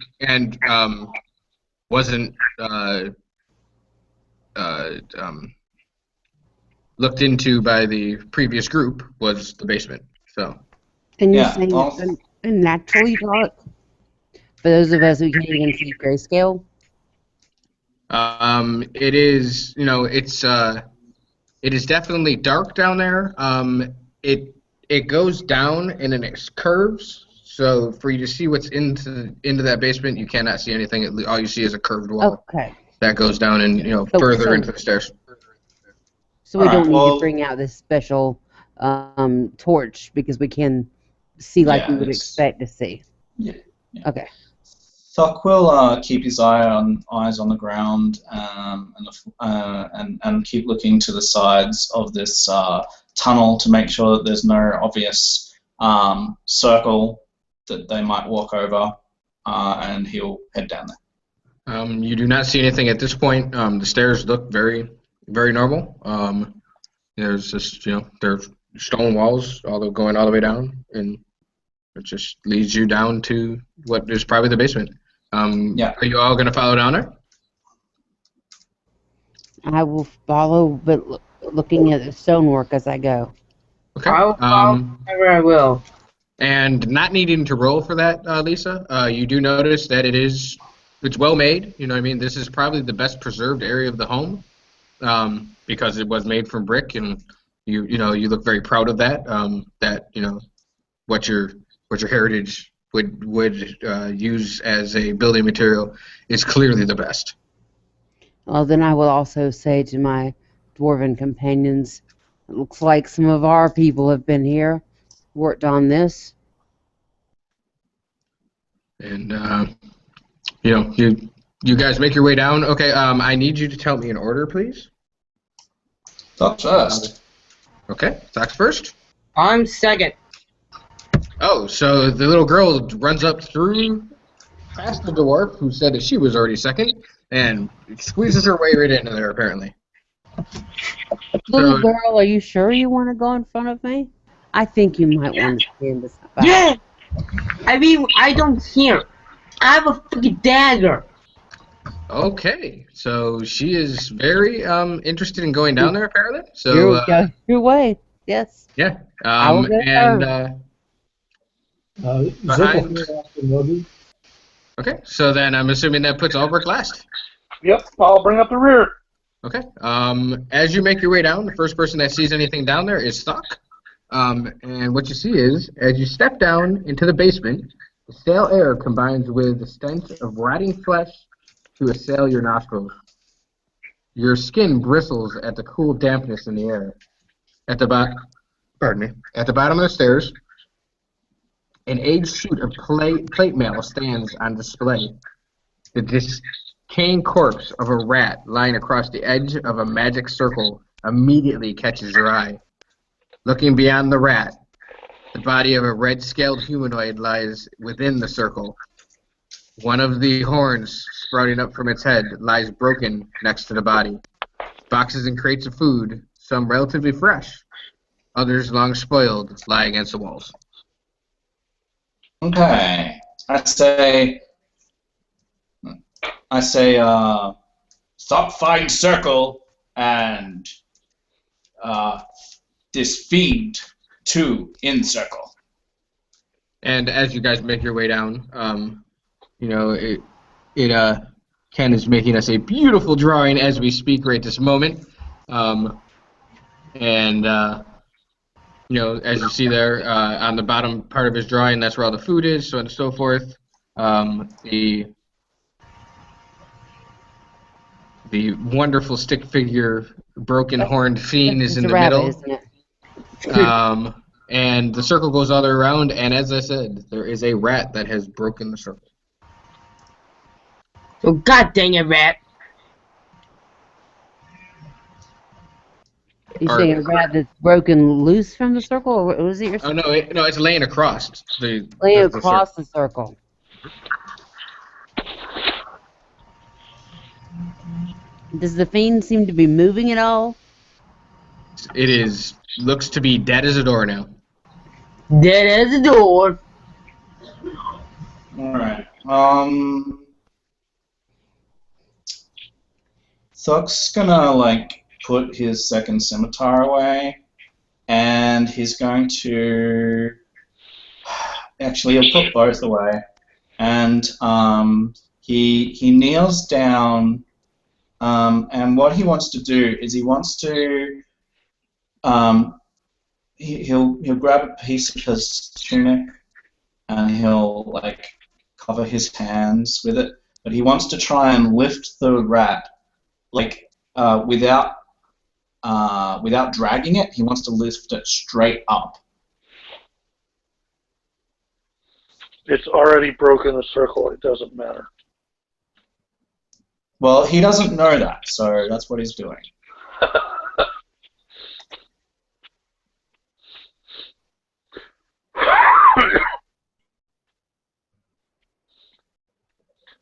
S2: looked into by the previous group was the basement. So.
S4: Can you
S3: Yeah,
S4: say
S3: I'll-
S4: a naturally dark? For those of us who can't even see grayscale.
S2: It is, it is definitely dark down there. It goes down and then it curves. So for you to see what's into that basement, you cannot see anything. All you see is a curved wall
S4: Okay.
S2: that goes down and further into the stairs.
S4: So we
S3: Alright,
S4: don't need
S3: well-
S4: to bring out this special torch because we can see like
S3: Yeah,
S4: we would
S3: it's-
S4: expect to see.
S3: Yeah.
S4: Okay.
S3: Thuck will keep his eyes on the ground and keep looking to the sides of this tunnel to make sure that there's no obvious circle that they might walk over, and he'll head down there.
S2: You do not see anything at this point. The stairs look very, very normal. There's just, there's stone walls going all the way down, and it just leads you down to what is probably the basement.
S3: Yeah.
S2: Are you all going to follow down there?
S4: I will follow, but looking at the stonework as I go.
S2: Okay.
S5: I'll follow wherever I will.
S2: And not needing to roll for that, Lisa, you do notice that it's well made. You know what I mean? This is probably the best preserved area of the home, because it was made from brick, and you look very proud of that. What your heritage would use as a building material is clearly the best.
S4: Well, then I will also say to my dwarven companions, it looks like some of our people have been here, worked on this.
S2: And you guys make your way down. Okay. I need you to tell me an order, please.
S3: Thuck first.
S2: Okay. Fox first.
S5: I'm second.
S2: Oh, so the little girl runs up through past the dwarf, who said that she was already second, and squeezes her way right into there, apparently.
S4: Little
S2: So-
S4: girl, are you sure you want to go in front of me? I think you might want to stand beside.
S5: Yeah! I mean, I don't care. I have a fucking dagger.
S2: Okay, so she is very interested in going down there, apparently. So
S4: Go your way. Yes.
S2: yeah,
S4: I will go
S2: and
S7: Zip will
S2: Behind-
S7: clear after Moby.
S2: okay, so then I'm assuming that puts Albrecht last.
S6: Yep, I'll bring up the rear.
S2: Okay. As you make your way down, the first person that sees anything down there is Thuck. And what you see is, as you step down into the basement, the stale air combines with the stench of rotting flesh to assail your nostrils. Your skin bristles at the cool dampness in the air. At the bottom of the stairs, an aged shoot of plate mail stands on display. The decaying corpse of a rat lying across the edge of a magic circle immediately catches your eye. Looking beyond the rat, the body of a red-scaled humanoid lies within the circle. One of the horns sprouting up from its head lies broken next to the body. Boxes and crates of food, some relatively fresh, others long spoiled, lie against the walls.
S3: Okay. I say, stop fighting circle and this feed to in circle.
S2: And as you guys make your way down, Ken is making us a beautiful drawing as we speak right this moment. As you see there, on the bottom part of his drawing, that's where all the food is, so on and so forth. The wonderful stick figure, broken horned fiend is
S4: It's
S2: in
S4: a
S2: the
S4: rabbit,
S2: middle.
S4: isn't it?
S2: And the circle goes all the way around, and as I said, there is a rat that has broken the circle.
S5: Oh, god dang it, rat.
S4: You
S2: Or-
S4: saying a rat that's broken loose from the circle, or what was it you're
S2: Oh no, it's laying across the
S4: laying
S2: the
S4: across the circle? Does the fiend seem to be moving at all?
S2: It looks to be dead as a door now.
S5: Dead as a door.
S3: Alright. Thuck's gonna like put his second scimitar away, and he's going to actually he'll put both away, and he kneels down, and what he wants to do is he wants to he'll grab a piece of his tunic and he'll like cover his hands with it, but he wants to try and lift the rat like without dragging it. He wants to lift it straight up.
S6: It's already broken the circle. It doesn't matter.
S3: Well, he doesn't know that, so that's what he's doing.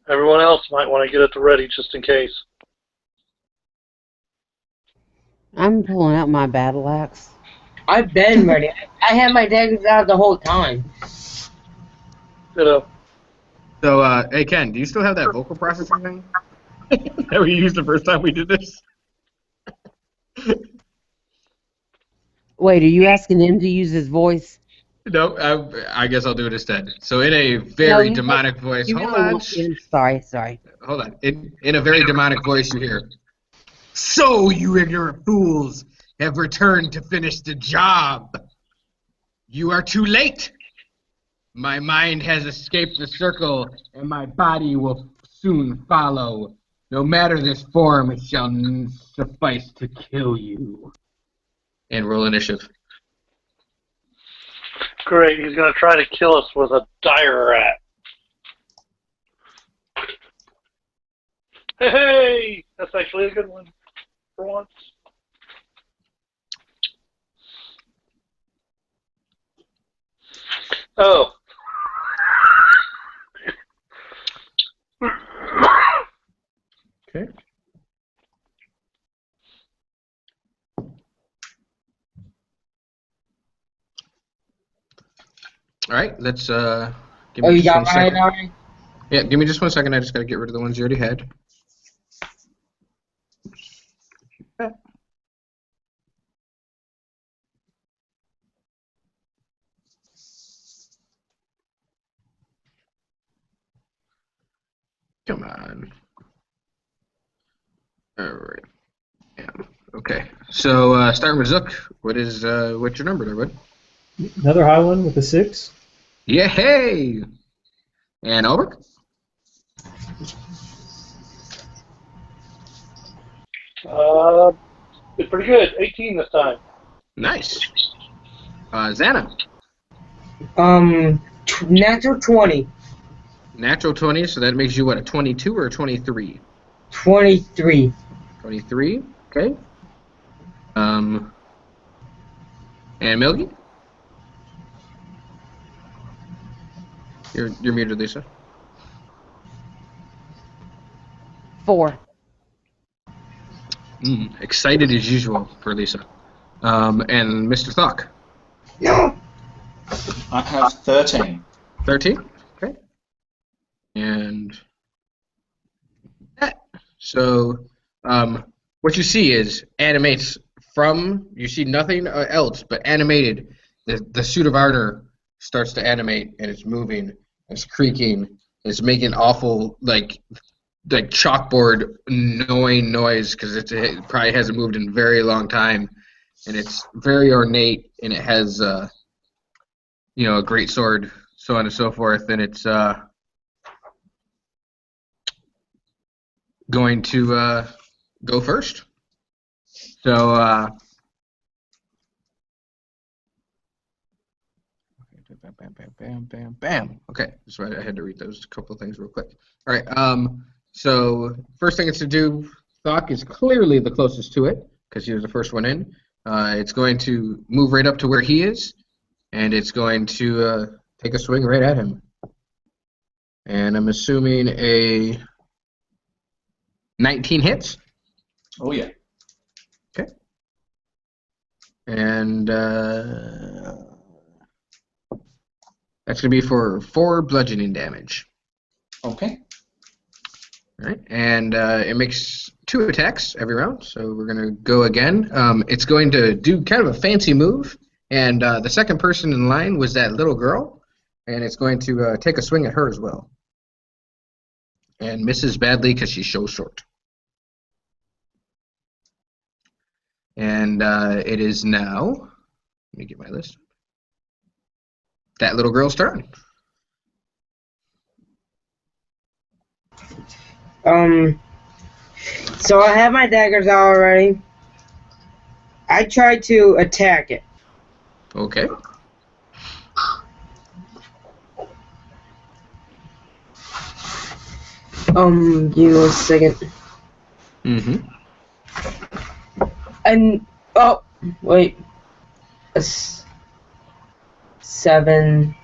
S6: Everyone else might want to get at the ready just in case.
S4: I'm pulling out my battle axe.
S5: I've been ready. I had my daggers out the whole time.
S6: Ditto.
S2: So, hey Ken, do you still have that vocal processing thing that we used the first time we did this?
S4: Wait, are you asking him to use his voice?
S2: No, I guess I'll do it instead. So, in a very
S4: No,
S2: demonic voice,
S4: You
S2: hold
S4: really
S2: on,
S4: want him? Sorry.
S2: hold on. In a very demonic voice, you hear, "So you ignorant fools have returned to finish the job. You are too late. My mind has escaped the circle, and my body will soon follow. No matter this form, it shall suffice to kill you." And roll initiative.
S6: Great. He's going to try to kill us with a dire rat. Hey! That's actually a good one for once. Oh.
S2: Okay. All right, let's give
S5: Oh,
S2: me
S5: you
S2: just
S5: got
S2: one
S5: mine
S2: second.
S5: already?
S2: Yeah, give me just 1 second. I just got to get rid of the ones you already had. Come on. All right. Yeah. Okay. So starting with Zook, what's your number there, bud?
S7: Another high one with a 6.
S2: Yeah. Hey. And Albert.
S6: It's pretty good. 18 this time.
S2: Nice. Xana.
S5: Natural 20.
S2: Natural 20, so that makes you what, a 22 or a 23?
S5: 23.
S2: 23. Okay. And Milky. You're muted, Lisa.
S4: 4.
S2: Excited as usual for Lisa. And Mr. Thock.
S3: I have 13.
S2: 13. Okay. And that. So what you see is animates from, you see nothing else but animated. The suit of armor starts to animate, and it's moving, it's creaking, it's making awful like chalkboard annoying noise because it probably hasn't moved in a very long time, and it's very ornate, and it has a great sword, so on and so forth, and it's going to go first. So bam. Okay, that's right. I had to read those couple of things real quick. All right. So first thing it's to do, Thok is clearly the closest to it because he was the first one in. It's going to move right up to where he is, and it's going to take a swing right at him. And I'm assuming a 19 hits.
S3: Oh yeah.
S2: Okay. And that's going to be for 4 bludgeoning damage.
S3: Okay.
S2: All right. And it makes 2 attacks every round, so we're going to go again. It's going to do kind of a fancy move, and the second person in line was that little girl, and it's going to take a swing at her as well. And misses badly because she's so short. And it is now, let me get my list, that little girl's turn.
S5: So I have my daggers out already. I tried to attack it.
S2: Okay.
S5: Give me 1 second.
S2: Mm-hmm.
S5: And, oh, wait. 7,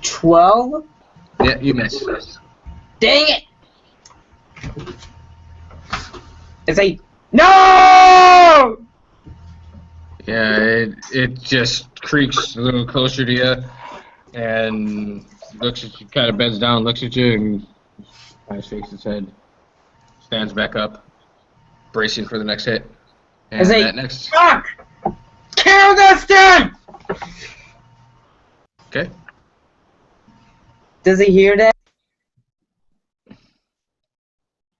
S5: 12?
S2: Yeah, you miss.
S5: Dang it! It's a no!
S2: Yeah, it just creaks a little closer to you, and looks at you, kind of bends down, looks at you, and kind of shakes his head, stands back up, bracing for the next hit. And that next.
S5: Fuck! Kill this thing!
S2: Okay.
S5: Does he hear that?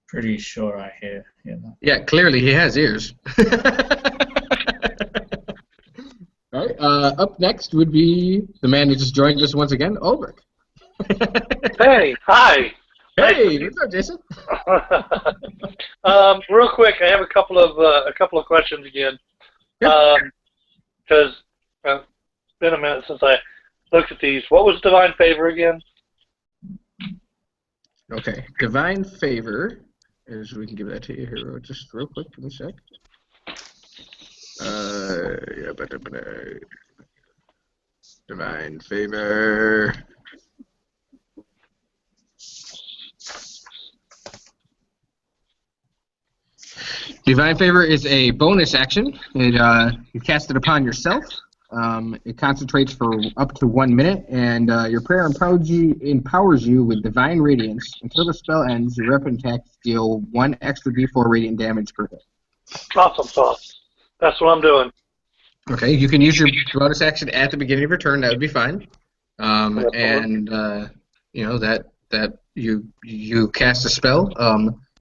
S3: Pretty sure I hear that.
S2: Yeah, clearly he has ears. All right. Up next would be the man who just joined us once again, Ulrich.
S6: Hey, hi.
S2: Hey, what's up, Jason?
S6: Real quick, I have a couple of questions again. Because it's been a minute since I looked at these. What was Divine Favor again?
S2: Okay, Divine Favor is, we can give that to you here just real quick. Give me a sec. Divine Favor. Divine Favor is a bonus action. You cast it upon yourself. It concentrates for up to 1 minute, and your prayer empowers you with divine radiance. Until the spell ends, your weapon attacks deal 1 extra d4 radiant damage per hit.
S6: Awesome sauce. That's what I'm doing.
S2: Okay, you can use your bonus action at the beginning of your turn. That would be fine. And you know that you cast a spell.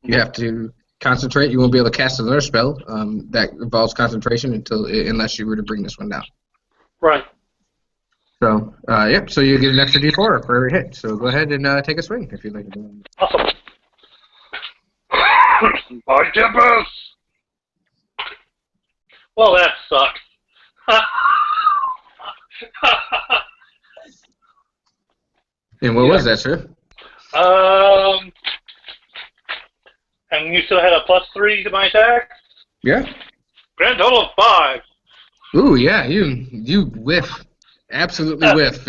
S2: You have to concentrate. You won't be able to cast another spell that involves concentration unless you were to bring this one down.
S6: Right.
S2: So, yep. So you get an extra d4 for every hit. So go ahead and take a swing if you'd like to do it.
S6: Awesome. My tempers. Well, that sucks.
S2: And what was that, sir?
S6: And you still had a +3 to my attack?
S2: Yeah.
S6: Grand total of 5.
S2: Ooh, yeah. You whiff. Absolutely whiff.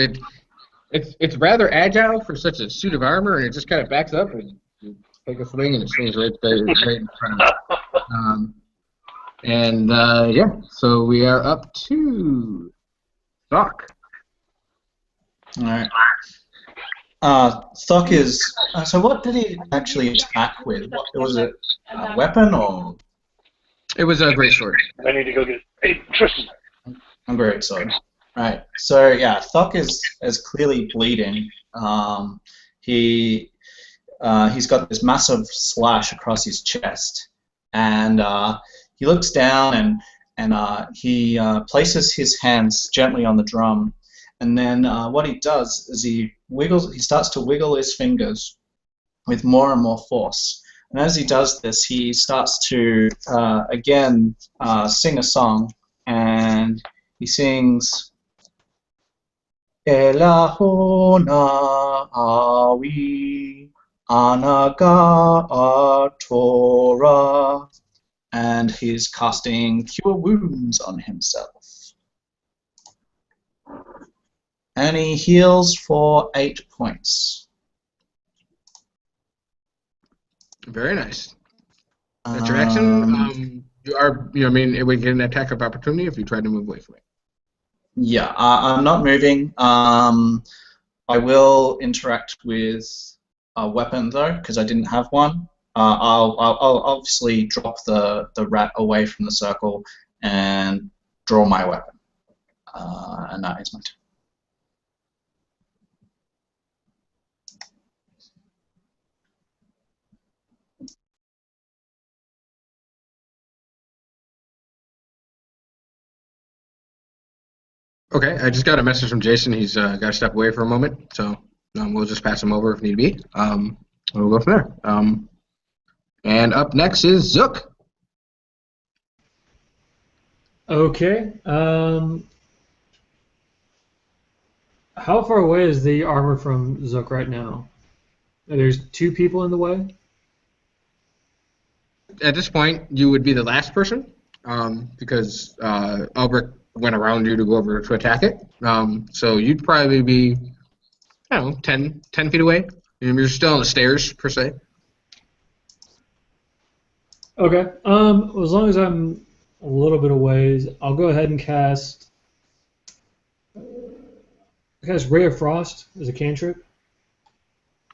S2: It's rather agile for such a suit of armor, and it just kind of backs up and you take a swing, and it swings right in front of you. Yeah, so we are up to Doc.
S3: All right. Thok is. So what did he actually attack with? Was it a weapon or?
S2: It was a greatsword.
S6: I need to go get. Hey, Tristan.
S3: A greatsword. Right. So yeah, Thok is clearly bleeding. He's got this massive slash across his chest, and he looks down and he places his hands gently on the drum, and then what he does is he starts to wiggle his fingers with more and more force. And as he does this, he starts to again sing a song, and he sings Elahona Awi Anaga Torah, and he's casting Cure Wounds on himself. And he heals for 8 points.
S2: Very nice. That's your action. We get an attack of opportunity if you try to move away from it.
S3: Yeah, I'm not moving. I will interact with a weapon though, because I didn't have one. I'll obviously drop the rat away from the circle and draw my weapon, and that is my turn.
S2: Okay, I just got a message from Jason. He's got to step away for a moment, so we'll just pass him over if need be. We'll go from there. And up next is Zook.
S7: Okay. How far away is the armor from Zook right now? There's 2 people in the way?
S2: At this point, you would be the last person, because Albrecht went around you to go over to attack it. So you'd probably be, I don't know, 10 feet away. You're still on the stairs, per se.
S7: Okay. As long as I'm a little bit away, I'll go ahead and cast Ray of Frost as a cantrip.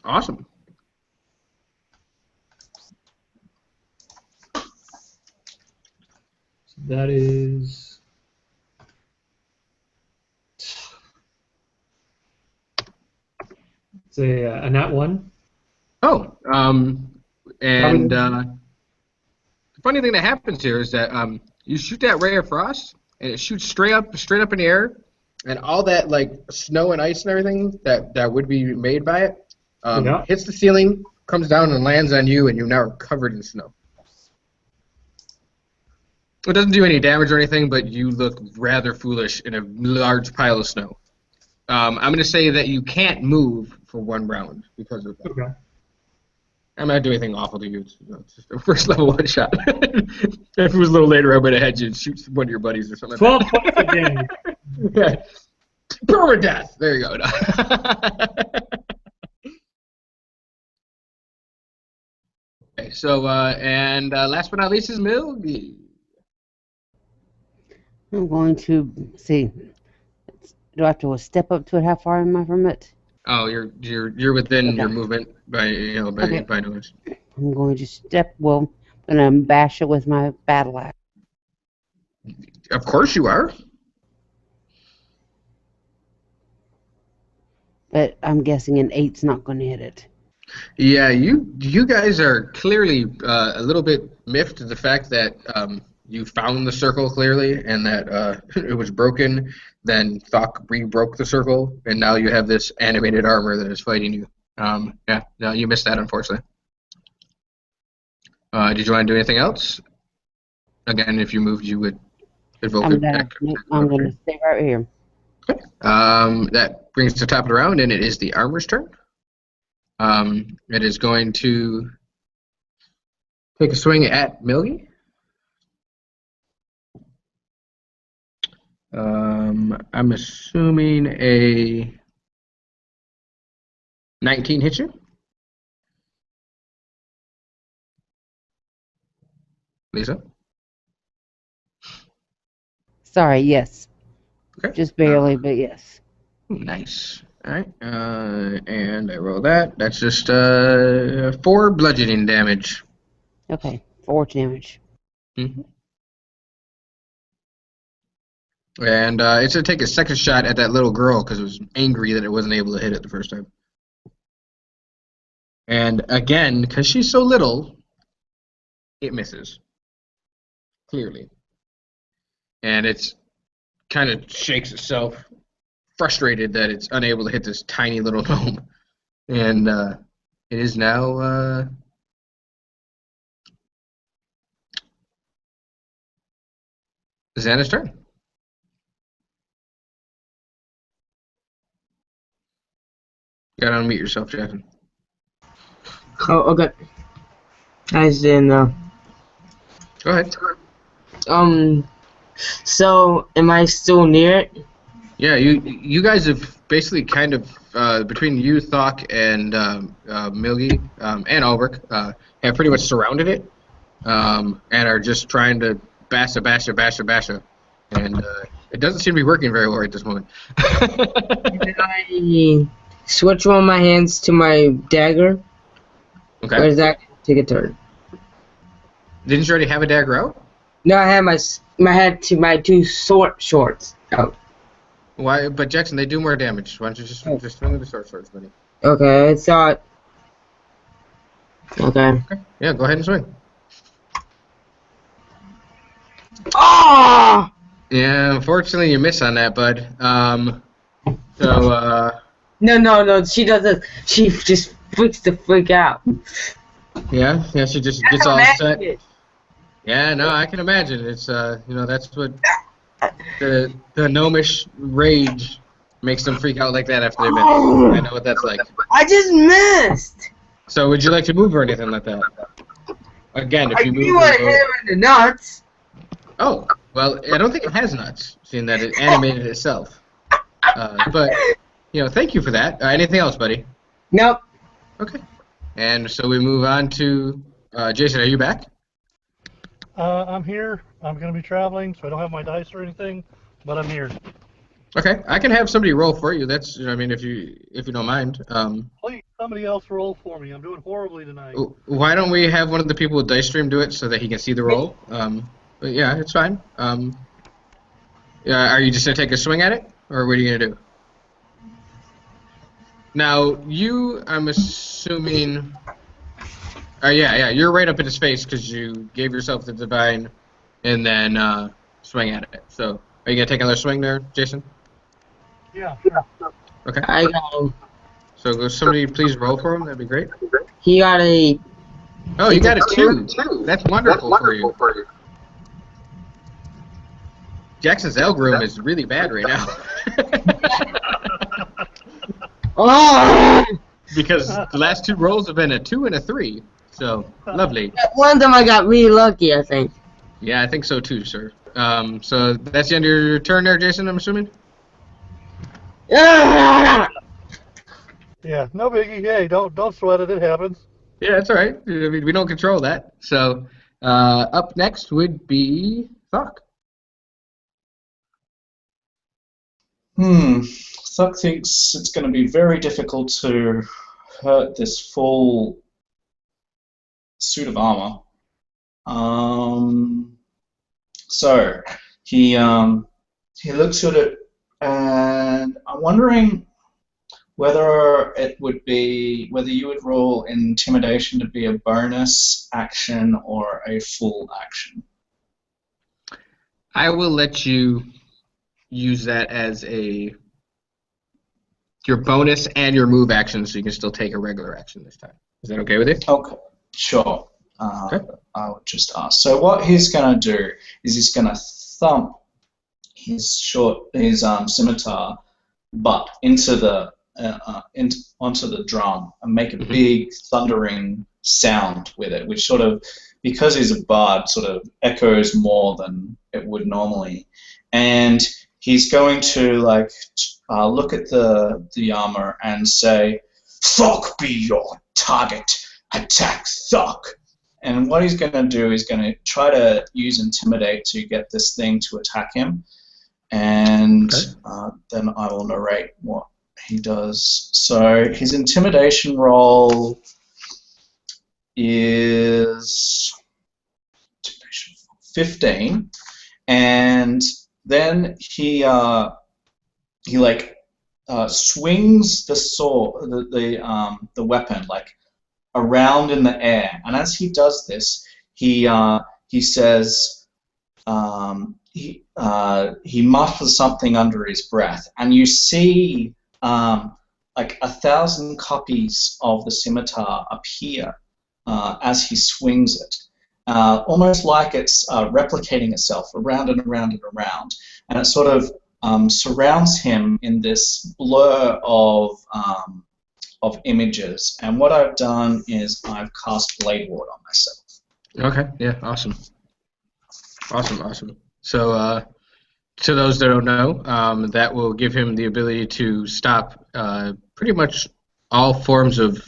S2: Awesome.
S7: So that is... It's a nat 1.
S2: Oh, and the funny thing that happens here is that you shoot that ray of frost, and it shoots straight up in the air, and all that like snow and ice and everything that would be made by it hits the ceiling, comes down and lands on you, and you're now covered in snow. It doesn't do any damage or anything, but you look rather foolish in a large pile of snow. I'm going to say that you can't move for 1 round because of that.
S7: Okay.
S2: I'm not doing anything awful to you. It's just a first level 1 shot. If it was a little later, I would have had you shoot one of your buddies or something.
S7: 12 points of damage.
S2: Yeah. Permadeath. There you go. Okay, so and last but not least is Milgy.
S4: I'm going to see. Do I have to step up to it? How far am I from it?
S2: Oh, you're within your movement by by noise.
S4: I'm going to step. Well, I'm going to bash it with my battle axe.
S2: Of course you are.
S4: But I'm guessing an 8's not going to hit it.
S2: Yeah, you guys are clearly a little bit miffed at the fact that you found the circle clearly and that it was broken. Then Thok re-broke the circle, and now you have this animated armor that is fighting you. Yeah, no, you missed that, unfortunately. Did you want to do anything else? Again, if you moved, you would evoke it back.
S4: I'm going to stay right here.
S2: Okay. That brings us to the top of the round, and it is the armor's turn. It is going to take a swing at Milgy. I'm assuming a 19 hits you. Lisa?
S4: Sorry, yes.
S2: Okay.
S4: Just barely, but yes.
S2: Nice. All right. And I roll that. That's just 4 bludgeoning damage.
S4: Okay, 4 damage.
S2: Mm-hmm. And it's going to take a second shot at that little girl because it was angry that it wasn't able to hit it the first time. And again, because she's so little, it misses. Clearly. And it's kind of shakes itself, frustrated that it's unable to hit this tiny little gnome. And it is now Xana's turn. You gotta unmute yourself, Jackson.
S5: Oh, okay. I didn't know.
S2: Go ahead.
S5: So am I still near it?
S2: Yeah, you guys have basically kind of between you, Thok, and Milgy and Albrecht have pretty much surrounded it and are just trying to basha, and it doesn't seem to be working very well at this moment.
S5: Did I switch one of my hands to my dagger?
S2: Okay.
S5: Or does that take a turn?
S2: Didn't you already have a dagger out?
S5: No, I had my two shorts out.
S2: Why? But Jackson, they do more damage. Why don't you just swing with the short swords, buddy?
S5: Okay, I thought. Okay.
S2: Yeah, go ahead and swing.
S5: Ah!
S2: Yeah, unfortunately you miss on that, bud.
S5: No. She doesn't. She just freaks the freak out.
S2: Yeah, she just gets all set. Yeah, no, I can imagine. It's that's what the gnomish rage makes them freak out like that after they've been. I know what that's like.
S5: I just missed.
S2: So would you like to move or anything like that? Again, if you move.
S5: You want to hit him in the nuts?
S2: Oh, well, I don't think it has nuts, seeing that it animated itself. But thank you for that. Anything else, buddy?
S5: Nope.
S2: Okay. And so we move on to Jason. Are you back?
S6: I'm here. I'm going to be traveling, so I don't have my dice or anything, but I'm here.
S2: Okay, I can have somebody roll for you. That's, if you don't mind.
S6: Please, somebody else roll for me. I'm doing horribly tonight.
S2: Why don't we have one of the people with Dice Stream do it so that he can see the roll? But yeah, it's fine. Are you just gonna take a swing at it, or what are you gonna do? Now I'm assuming. Yeah, you're right up in his face because you gave yourself the divine, and then swing at it. So, are you gonna take another swing there, Jason?
S6: Yeah, sure.
S2: Okay.
S5: I got him.
S2: So, will somebody please roll for him? That'd be great.
S5: He got a.
S2: Oh, you got a 2. That's wonderful for you. Jackson's algorithm is really bad right now.
S5: Oh!
S2: Because the last 2 rolls have been a 2 and a 3. So, lovely.
S5: One of them I got really lucky, I think.
S2: Yeah, I think so too, sir. So that's the end of your turn there, Jason, I'm assuming?
S5: Ah!
S6: Yeah, no biggie. Hey, don't sweat it. It happens.
S2: Yeah, that's all right. I mean, we don't control that. So, up next would be Fuck.
S3: Thuck thinks it's going to be very difficult to hurt this full suit of armor. So he looks at it, and I'm wondering whether you would roll intimidation to be a bonus action or a full action.
S2: I will let you use that as your bonus and your move action, so you can still take a regular action this time. Is that okay with you?
S3: Okay, sure.
S2: Okay.
S3: I would just ask. So what he's going to do is he's going to thump his scimitar butt into the onto the drum and make a big thundering sound with it, which sort of, because he's a bard, sort of echoes more than it would normally. And he's going to look at the armor and say, "Thuck be your target. Attack Thuck." And what he's going to do is going to try to use Intimidate to get this thing to attack him. And then I will narrate what he does. So his Intimidation roll is 15. And then he swings the sword, the weapon, around in the air, and as he does this, he says, he mutters something under his breath, and you see 1,000 copies of the scimitar appear as he swings it, almost like it's replicating itself around and around and around, and it sort of surrounds him in this blur of images. And what I've done is I've cast Blade Ward on myself.
S2: Okay, yeah, awesome. So, to those that don't know, that will give him the ability to stop pretty much all forms of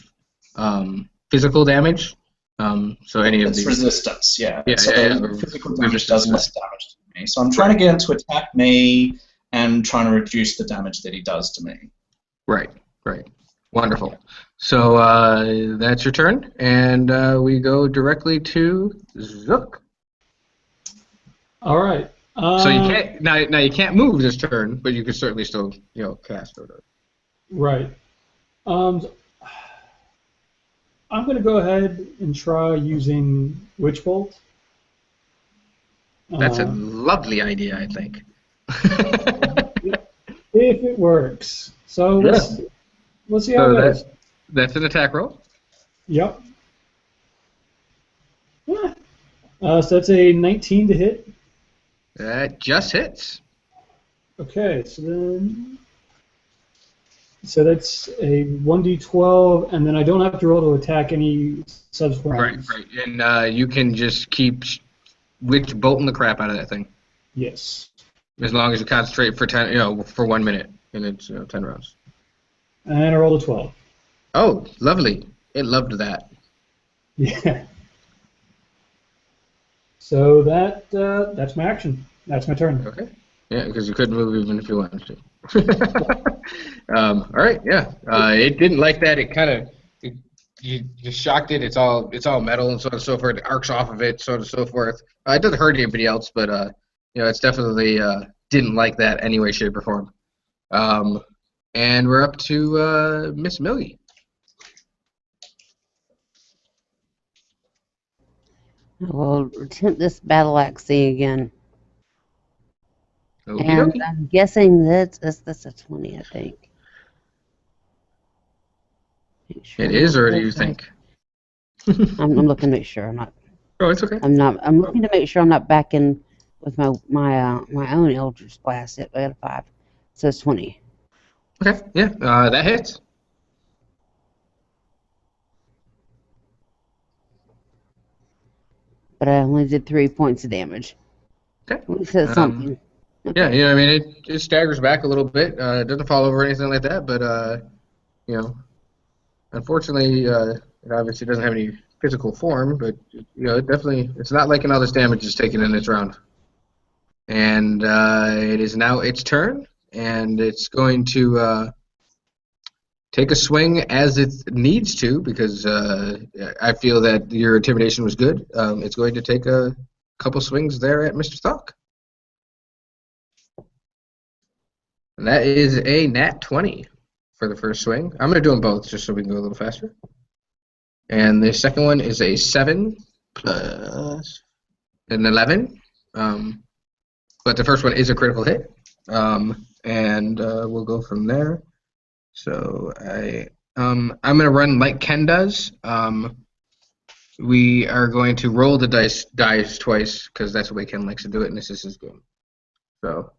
S2: physical damage. So any of
S3: it's
S2: these
S3: resistance, yeah.
S2: Yeah,
S3: physical damage does less damage to me. So I'm trying to get him to attack me and trying to reduce the damage that he does to me.
S2: Right. Wonderful. So that's your turn, and we go directly to Zook.
S7: All right.
S2: So you can't now you can't move this turn, but you can certainly still cast or whatever.
S7: Right. I'm going to go ahead and try using Witch Bolt.
S2: That's a lovely idea, I think.
S7: If it works. So let's see how it goes.
S2: That's an attack roll.
S7: Yep. Yeah. So that's a 19 to hit.
S2: That just hits.
S7: Okay, so that's a 1d12, and then I don't have to roll to attack any subsequent rounds.
S2: Right. And you can just keep Witch bolting the crap out of that thing.
S7: Yes.
S2: As long as you concentrate for 10, for 1 minute, and it's 10 rounds.
S7: And I rolled a 12.
S2: Oh, lovely! It loved that.
S7: Yeah. So that's my action. That's my turn.
S2: Okay. Yeah, because you couldn't move even if you wanted to. All right. Yeah. It didn't like that. It kind of you shocked it. It's all metal and so on and so forth. It arcs off of it, so on and so forth. It doesn't hurt anybody else, but it's definitely didn't like that any way, shape, or form. And we're up to Miss Millie.
S4: We'll attempt this battle axe thing again.
S2: Okey
S4: And
S2: dokey.
S4: I'm guessing that's a 20, I think. Make sure
S2: It
S4: I'm
S2: is,
S4: not
S2: or do
S4: dead,
S2: you
S4: guys.
S2: think?
S4: I'm looking to make sure I'm not.
S2: Oh, it's okay.
S4: I'm looking to make sure I'm not back in with my own Eldritch Blast. Yet I got a 5, so it's 20.
S2: Okay. Yeah. That hits.
S4: But I only did 3 points of damage.
S2: Okay.
S4: At least that's something.
S2: Yeah, I mean, it staggers back a little bit. It doesn't fall over or anything like that, but, unfortunately, it obviously doesn't have any physical form, but, it definitely, it's not liking all this damage it's taken in its round. And it is now its turn, and it's going to take a swing as it needs to, because I feel that your intimidation was good. It's going to take a couple swings there at Mr. Thok. And that is a nat 20 for the first swing. I'm going to do them both just so we can go a little faster. And the second one is a 7 plus an 11. But the first one is a critical hit. And we'll go from there. So I'm going to run like Ken does. We are going to roll the dice twice because that's the way Ken likes to do it, and this is his game. So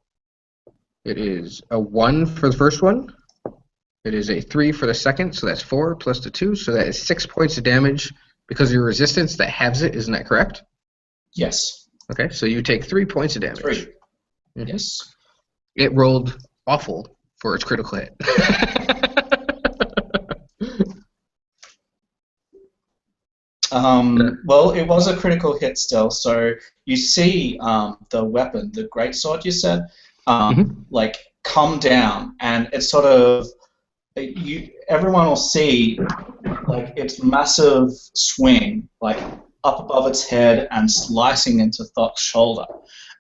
S2: it is a 1 for the first one. It is a 3 for the second, so that's 4 plus the 2, so that is 6 points of damage because of your resistance that halves it. Isn't that correct?
S3: Yes.
S2: Okay, so you take 3 points of damage.
S3: 3.
S2: Mm-hmm.
S3: Yes.
S2: It rolled awful for its critical hit.
S3: Well, it was a critical hit still, so you see the weapon, the greatsword you said, like come down, and it's sort of everyone will see like its massive swing, like up above its head and slicing into Thok's shoulder,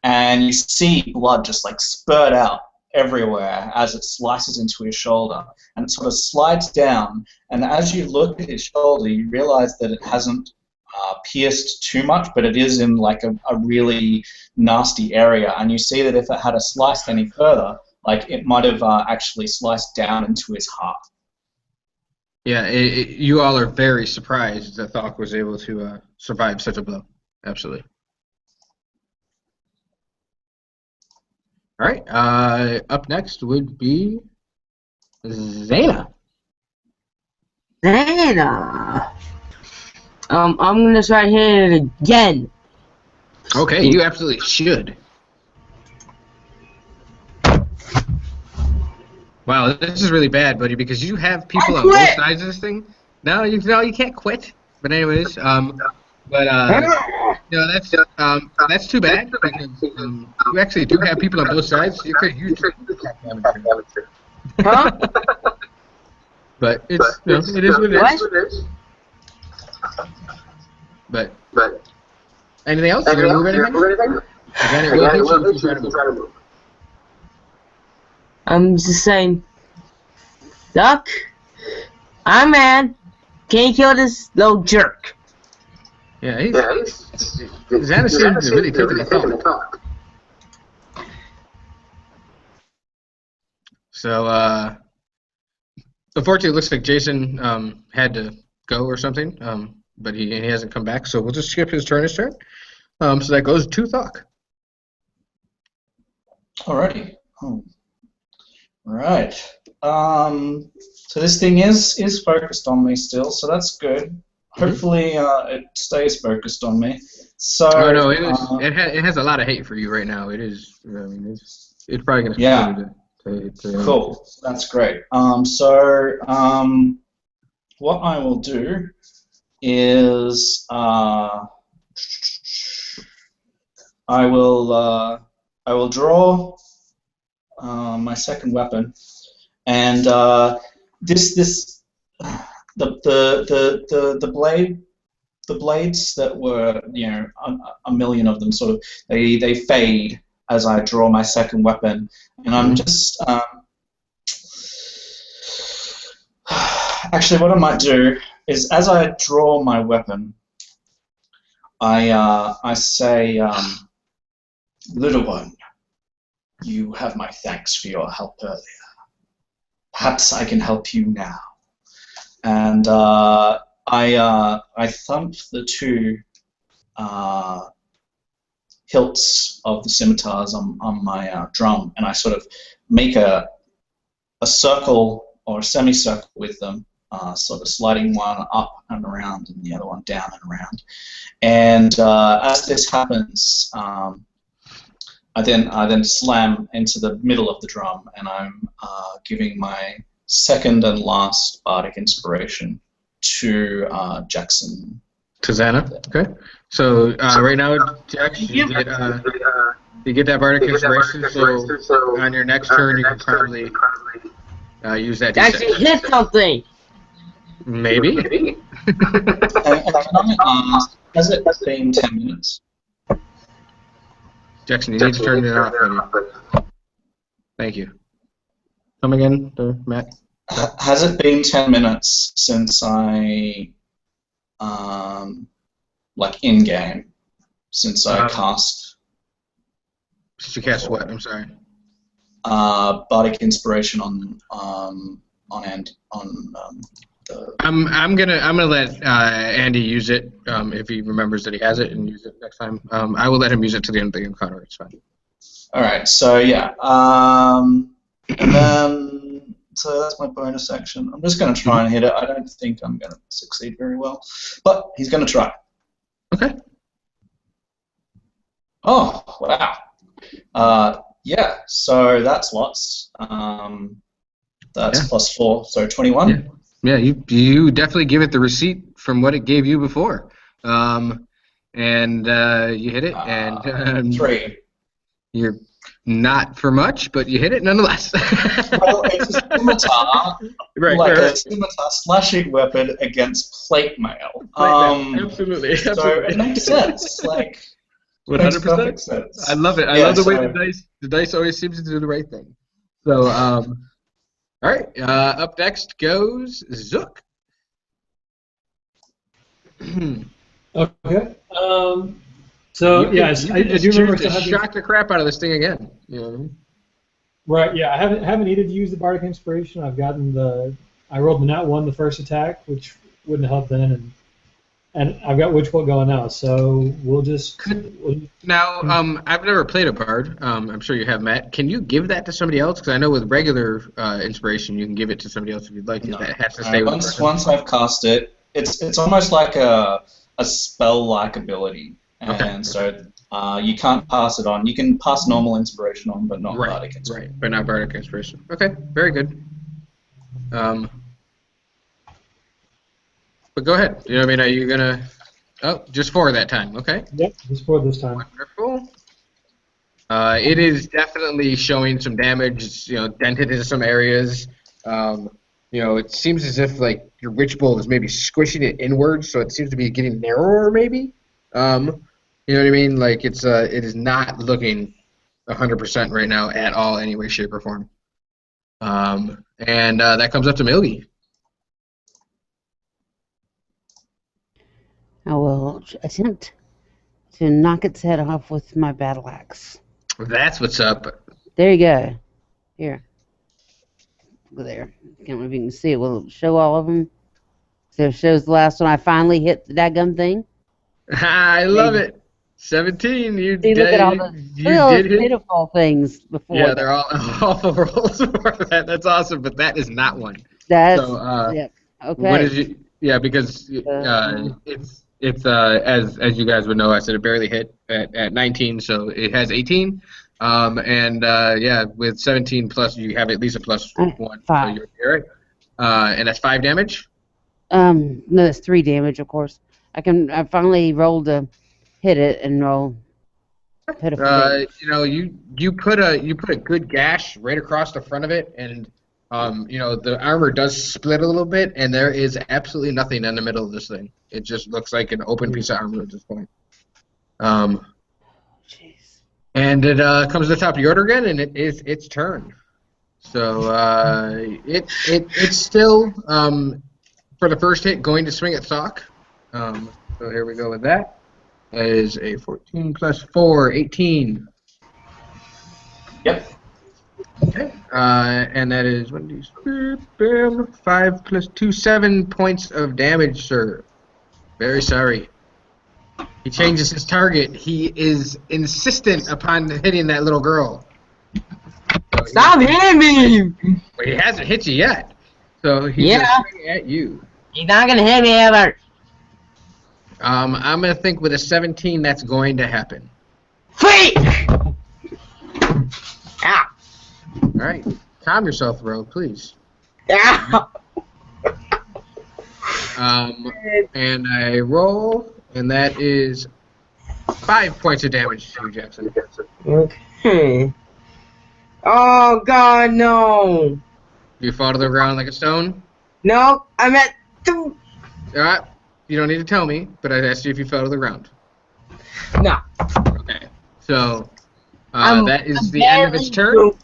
S3: and you see blood just like spurt out everywhere as it slices into his shoulder, and it sort of slides down, and as you look at his shoulder you realize that it hasn't pierced too much, but it is in like a really nasty area, and you see that if it had sliced any further, like it might have actually sliced down into his heart.
S2: Yeah, you all are very surprised that Thok was able to survive such a blow. Absolutely. All right. Up next would be Zaina.
S5: Zana. I'm gonna try hitting it again.
S2: Okay, you absolutely should. Wow, this is really bad, buddy, because you have people on both sides of this thing. No, you can't quit. But anyways, that's too bad because you actually do have people on both sides. You could use attack damage.
S5: Huh?
S2: But it's it is what it is. But anything else? You gonna move anything? Again, it will hit you if you try to move.
S5: I'm just saying, Duck, I'm mad. Can you kill this little jerk?
S2: Yeah, Xana seems to really think that he thought. So, unfortunately, it looks like Jason had to go or something, but he hasn't come back, so we'll just skip his turn. So that goes to Thok.
S3: Alrighty. Right. So this thing is focused on me still, so that's good. Hopefully, it stays focused on me. So.
S2: Oh no, it has a lot of hate for you right now. It is. I mean, it's probably going to continue to.
S3: Cool. That's great. What I will do is I will draw my second weapon, and the blades that were, a million of them, sort of they fade as I draw my second weapon, and I'm just actually what I might do is as I draw my weapon, I say, little one, you have my thanks for your help earlier. Perhaps I can help you now. And I thump the two hilts of the scimitars on my drum, and I sort of make a circle or a semicircle with them, sort of sliding one up and around and the other one down and around. And as this happens, I then slam into the middle of the drum, and I'm giving my second and last bardic inspiration to Jackson.
S2: To Xana. Okay. So right now, Jackson, you get that bardic inspiration. So on your next turn, you can probably use that.
S5: Actually, hit something.
S2: Maybe.
S3: Has it been 10 minutes?
S2: Jackson, you need to turn it off, buddy. Thank you. Come again, Matt?
S3: Has it been 10 minutes since I, like in-game, since I cast...
S2: Since you cast what? I'm sorry.
S3: Bardic Inspiration on
S2: I'm gonna let Andy use it if he remembers that he has it, and use it next time. I will let him use it to the end of the encounter. It's fine.
S3: All right. So yeah. And then so that's my bonus action. I'm just gonna try and hit it. I don't think I'm gonna succeed very well, but he's gonna try.
S2: Okay.
S3: Oh wow. Yeah. So that's lots. That's +4, so 21.
S2: Yeah, you definitely give it the receipt from what it gave you before, and you hit it, and
S3: 3.
S2: You're not for much, but you hit it nonetheless.
S3: Well, it's a scimitar, a scimitar slashing weapon against plate mail.
S2: Absolutely.
S3: So it makes sense. Like
S2: 100%. I love it. I love the way the dice always seems to do the right thing. So, all right. Up next goes Zook.
S7: Okay. So yes, I do remember still having
S2: shock the crap out of this thing again. You know what I mean?
S7: Right. Yeah, I haven't needed to use the bardic inspiration. I've gotten I rolled the nat 1 the first attack, which wouldn't help then, and I've got Witchbolt going now. So we'll just
S2: now. I've never played a bard. I'm sure you have, Matt. Can you give that to somebody else? Because I know with regular inspiration, you can give it to somebody else if you'd like. No. That has to stay with the person.
S3: Once I've cast it, it's almost like a spell-like ability. And so you can't pass it on. You can pass normal inspiration on, but not bardic inspiration.
S2: Right, but not bardic inspiration. Okay, very good. But go ahead. You know what I mean? Are you gonna? Oh, just 4 that time. Okay.
S7: Yep, just 4 this time.
S2: Wonderful. It is definitely showing some damage. It's dented into some areas. it seems as if like your witch bolt is maybe squishing it inwards, so it seems to be getting narrower, maybe. You know what I mean? Like it is not looking 100% right now at all, any way, shape, or form. And that comes up to Milgy.
S4: I will attempt to knock its head off with my battle axe.
S2: That's what's up.
S4: There you go. Here. Go there. Can't remember if you can see it. Will it show all of them? So it shows the last one I finally hit the dadgum thing.
S2: I love it. 17. You
S4: See, look at all those,
S2: did hit.
S4: pitiful things before.
S2: Yeah, they're all awful rolls for that. That's awesome, but that is not one.
S4: That's
S2: yeah.
S4: Okay.
S2: What is you? Yeah, because it's as you guys would know, I said it barely hit at 19, so it has 18. Yeah, with 17 plus, you have at least a plus 1.
S4: 5.
S2: So you're right. And that's 5 damage.
S4: No, that's 3 damage, of course. I finally rolled to hit it and roll. Pitiful damage.
S2: You put a good gash right across the front of it, and the armor does split a little bit, and there is absolutely nothing in the middle of this thing. It just looks like an open piece of armor at this point.
S4: Jeez.
S2: And it comes to the top of your order again, and it is its turn. So it's still for the first hit going to swing at Sock. So here we go with that. That is a 14 plus 4, 18.
S3: Yep.
S2: Okay. And that is 5 plus 2, 7 points of damage, sir. Very sorry. He changes his target. He is insistent upon hitting that little girl. So
S5: Stop hitting me!
S2: But he hasn't hit you yet. So he's swinging at you.
S5: He's not gonna hit me ever.
S2: I'm going to think with a 17 that's going to happen.
S5: Freak! Ow.
S2: All right. Calm yourself, Rogue, please.
S5: Ow.
S2: And I roll, and that is 5 points of damage to you, Jackson.
S5: Okay. Oh, God, no.
S2: You fall to the ground like a stone?
S5: No, I'm at 2.
S2: Alright. You don't need to tell me, but I asked you if you fell to the ground.
S5: No.
S2: Okay. So, that is the end of its turn.
S5: Broken.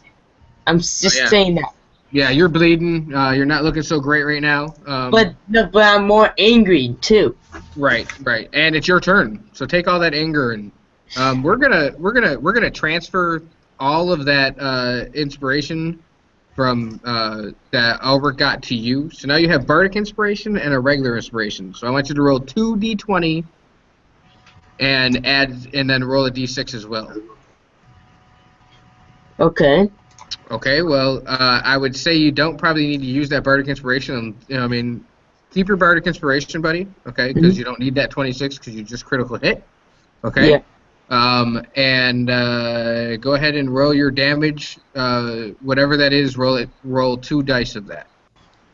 S5: I'm just saying that.
S2: Yeah, you're bleeding. You're not looking so great right now.
S5: But I'm more angry too.
S2: Right, and it's your turn. So take all that anger and we're gonna transfer all of that inspiration from that Albert got to you. So now you have bardic inspiration and a regular inspiration. So I want you to roll 2d20 and then roll a d6 as well.
S5: Okay.
S2: Okay, well, I would say you don't probably need to use that bardic inspiration. Keep your bardic inspiration, buddy. Okay, because you don't need that 26 because you just critical hit. Okay.
S5: Yeah.
S2: And go ahead and roll your damage. Whatever that is, roll it. Roll 2 dice of that.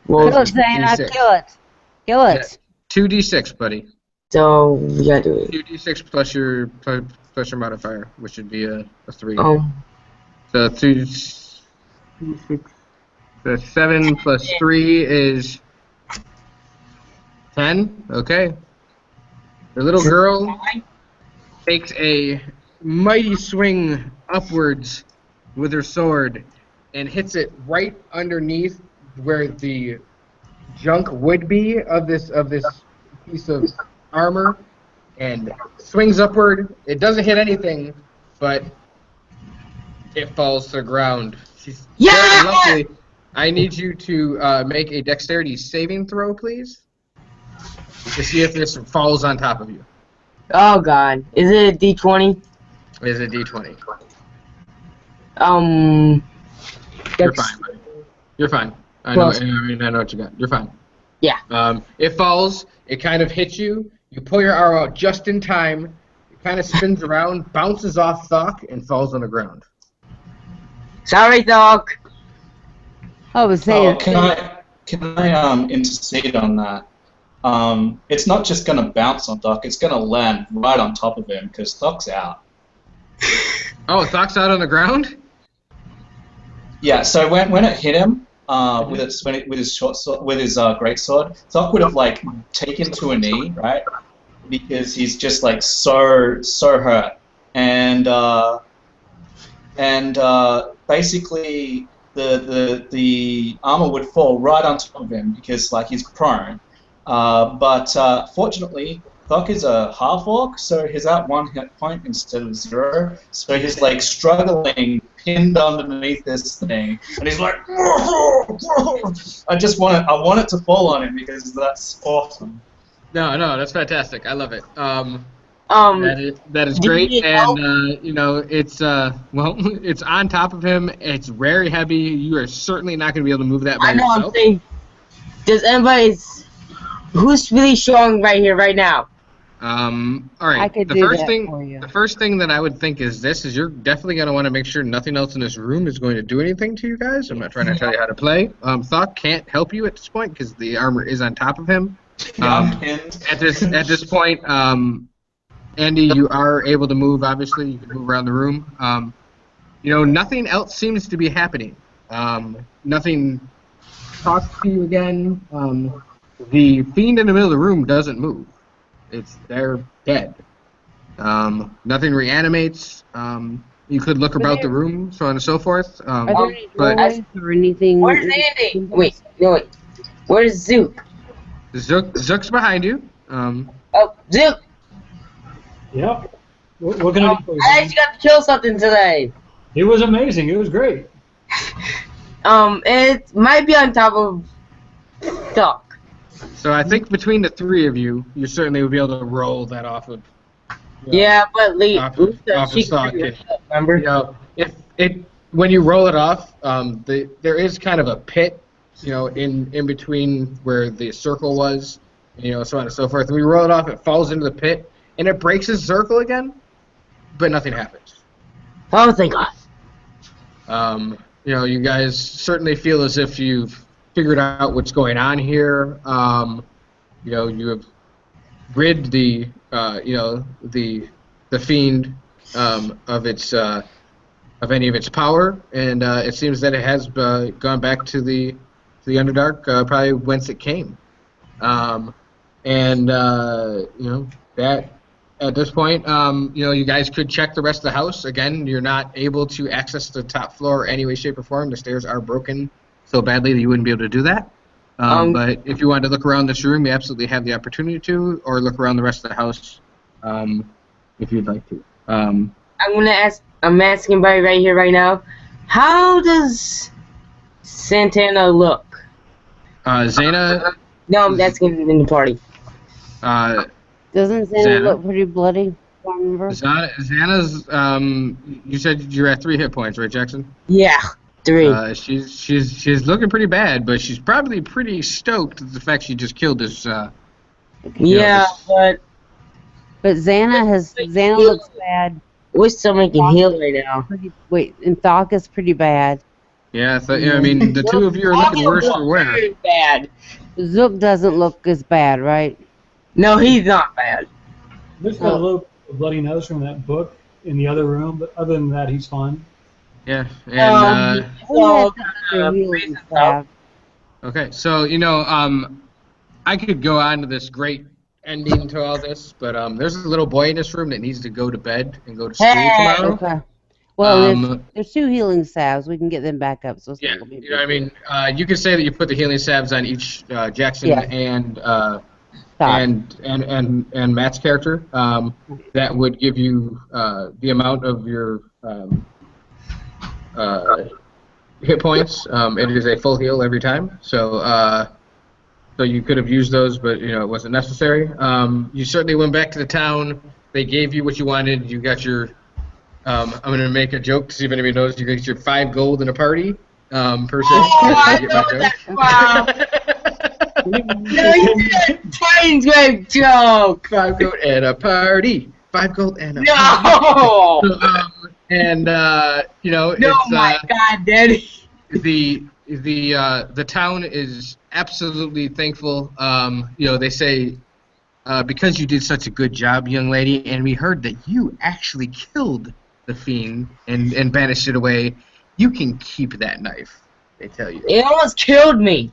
S5: Well,
S4: Kill it, Zana. Kill it. Kill it.
S2: 2d6, buddy.
S5: So we gotta do it.
S2: 2d6 plus your modifier, which would be a 3. So 2d6. The 7 plus 3 is 10. Okay. The little girl takes a mighty swing upwards with her sword and hits it right underneath where the junk would be of this piece of armor, and swings upward. It doesn't hit anything, but it falls to the ground. Very lovely. I need you to make a dexterity saving throw, please, to see if this falls on top of you.
S5: Oh God, is it a D20?
S2: It is a D20.
S5: You're
S2: fine, buddy. You're fine. I know what you got. You're fine.
S5: Yeah.
S2: It falls. It kind of hits you. You pull your arrow out just in time. It kind of spins around, bounces off Thok, and falls on the ground.
S5: Sorry, Thok.
S4: I was saying.
S3: Can I intercede on that? It's not just going to bounce on Thok, it's going to land right on top of him, because Thok's out.
S2: Oh, Thok's out on the ground?
S3: Yeah, so when it hit him, with his short sword, with his great sword. Thok would have like taken to a knee, right? Because he's just like so hurt, and basically the armor would fall right on top of him because like he's prone. But fortunately, Thok is a half orc, so he's at 1 hit point instead of 0. So he's like struggling, pinned underneath this thing, and he's like, I want it to fall on him because that's awesome.
S2: No, that's fantastic. I love it.
S5: Um,
S2: That is
S5: do you
S2: great,
S5: need
S2: and it's well, it's on top of him. It's very heavy. You are certainly not going to be able to move that by
S5: I know. I'm
S2: yourself.
S5: saying, does anybody? Who's really strong right here, right now?
S2: All right.
S4: I could
S2: the
S4: do
S2: first
S4: that
S2: thing,
S4: for you.
S2: the first thing that I would think is you're definitely going to want to make sure nothing else in this room is going to do anything to you guys. I'm not trying to tell you how to play. Thok can't help you at this point because the armor is on top of him.
S3: I'm pinned.
S2: At this point, Andy, you are able to move. Obviously, you can move around the room. Nothing else seems to be happening. Nothing talks to you again. The fiend in the middle of the room doesn't move. They're dead. Nothing reanimates. You could look about the room, so on and so forth.
S4: Are there any
S2: but
S4: doorways or anything?
S5: Where's Andy? Wait, no, wait. Where's Zook?
S2: Zook's behind you.
S5: Oh, Zook!
S7: Yep. What can I do for you?
S5: I actually got to kill something today.
S7: It was amazing. It was great.
S5: It might be on top of Thok.
S2: So I think between the three of you, you certainly would be able to roll that off of.
S5: Yeah, but
S2: off of Thok.
S5: Remember?
S2: When you roll it off, there is kind of a pit, in between where the circle was, so on and so forth. When you roll it off, it falls into the pit, and it breaks its circle again, but nothing happens.
S5: Oh, thank God.
S2: You guys certainly feel as if you've figured out what's going on here. You have rid the fiend of any of its power, and it seems that it has gone back to the Underdark, probably whence it came. That at this point, you guys could check the rest of the house. Again, you're not able to access the top floor any way, shape, or form. The stairs are broken so badly that you wouldn't be able to do that. But if you wanted to look around this room, you absolutely have the opportunity to, or look around the rest of the house if you'd like to.
S5: I'm asking everybody right here, right now. How does Santana look?
S2: Zana.
S5: No, I'm asking in the party.
S4: Doesn't Xana look pretty bloody?
S2: Xana's. You said you're at 3 hit points, right, Jackson?
S5: Yeah, 3.
S2: She's looking pretty bad, but she's probably pretty stoked at the fact she just killed this.
S5: But
S4: Xana looks bad.
S5: We're still making heal right now.
S4: And Thok is pretty bad.
S2: Yeah, I mean, the two of you are looking worse for wear.
S5: Very bad.
S4: Zook doesn't look as bad, right?
S5: No, he's not bad.
S7: There's got a little bloody nose from that book in the other room, but other than that, he's fine.
S2: Yeah, and
S4: Okay,
S2: so I could go on to this great ending to all this, but there's a little boy in this room that needs to go to bed and go to school tomorrow.
S4: Okay. Well, there's 2 healing salves. We can get them back up. So it's
S2: yeah, you could say that you put the healing salves on each Jackson and Matt's character. That would give you the amount of your hit points. It is a full heal every time, so you could have used those, but it wasn't necessary. You certainly went back to the town. They gave you what you wanted. You got your. I'm going to make a joke to see if anybody knows. You get your 5 gold in a party per se.
S5: I know that. Wow. No, you did. Train's great joke.
S2: 5 gold and a party. 5 gold and a party.
S5: No.
S2: So,
S5: No,
S2: it's,
S5: my God, Daddy.
S2: The town is absolutely thankful. They say because you did such a good job, young lady, and we heard that you actually killed the fiend and banished it away. You can keep that knife. They tell you.
S5: It almost killed me.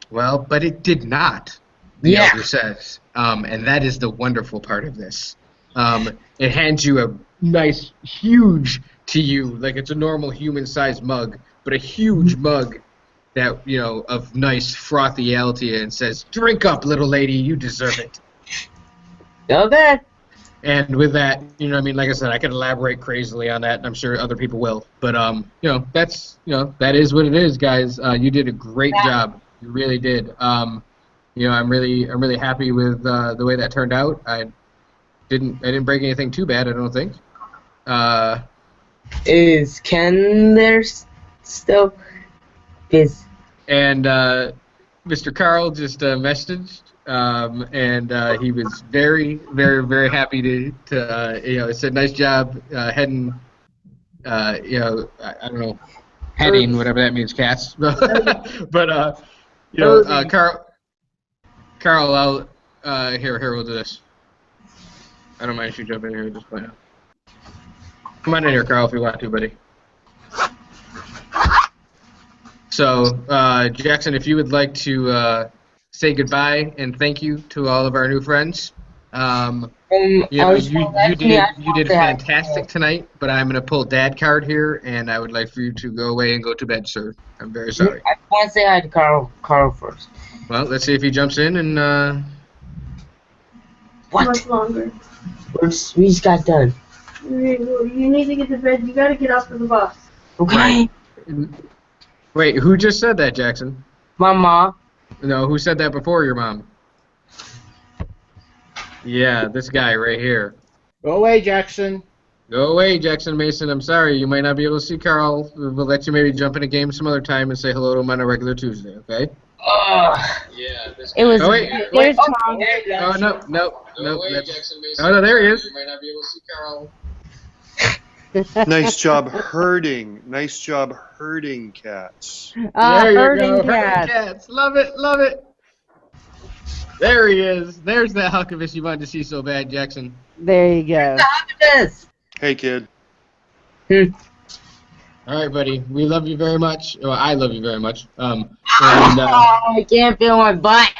S2: Well, but it did not, the
S5: Yeah.
S2: elder says. And that is the wonderful part of this. It hands you a nice, huge to you, like it's a normal human-sized mug, but a huge mug that, of nice frothyality, and says, "Drink up, little lady, you deserve it."
S5: Okay.
S2: And with that, like I said, I could elaborate crazily on that, and I'm sure other people will. But that is what it is, guys. You did a great job. You really did. I'm really happy with the way that turned out. I didn't break anything too bad, I don't think.
S5: Is Ken there still?
S2: And Mr. Carl just messaged, and he was very, very, very happy to said, "Nice job heading, I don't know, heading, whatever that means, cats." But Carl, here, we'll do this. I don't mind if you jump in here at this point. Come on in here, Carl, if you want to, buddy. So, Jackson, if you would like to say goodbye and thank you to all of our new friends. You did fantastic tonight, but I'm going to pull Dad card here, and I would like for you to go away and go to bed, sir. I'm very sorry.
S5: I want to say hi to Carl first.
S2: Well, let's see if he jumps in and.
S5: What?
S9: Much longer.
S5: We just got done.
S9: You need to get to bed. You gotta get up for the bus.
S5: Okay.
S2: Wait, who just said that, Jackson?
S5: My mom.
S2: No, who said that before your mom? Yeah, this guy right here.
S1: Go away, Jackson.
S2: Go away, Jackson Mason. I'm sorry, you might not be able to see Carl. We'll let you maybe jump in a game some other time and say hello to him on a regular Tuesday, okay? Yeah.
S4: It was.
S2: Oh, wait. Oh, no. Oh, no, there he is. You might not be able to see Carl.
S10: Nice job herding. Nice job herding cats.
S2: There you
S4: Herding
S2: go.
S4: cats.
S2: Herding cats. Love it. There he is. There's that Huckabus you wanted to see so bad, Jackson.
S4: There you go.
S10: Hey, kid.
S2: All right, buddy. We love you very much. Well, I love you very much.
S5: I can't feel my butt.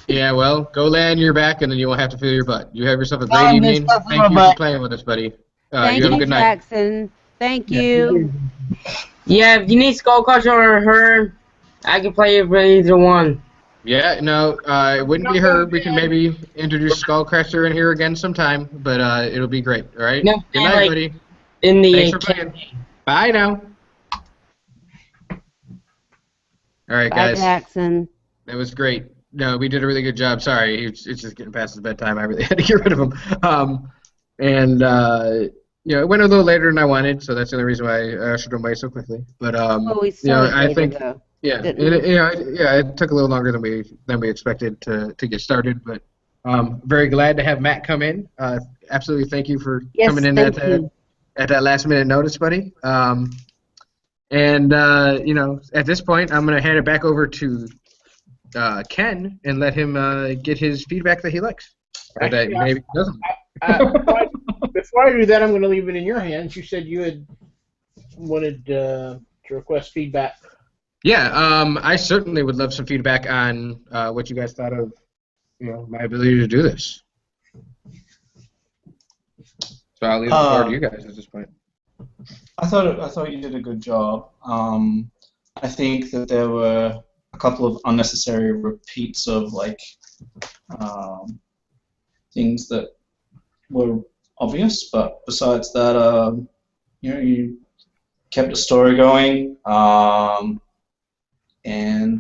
S2: Yeah, well, go lay on your back, and then you won't have to feel your butt. You have yourself a great evening. Thank you for playing with us, buddy.
S4: Thank
S2: you have a
S4: you,
S2: good night.
S4: Jackson. Thank you.
S5: Yeah, if you need Skull Crusher or her, I can play it for either one.
S2: Yeah, no, it wouldn't be her. We can maybe introduce Skullcrusher in here again sometime, but it'll be great. All right.
S5: No,
S2: Good night, buddy.
S5: In the
S2: Thanks for playing. Bye now. All right,
S4: Bye,
S2: guys.
S4: Jackson.
S2: That was great. No, we did a really good job. Sorry, it's just getting past his bedtime. I really had to get rid of him. It went a little later than I wanted, so that's the only reason why I ushered him away so quickly. But
S4: We started
S2: I
S4: later,
S2: think.
S4: though.
S2: Yeah, it took a little longer than we expected to get started, but very glad to have Matt come in. Absolutely, thank you for coming in at that last minute notice, buddy. At this point, I'm gonna hand it back over to Ken and let him get his feedback that he likes, or that maybe he doesn't.
S1: Before I do that, I'm going to leave it in your hands. You said you had wanted to request feedback.
S2: Yeah, I certainly would love some feedback on what you guys thought of, my ability to do this. So I'll leave the floor to you guys at this point.
S3: I thought you did a good job. I think that there were a couple of unnecessary repeats of things that were obvious, but besides that, you kept the story going, and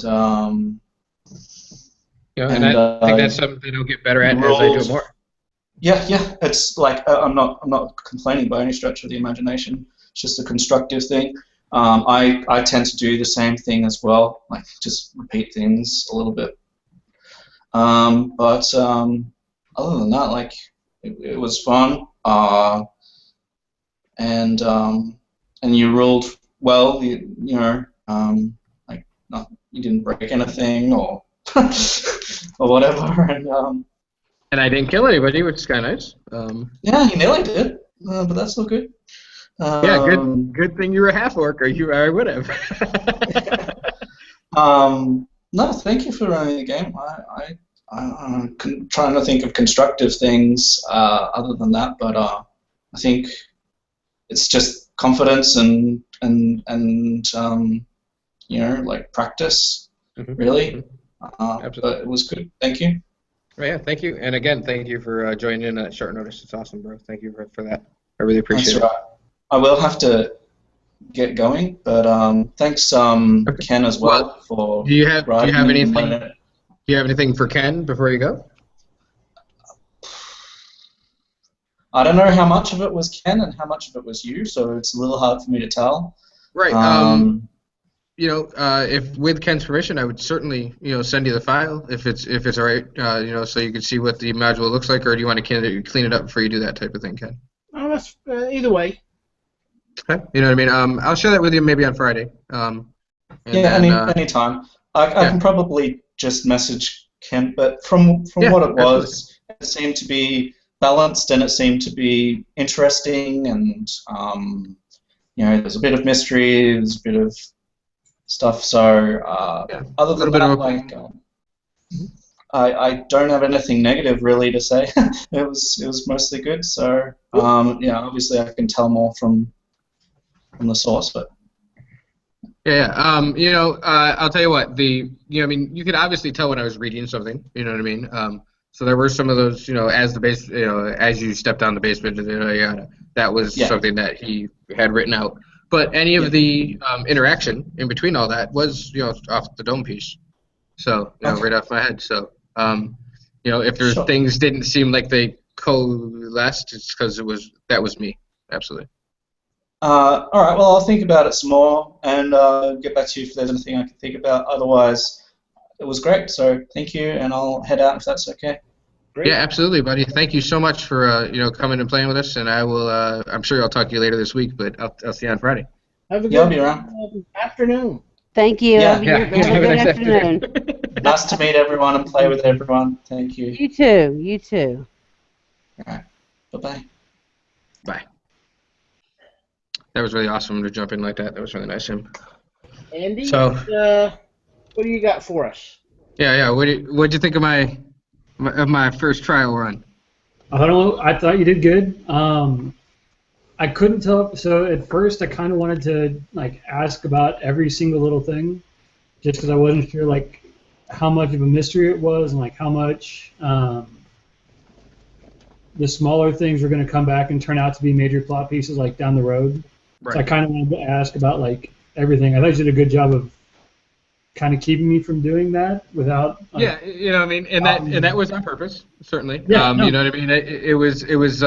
S2: I think that's something I'll get better at as I do it more.
S3: Yeah, it's like I'm not complaining by any stretch of the imagination. It's just a constructive thing. I tend to do the same thing as well, like just repeat things a little bit. But other than that, it was fun. And you ruled well. You didn't break anything or or whatever.
S2: And I didn't kill anybody, which is kind of nice.
S3: Yeah, you nearly did, but that's all good.
S2: Yeah, good thing you were a half orc, or I would have.
S3: No, thank you for running the game. I'm trying to think of constructive things other than that, but I think it's just confidence and like practice, really.
S2: Absolutely.
S3: But it was good. Thank you.
S2: Yeah, thank you. And again, thank you for joining in at short notice. It's awesome, bro. Thank you for that. I really appreciate
S3: That's right. I will have to get going, but thanks, Ken, as well for.
S2: Do you have anything?
S3: Do
S2: you have anything for Ken before you go?
S3: I don't know how much of it was Ken and how much of it was you, so it's a little hard for me to tell.
S2: Right. If with Ken's permission, I would certainly, send you the file if it's all right, so you can see what the module looks like, or do you want to clean it up before you do that type of thing, Ken?
S1: Oh, that's either way.
S2: Okay. You know what I mean? I'll share that with you maybe on Friday.
S3: Anytime. I can probably just message Ken, but from what it was, it seemed to be balanced and it seemed to be interesting, and there's a bit of mystery, there's a bit of stuff. So other than that, I don't have anything negative really to say. It was mostly good. So obviously I can tell more from the source, but.
S2: I'll tell you what. You could obviously tell when I was reading something. You know what I mean? So there were some of those, as the base, as you stepped down the basement, that was something that he had written out. But any of the interaction in between all that was, off the dome piece. So, right off my head. So, if there's things didn't seem like they coalesced, it's because that was me. Absolutely.
S3: All right. Well, I'll think about it some more and get back to you if there's anything I can think about. Otherwise, it was great. So thank you, and I'll head out if that's okay.
S2: Great. Yeah, absolutely, buddy. Thank you so much for coming and playing with us, and I will. I'm sure I'll talk to you later this week, but I'll see you on Friday.
S1: Have a good
S3: I'll be around.
S1: Afternoon.
S4: Thank you. Have a good afternoon.
S3: Nice to meet everyone and play with everyone. Thank you.
S4: You too. You too.
S3: All right. Bye-bye.
S2: Bye. That was really awesome to jump in like that. That was really nice of him.
S1: Andy,
S2: so,
S1: what do you got for us?
S2: Yeah. What'd you think of my first trial run?
S7: I don't know. I thought you did good. I couldn't tell. So at first, I kind of wanted to ask about every single little thing, just because I wasn't sure how much of a mystery it was and how much the smaller things were going to come back and turn out to be major plot pieces down the road. Right. So I kind of wanted to ask about everything. I thought you did a good job of kind of keeping me from doing that without.
S2: And that was on purpose, certainly.
S7: Yeah,
S2: You know what I mean? It was.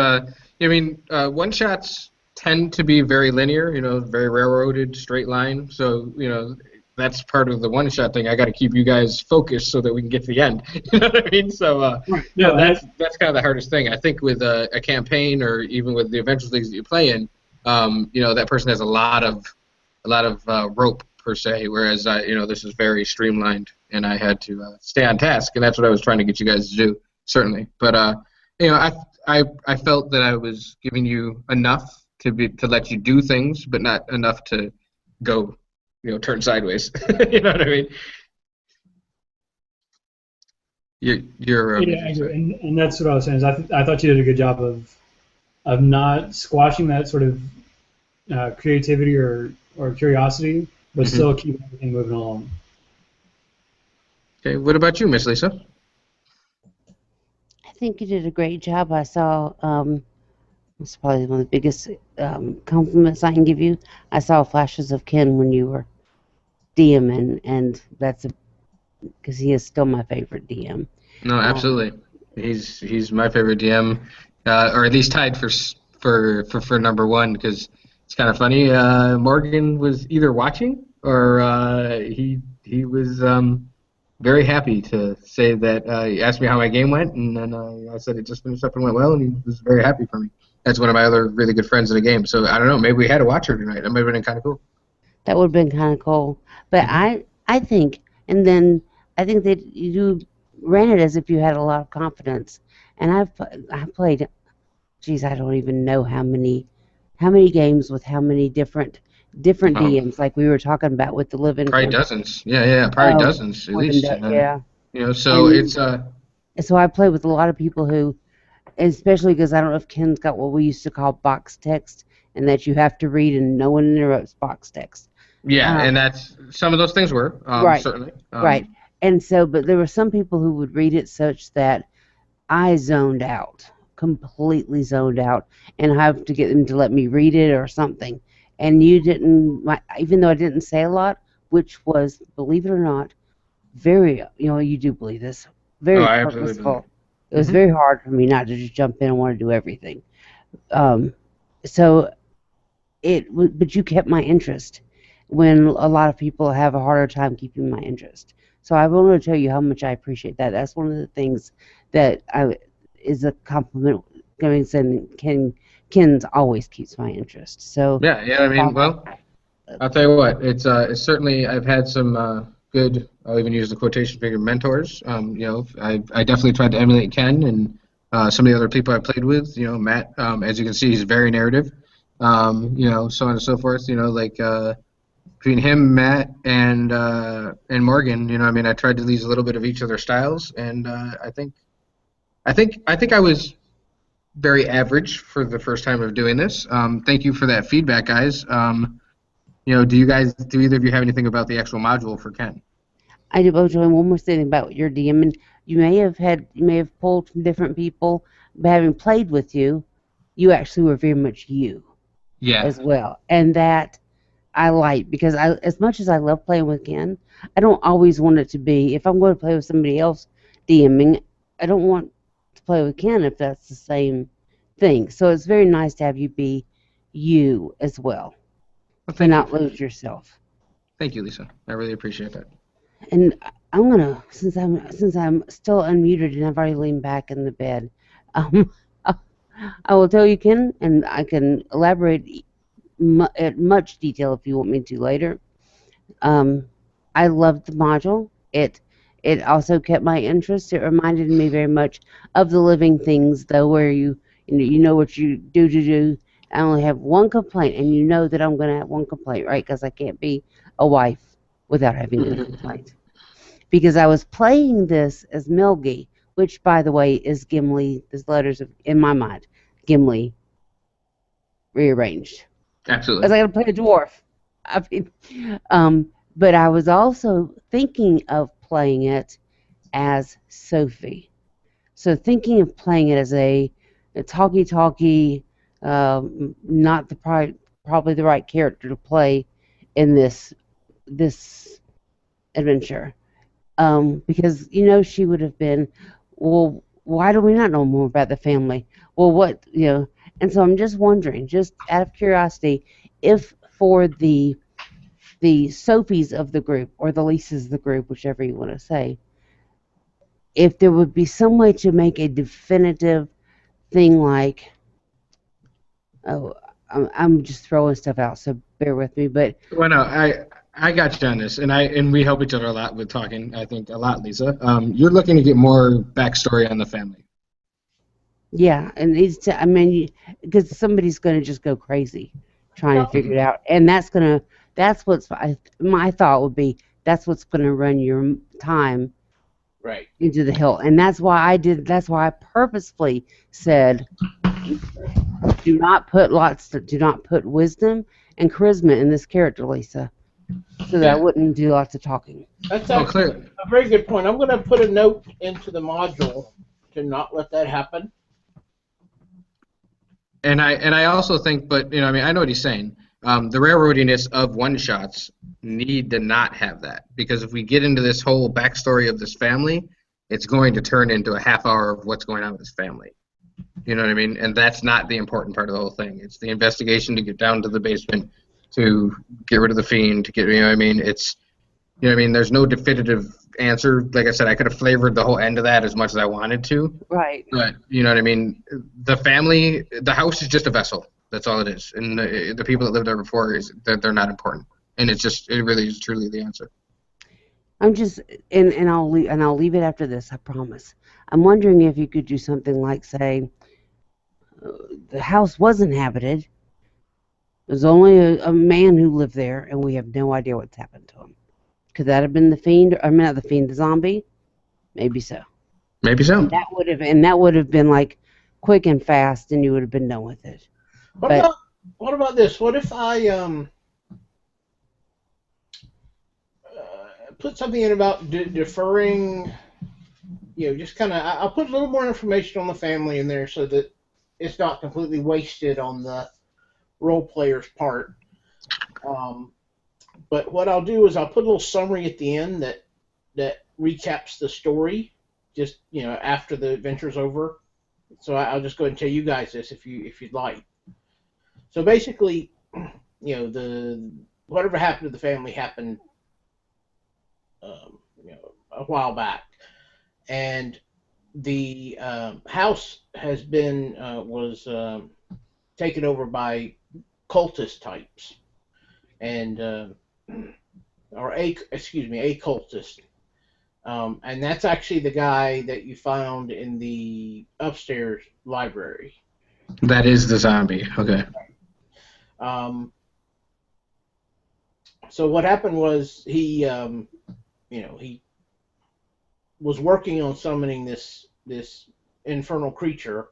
S2: One shots tend to be very linear. Very railroaded, straight line. So that's part of the one shot thing. I got to keep you guys focused so that we can get to the end. You know what I mean? So that's kind of the hardest thing. I think with a campaign or even with the adventure leagues that you play in, that person has a lot of rope per se, whereas this is very streamlined, and I had to stay on task, and that's what I was trying to get you guys to do, certainly. But I felt that I was giving you enough to let you do things, but not enough to go, turn sideways. You know what I mean? You're
S7: and that's what I was saying. Is I thought you did a good job of not squashing that sort of creativity or curiosity, but still keeping everything moving along.
S2: Okay, what about you, Miss Lisa?
S4: I think you did a great job. I saw, it's probably one of the biggest compliments I can give you. I saw flashes of Ken when you were DMing, and that's because he is still my favorite DM.
S2: No, absolutely. He's my favorite DM, or at least tied for number one, because it's kind of funny. Morgan was either watching or he was very happy to say that he asked me how my game went, and then I said it just finished up and went well, and he was very happy for me. That's one of my other really good friends in the game. So I don't know, maybe we had a watcher tonight. That might have been kind of cool.
S4: That would have been kind of cool. But I think, and then I think that you ran it as if you had a lot of confidence. And I played, geez, I don't even know how many games with how many different different DMs, like we were talking about with the living.
S2: Probably dozens. Yeah, probably dozens at least.
S4: Yeah.
S2: So it's
S4: So I play with a lot of people who, especially because I don't know if Ken's got what we used to call box text, and that you have to read and no one interrupts box text.
S2: Yeah, and that's some of those things were
S4: right,
S2: certainly
S4: right. And so, but there were some people who would read it such that I zoned out, completely zoned out, and have to get them to let me read it or something. And you didn't, even though I didn't say a lot, which was, believe it or not, very, you do believe this, very purposeful. It was very hard for me not to just jump in and want to do everything. So but you kept my interest when a lot of people have a harder time keeping my interest. So I want to tell you how much I appreciate that. That's one of the things that is a compliment. Ken's always keeps my interest. So
S2: yeah. I mean, well, I'll tell you what. It's certainly I've had some good. I'll even use the quotation figure mentors. I definitely tried to emulate Ken and some of the other people I played with. Matt. As you can see, he's very narrative. So on and so forth. Between him, Matt, and Morgan, I tried to use a little bit of each of their styles, and I think I was very average for the first time of doing this. Thank you for that feedback, guys. Do either of you have anything about the actual module for Ken?
S4: I do. One more thing about your DM, and you may have pulled from different people, but having played with you, you actually were very much you, as well, and that I like, because as much as I love playing with Ken, I don't always want it to be, if I'm going to play with somebody else DMing, I don't want to play with Ken if that's the same thing. So it's very nice to have you be you as well, and not lose yourself.
S2: Thank you, Lisa. I really appreciate that.
S4: And I'm gonna, since I'm still unmuted and I've already leaned back in the bed, I will tell you, Ken, and I can elaborate at much detail if you want me to later. I loved the module. It also kept my interest. It reminded me very much of the living things, though, where you know what you do. I only have one complaint, and you know that I'm going to have one complaint, right? Because I can't be a wife without having a complaint. Because I was playing this as Melgi, which, by the way, is Gimli. There's letters in my mind, Gimli rearranged.
S2: Absolutely.
S4: Because I got to play a dwarf. But I was also thinking of playing it as Sophie. So thinking of playing it as a talky, not probably the right character to play in this adventure. Because, she would have been, well, why do we not know more about the family? Well, what, and so I'm just wondering, just out of curiosity, if for the Sophies of the group, or the Lisas of the group, whichever you want to say, if there would be some way to make a definitive thing like, I'm just throwing stuff out, so bear with me, but...
S2: Well, no, I got you on this, and we help each other a lot with talking, I think, a lot, Lisa. You're looking to get more backstory on the family.
S4: Yeah, and because somebody's going to just go crazy trying to figure it out, and that's what's my thought would be, that's what's going to run your time
S1: right
S4: into the hill, and that's why I purposefully said, do not put wisdom and charisma in this character, Lisa, so that I wouldn't do lots of talking.
S1: That's actually a very good point. I'm going to put a note into the module to not let that happen.
S2: And I also think, but I know what he's saying. The railroadiness of one-shots need to not have that, because if we get into this whole backstory of this family, it's going to turn into a half hour of what's going on with this family. You know what I mean? And that's not the important part of the whole thing. It's the investigation to get down to the basement, to get rid of the fiend, to get, it's, there's no definitive answer. Like I said, I could have flavored the whole end of that as much as I wanted to.
S4: Right.
S2: But, the family, the house is just a vessel. That's all it is. And the people that lived there before, they're not important. And it really is truly the answer.
S4: I'm just, and I'll leave it after this, I promise. I'm wondering if you could do something like, say, the house was inhabited, There's only a man who lived there, and we have no idea what's happened to him. Could that have been the fiend? I mean, not the fiend, the zombie? Maybe so.
S2: Maybe so.
S4: And that would have been like quick and fast, and you would have been done with it.
S1: What about this? What if I put something in about deferring? Just kind of. I'll put a little more information on the family in there so that it's not completely wasted on the role player's part. But what I'll do is I'll put a little summary at the end that recaps the story, just after the adventure's over. So I'll just go ahead and tell you guys this if you'd like. So basically, the whatever happened to the family happened, a while back, and the house has been was taken over by cultist types, and a cultist, and that's actually the guy that you found in the upstairs library.
S2: That is the zombie. Okay.
S1: So what happened was he was working on summoning this infernal creature,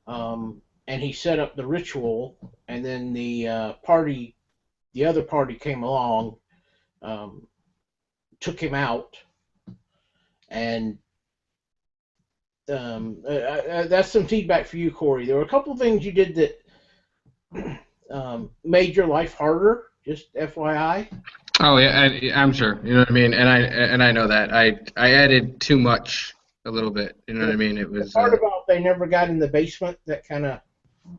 S1: and he set up the ritual, and then the other party came along, took him out, and that's some feedback for you, Corey. There were a couple of things you did that made your life harder. Just FYI.
S2: Oh yeah, I'm sure. You know what I mean, and I know that I added too much a little bit. You know what I mean? It was
S1: the part about they never got in the basement that kind of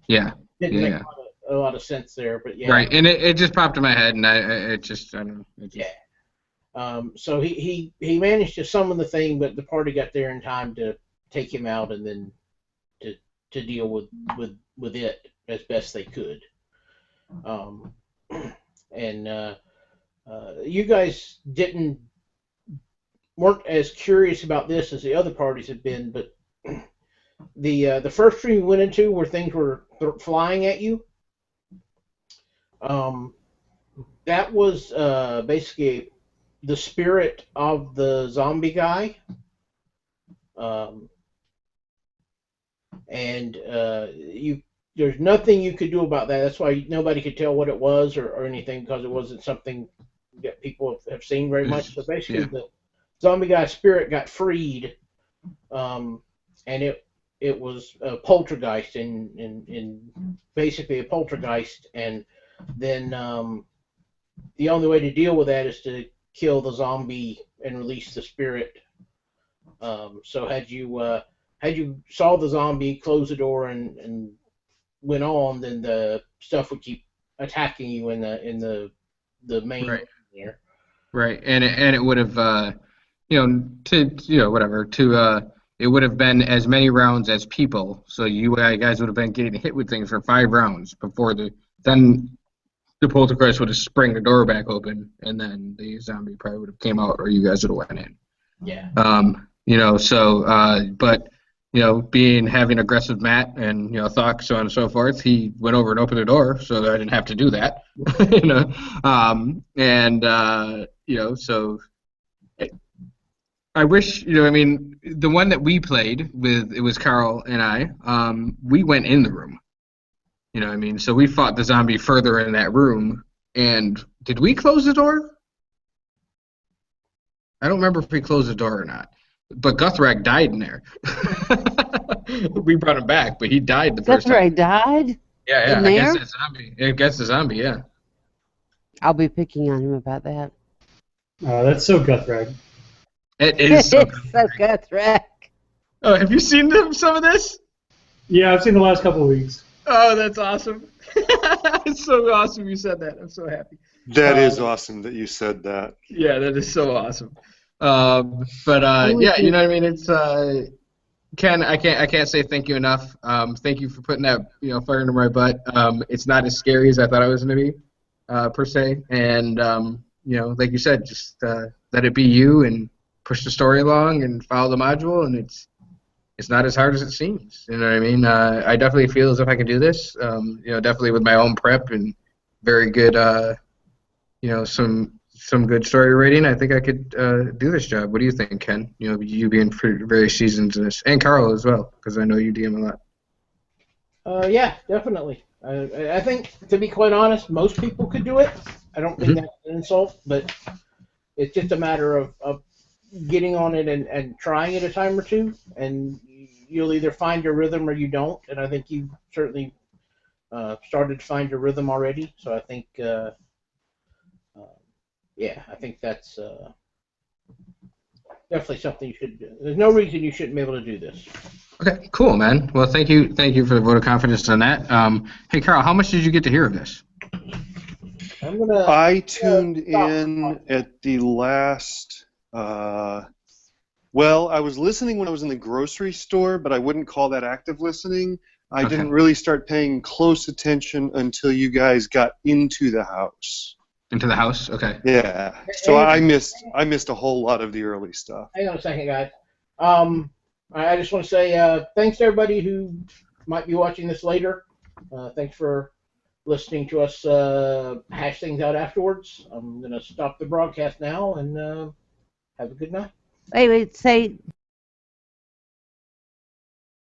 S1: didn't make a lot of sense there, but yeah.
S2: Right, and it just popped in my head, and I don't know.
S1: So he managed to summon the thing, but the party got there in time to take him out and then to deal with it as best they could. And you guys weren't as curious about this as the other parties have been, but the first room you went into where things were flying at you, that was basically the spirit of the zombie guy, and there's nothing you could do about that. That's why nobody could tell what it was or anything, because it wasn't something that people have seen very much. So basically, the zombie guy spirit got freed, and it was a poltergeist, in basically a poltergeist. And then the only way to deal with that is to kill the zombie and release the spirit. So had you saw the zombie, close the door, and went on, then the stuff would keep attacking you in the main room there.
S2: Right, and it would have it would have been as many rounds as people, so you guys would have been getting hit with things for 5 rounds before then the poltergeist would have sprung the door back open, and then the zombie probably would have came out, or you guys would have went in.
S1: Yeah.
S2: But having aggressive Matt and Thok, so on and so forth, he went over and opened the door, so that I didn't have to do that. So I wish the one that we played with, it was Carl and I. We went in the room. So we fought the zombie further in that room. And did we close the door? I don't remember if we closed the door or not. But Guthrak died in there. We brought him back, but he died the first time.
S4: Guthrak died?
S2: Yeah, against the zombie, yeah.
S4: I'll be picking on him about that.
S7: That's so Guthrak.
S2: It is so
S4: Guthrak.
S2: Oh, have you seen some of this?
S7: Yeah, I've seen the last couple of weeks.
S2: Oh, that's awesome. It's so awesome you said that. I'm so happy.
S10: That is awesome that you said that.
S2: Yeah, that is so awesome. It's Ken, I can't say thank you enough. Thank you for putting that fire into my butt. It's not as scary as I thought it was going to be, per se. And like you said, just let it be you and push the story along and follow the module, and it's not as hard as it seems. You know what I mean? I definitely feel as if I can do this. Definitely with my own prep and very good, some good story writing, I think I could do this job. What do you think, Ken? You being very seasoned in this, and Carl as well, because I know you DM a lot.
S1: Yeah, definitely. I think, to be quite honest, most people could do it. I don't think that's an insult, but it's just a matter of getting on it and trying it a time or two, and you'll either find your rhythm or you don't. And I think you've certainly started to find your rhythm already. So I think, yeah, I think that's definitely something you should do. There's no reason you shouldn't be able to do this.
S2: Okay, cool, man. Well, thank you for the vote of confidence on that. Hey, Carl, how much did you get to hear of this?
S10: I tuned in at the last. Well, I was listening when I was in the grocery store, but I wouldn't call that active listening. I didn't really start paying close attention until you guys got into the house.
S2: Into the house? Okay.
S10: Yeah. So I missed a whole lot of the early stuff.
S1: Hang on a second, guys. I just want to say thanks to everybody who might be watching this later. Thanks for listening to us hash things out afterwards. I'm going to stop the broadcast now and have a good night.
S4: Wait, say